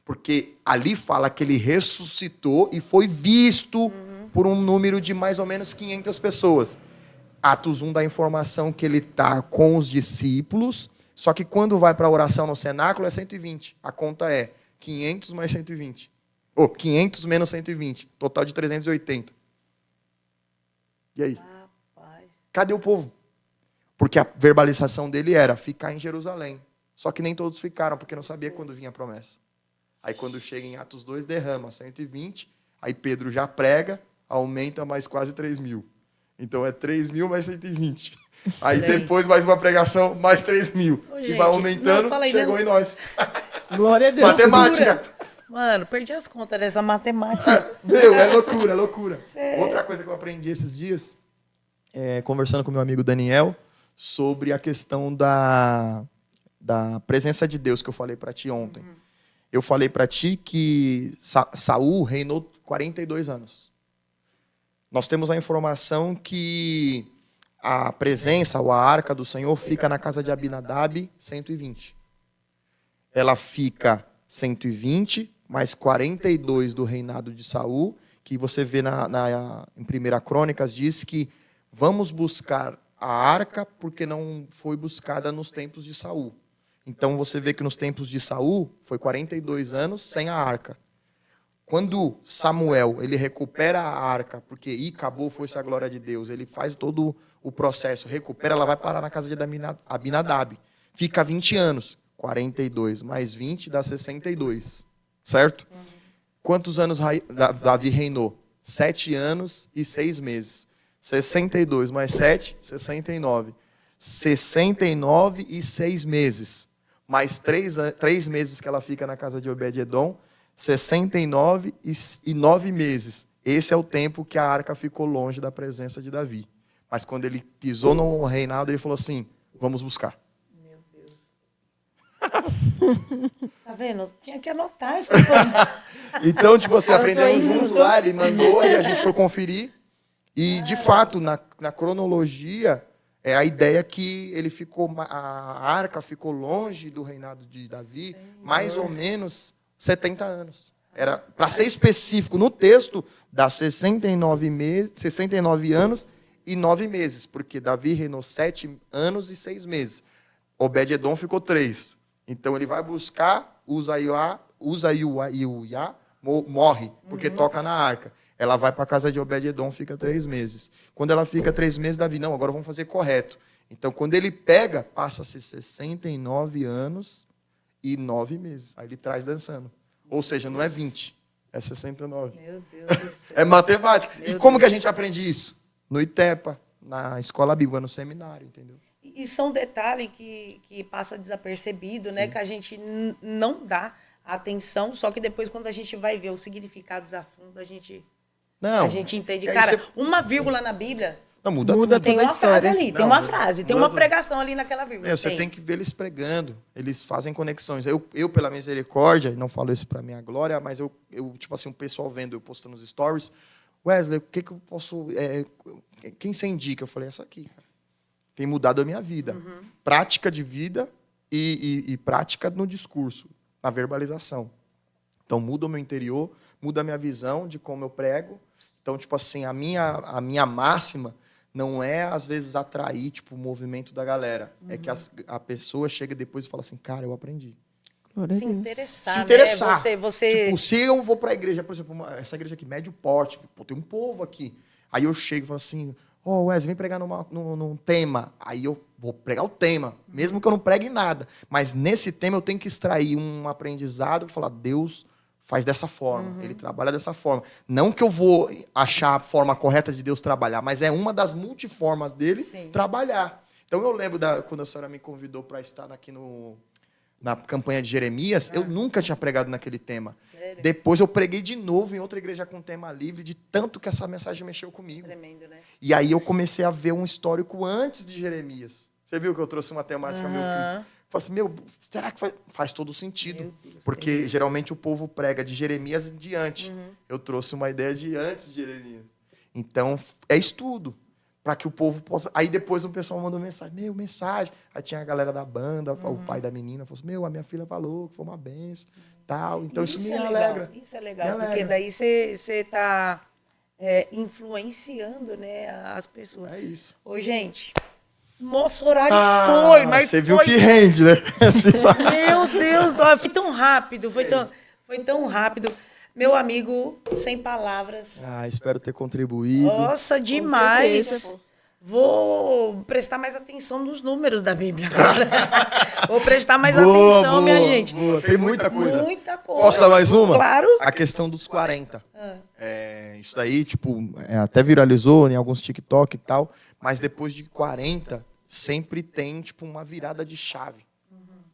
Speaker 3: Porque ali fala que ele ressuscitou e foi visto por um número de mais ou menos 500 pessoas. Atos 1 dá a informação que ele está com os discípulos, só que quando vai para a oração no cenáculo é 120. A conta é 500 mais 120. 500 menos 120. Total de 380. E aí?
Speaker 1: Rapaz.
Speaker 3: Cadê o povo? Porque a verbalização dele era ficar em Jerusalém. Só que nem todos ficaram, porque não sabia quando vinha a promessa. Aí quando chega em Atos 2, derrama 120. Aí Pedro já prega, aumenta mais quase 3.000. Então é 3.000 mais 120. Aí depois mais uma pregação, mais 3.000. E vai aumentando, chegou em nós.
Speaker 2: Glória a Deus.
Speaker 3: Matemática.
Speaker 1: Mano, perdi as contas dessa matemática.
Speaker 3: É loucura. Outra coisa que eu aprendi esses dias, conversando com meu amigo Daniel, sobre a questão da presença de Deus que eu falei para ti ontem. Eu falei para ti que Saul reinou 42 anos. Nós temos a informação que a presença, ou a arca do Senhor, fica na casa de Abinadab 120. Ela fica 120, mais 42 do reinado de Saul, que você vê em 1 Crônicas, diz que vamos buscar a arca porque não foi buscada nos tempos de Saul. Então você vê que nos tempos de Saul foi 42 anos sem a arca. Quando Samuel ele recupera a arca, porque acabou, foi-se a glória de Deus, ele faz todo o processo, recupera, ela vai parar na casa de Abinadab. Fica 20 anos. 42 mais 20 dá 62. Certo? Quantos anos Davi reinou? 7 anos e 6 meses. 62 mais 7, 69. 69 e 6 meses. Mais 3 meses que ela fica na casa de Obed-edom, 69 e 9 meses. Esse é o tempo que a arca ficou longe da presença de Davi. Mas quando ele pisou no reinado, ele falou assim, vamos buscar.
Speaker 1: Meu Deus. Tá vendo? Tinha que anotar essa coisa.
Speaker 3: Então, tipo, você aprendeu junto lá, ele mandou e a gente foi conferir. E, de fato, na cronologia, é a ideia que ele ficou, a arca ficou longe do reinado de Davi, mais ou menos 70 anos. Era, para ser específico, no texto, dá 69 anos e 9 meses, porque Davi reinou 7 anos e 6 meses. Obed-edom ficou 3. Então ele vai buscar Uzaiá morre, porque toca na arca. Ela vai para a casa de Obed-edom, fica 3 meses. Quando ela fica 3 meses, Davi, não, agora vamos fazer correto. Então, quando ele pega, passa-se 69 anos e 9 meses. Aí ele traz dançando. Ou seja, não é 20, é 69.
Speaker 1: Meu Deus do céu.
Speaker 3: É matemática.
Speaker 1: Meu
Speaker 3: e como
Speaker 1: Deus.
Speaker 3: que a gente aprende isso? No ITEPA, na escola bíblica, no seminário, entendeu?
Speaker 1: E são detalhes que passa desapercebido, né? Que a gente não dá atenção, só que depois, quando a gente vai ver os significados a fundo, a gente entende.
Speaker 3: Aí
Speaker 1: Cara,
Speaker 3: você-
Speaker 1: uma vírgula na Bíblia,
Speaker 3: Não, muda
Speaker 2: Muda
Speaker 3: tudo.
Speaker 1: tem
Speaker 2: toda a
Speaker 1: uma frase
Speaker 2: história.
Speaker 1: ali, tem
Speaker 3: Não,
Speaker 1: uma
Speaker 3: muda-
Speaker 1: frase, tem
Speaker 3: muda
Speaker 1: uma
Speaker 3: tudo.
Speaker 1: pregação ali naquela vírgula.
Speaker 3: Você tem que ver eles pregando, eles fazem conexões. Eu pela misericórdia, e não falo isso para minha glória, mas eu, tipo assim, o pessoal vendo, eu postando nos stories, Wesley, o que eu posso... quem você indica? Eu falei, essa aqui, cara. Tem mudado a minha vida. Prática de vida e prática no discurso, na verbalização. Então, muda o meu interior, muda a minha visão de como eu prego. Então, tipo assim, a minha máxima não é, às vezes, atrair tipo, o movimento da galera. É que a pessoa chega depois e fala assim, cara, eu aprendi.
Speaker 2: Glória a
Speaker 1: Se
Speaker 2: Deus.
Speaker 1: interessar,
Speaker 3: Se interessar.
Speaker 1: né? Você...
Speaker 3: Tipo, se eu vou para a igreja, por exemplo, essa igreja aqui, médio porte, pô, tem um povo aqui. Aí eu chego e falo assim, Wesley, vem pregar num tema. Aí eu vou pregar o tema, mesmo que eu não pregue nada. Mas nesse tema eu tenho que extrair um aprendizado e falar, Deus faz dessa forma, ele trabalha dessa forma. Não que eu vou achar a forma correta de Deus trabalhar, mas é uma das multiformas dele
Speaker 1: Sim.
Speaker 3: trabalhar. Então eu lembro quando a senhora me convidou para estar aqui na campanha de Jeremias, eu nunca tinha pregado naquele tema.
Speaker 1: Sério?
Speaker 3: Depois eu preguei de novo em outra igreja com tema livre, de tanto que essa mensagem mexeu comigo.
Speaker 1: Tremendo, né?
Speaker 3: E aí eu comecei a ver um histórico antes de Jeremias. Você viu que eu trouxe uma temática meio que... Falei assim, será que faz todo sentido?
Speaker 1: Meu Deus,
Speaker 3: Porque geralmente o povo prega de Jeremias em diante. Eu trouxe uma ideia de antes de Jeremias. Então, é estudo. Para que o povo possa... Aí depois o pessoal mandou mensagem. Mensagem. Aí tinha a galera da banda, o pai da menina falou assim, a minha filha falou que foi uma benção. Tal. Então isso me
Speaker 1: é
Speaker 3: alegra.
Speaker 1: legal, isso é legal,
Speaker 3: Me
Speaker 1: porque
Speaker 3: alegra.
Speaker 1: daí você está influenciando, né, as pessoas.
Speaker 3: É isso.
Speaker 1: Ô, gente, nosso horário foi, mas
Speaker 3: você viu
Speaker 1: foi...
Speaker 3: que rende, né?
Speaker 1: Meu Deus, foi tão rápido, foi tão rápido. Meu amigo, sem palavras.
Speaker 3: Espero ter contribuído.
Speaker 1: Nossa, demais.
Speaker 2: certeza.
Speaker 1: Vou prestar mais atenção nos números da Bíblia agora. Vou prestar mais
Speaker 3: Boa,
Speaker 1: atenção, minha
Speaker 3: boa,
Speaker 1: gente.
Speaker 3: boa. Tem muita coisa.
Speaker 1: Muita coisa.
Speaker 3: Posso dar mais uma?
Speaker 1: Claro.
Speaker 3: A questão dos 40. Isso daí, tipo, até viralizou em alguns TikTok e tal, mas depois de 40, sempre tem, tipo, uma virada de chave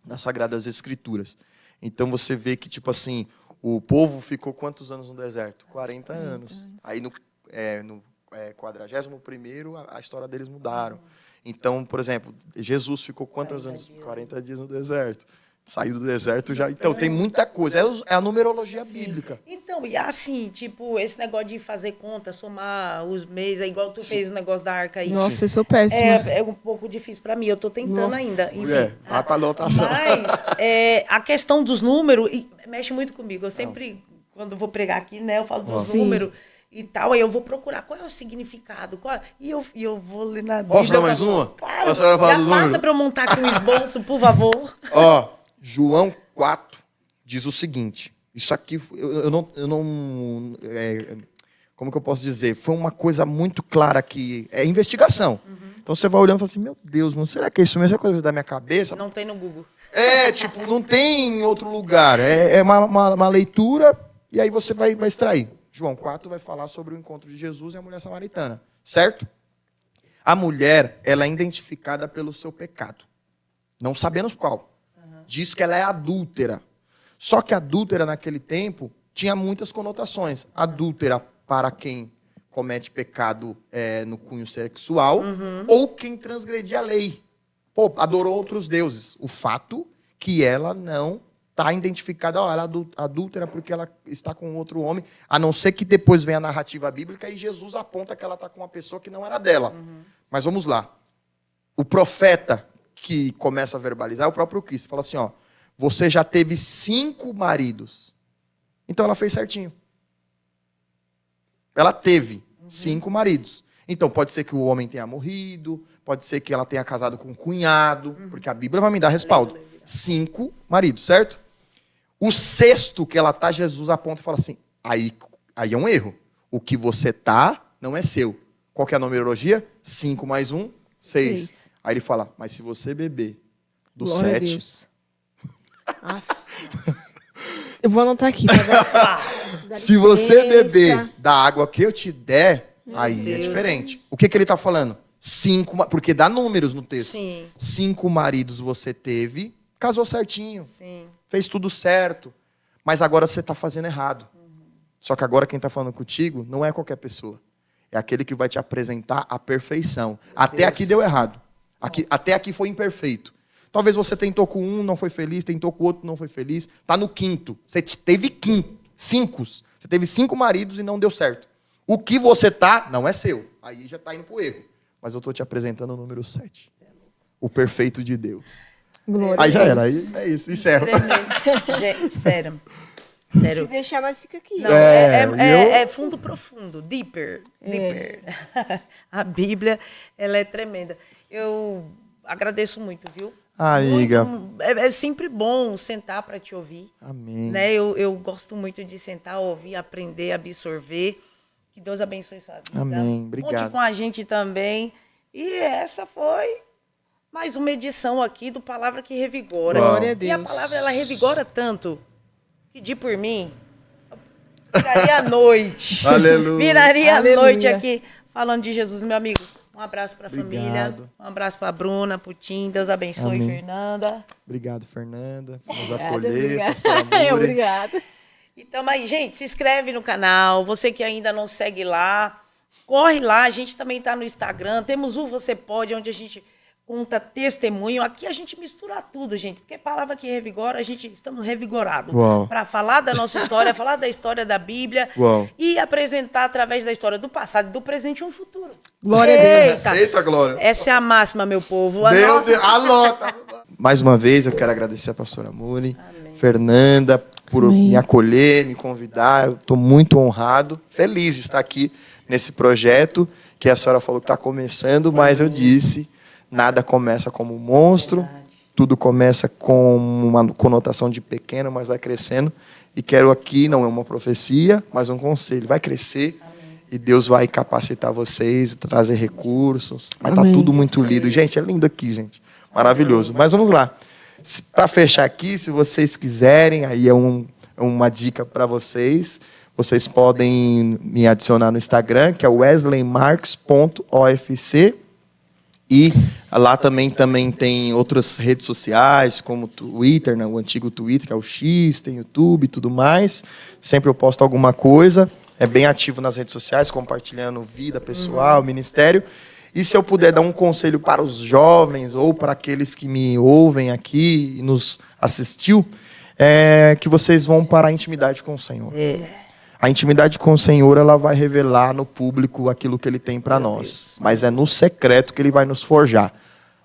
Speaker 3: nas Sagradas Escrituras. Então você vê que, tipo assim, o povo ficou quantos anos no deserto? 40 anos. Aí no 41º, a história deles mudaram. Então, por exemplo, Jesus ficou quantos anos? 40 dias no deserto. Saiu do deserto já. Então, tem muita coisa. É a numerologia bíblica.
Speaker 1: Então, e assim, tipo, esse negócio de fazer conta, somar os meses, é igual tu fez o negócio da arca aí.
Speaker 2: Nossa, eu sou péssima.
Speaker 1: É um pouco difícil pra mim, eu tô tentando ainda. Enfim.
Speaker 3: Mulher, vai pra lotação.
Speaker 1: Mas a questão dos números mexe muito comigo. Eu sempre, quando vou pregar aqui, né, eu falo dos
Speaker 2: Sim.
Speaker 1: números e tal, aí eu vou procurar qual é o significado. E eu vou ler na Bíblia.
Speaker 3: Posso dar mais uma?
Speaker 1: Claro,
Speaker 3: A senhora fala
Speaker 1: já
Speaker 3: do
Speaker 1: passa
Speaker 3: número?
Speaker 1: pra eu montar aqui um esboço, por favor.
Speaker 3: João 4 diz o seguinte. Isso aqui, eu não como que eu posso dizer? Foi uma coisa muito clara que é investigação. Então você vai olhando e fala assim, meu Deus, não será que é isso mesmo? É coisa da minha cabeça?
Speaker 1: Não tem no Google.
Speaker 3: Tipo, não tem em outro lugar. É uma leitura e aí você vai extrair. João 4 vai falar sobre o encontro de Jesus e a mulher samaritana. Certo? A mulher, ela é identificada pelo seu pecado. Não sabemos qual. Diz que ela é adúltera. Só que adúltera naquele tempo tinha muitas conotações. Adúltera para quem comete pecado no cunho sexual ou quem transgredia a lei. Adorou outros deuses. O fato que ela não está identificada, ela é adúltera porque ela está com outro homem, a não ser que depois venha a narrativa bíblica e Jesus aponta que ela está com uma pessoa que não era dela. Mas vamos lá. O profeta que começa a verbalizar é o próprio Cristo. Fala assim, você já teve 5 maridos. Então ela fez certinho. Ela teve 5 maridos. Então, pode ser que o homem tenha morrido, pode ser que ela tenha casado com um cunhado, porque a Bíblia vai me dar respaldo. 5 maridos, certo? O sexto que ela tá, Jesus aponta e fala assim, aí é um erro. O que você tá não é seu. Qual que é a numerologia? 5 mais 1, 6. Aí ele fala, mas se você beber do 7...
Speaker 2: Eu vou anotar aqui, tá?
Speaker 3: Se você beber da água que eu te der, aí é diferente. O que ele está falando? 5, porque dá números no texto.
Speaker 1: Sim.
Speaker 3: 5 maridos você teve, casou certinho,
Speaker 1: Sim.
Speaker 3: fez tudo certo, mas agora você está fazendo errado. Só que agora quem está falando contigo não é qualquer pessoa. É aquele que vai te apresentar a perfeição. Até aqui deu errado. Até aqui foi imperfeito. Talvez você tentou com um, não foi feliz, tentou com o outro, não foi feliz. Está no quinto. Você teve 5. Você teve 5 maridos e não deu certo. O que você tá não é seu. Aí já está indo para o erro. Mas eu estou te apresentando o número 7. O perfeito de Deus.
Speaker 2: Glória
Speaker 3: Aí já
Speaker 2: a Deus.
Speaker 3: era. Aí é isso. Encerro.
Speaker 1: Tremendo. Gente, sério.
Speaker 2: Se
Speaker 1: Sério.
Speaker 2: deixar, nós fica aqui.
Speaker 1: Não, é fundo profundo, deeper. A Bíblia, ela é tremenda. Eu agradeço muito, viu?
Speaker 3: Amiga.
Speaker 1: É sempre bom sentar para te ouvir.
Speaker 3: Amém.
Speaker 1: Né? Eu gosto muito de sentar, ouvir, aprender, absorver. Que Deus abençoe sua vida.
Speaker 3: Amém. Obrigado.
Speaker 1: Conte com a gente também. E essa foi mais uma edição aqui do Palavra que Revigora.
Speaker 2: Glória a Deus.
Speaker 1: E a palavra, ela revigora tanto que, de por mim, viraria a noite.
Speaker 3: Aleluia.
Speaker 1: Viraria a
Speaker 2: Aleluia.
Speaker 1: noite aqui falando de Jesus, meu amigo. Um abraço para a família.
Speaker 3: Obrigado.
Speaker 1: Um abraço para a Bruna, para o Tim. Deus abençoe,
Speaker 3: Amém.
Speaker 1: Fernanda.
Speaker 3: Obrigado, Fernanda, por nos
Speaker 2: Obrigada,
Speaker 3: acolher,
Speaker 2: obrigada.
Speaker 3: por seu amor.
Speaker 2: Obrigada.
Speaker 1: Então, aí, gente, se inscreve no canal. Você que ainda não segue lá, corre lá. A gente também está no Instagram. Temos o Você Pode, onde a gente conta testemunho. Aqui a gente mistura tudo, gente. Porque palavra que revigora, a gente estamos revigorados.
Speaker 3: Uau.
Speaker 1: Para falar da nossa história, falar da história da Bíblia.
Speaker 3: Uau.
Speaker 1: E apresentar através da história do passado, do presente e um futuro.
Speaker 2: Glória a Deus.
Speaker 3: Eita, Glória.
Speaker 1: Essa é a máxima, meu povo.
Speaker 3: Meu
Speaker 1: Anota.
Speaker 3: Deus, anota. Mais uma vez, eu quero agradecer a pastora Muni, Fernanda, por me acolher, me convidar. Eu estou muito honrado, feliz de estar aqui nesse projeto, que a senhora falou que está começando, mas eu disse, nada começa como um monstro, tudo começa com uma conotação de pequeno, mas vai crescendo. E quero aqui, não é uma profecia, mas um conselho. Vai crescer. E Deus vai capacitar vocês, trazer recursos. Vai estar tudo muito lindo. Gente, é lindo aqui, gente. Maravilhoso. Mas vamos lá. Para fechar aqui, se vocês quiserem, aí é uma dica para vocês. Vocês podem me adicionar no Instagram, que é wesleymarks.ofc. E lá também tem outras redes sociais, como o Twitter, né? O antigo Twitter, que é o X, tem YouTube e tudo mais. Sempre eu posto alguma coisa. É bem ativo nas redes sociais, compartilhando vida pessoal, ministério. E se eu puder dar um conselho para os jovens ou para aqueles que me ouvem aqui e nos assistiu, é que vocês vão para a intimidade com o Senhor. A intimidade com o Senhor, ela vai revelar no público aquilo que Ele tem para nós. Mas é no secreto que Ele vai nos forjar.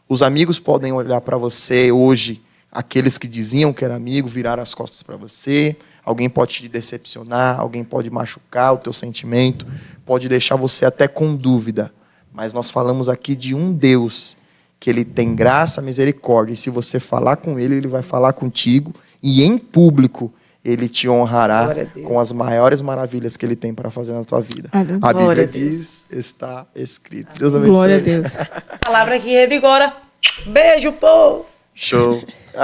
Speaker 3: Os amigos podem olhar para você hoje, aqueles que diziam que era amigo, viraram as costas para você. Alguém pode te decepcionar, alguém pode machucar o teu sentimento, pode deixar você até com dúvida. Mas nós falamos aqui de um Deus, que Ele tem graça, misericórdia. E se você falar com Ele, Ele vai falar contigo. E em público, Ele te honrará com as maiores maravilhas que Ele tem para fazer na tua vida.
Speaker 2: Amém.
Speaker 3: A
Speaker 1: Glória
Speaker 3: Bíblia
Speaker 1: a Deus.
Speaker 3: diz, está escrito. Deus abençoe.
Speaker 2: Glória a Deus.
Speaker 1: Palavra que revigora. Beijo, povo.
Speaker 3: Show.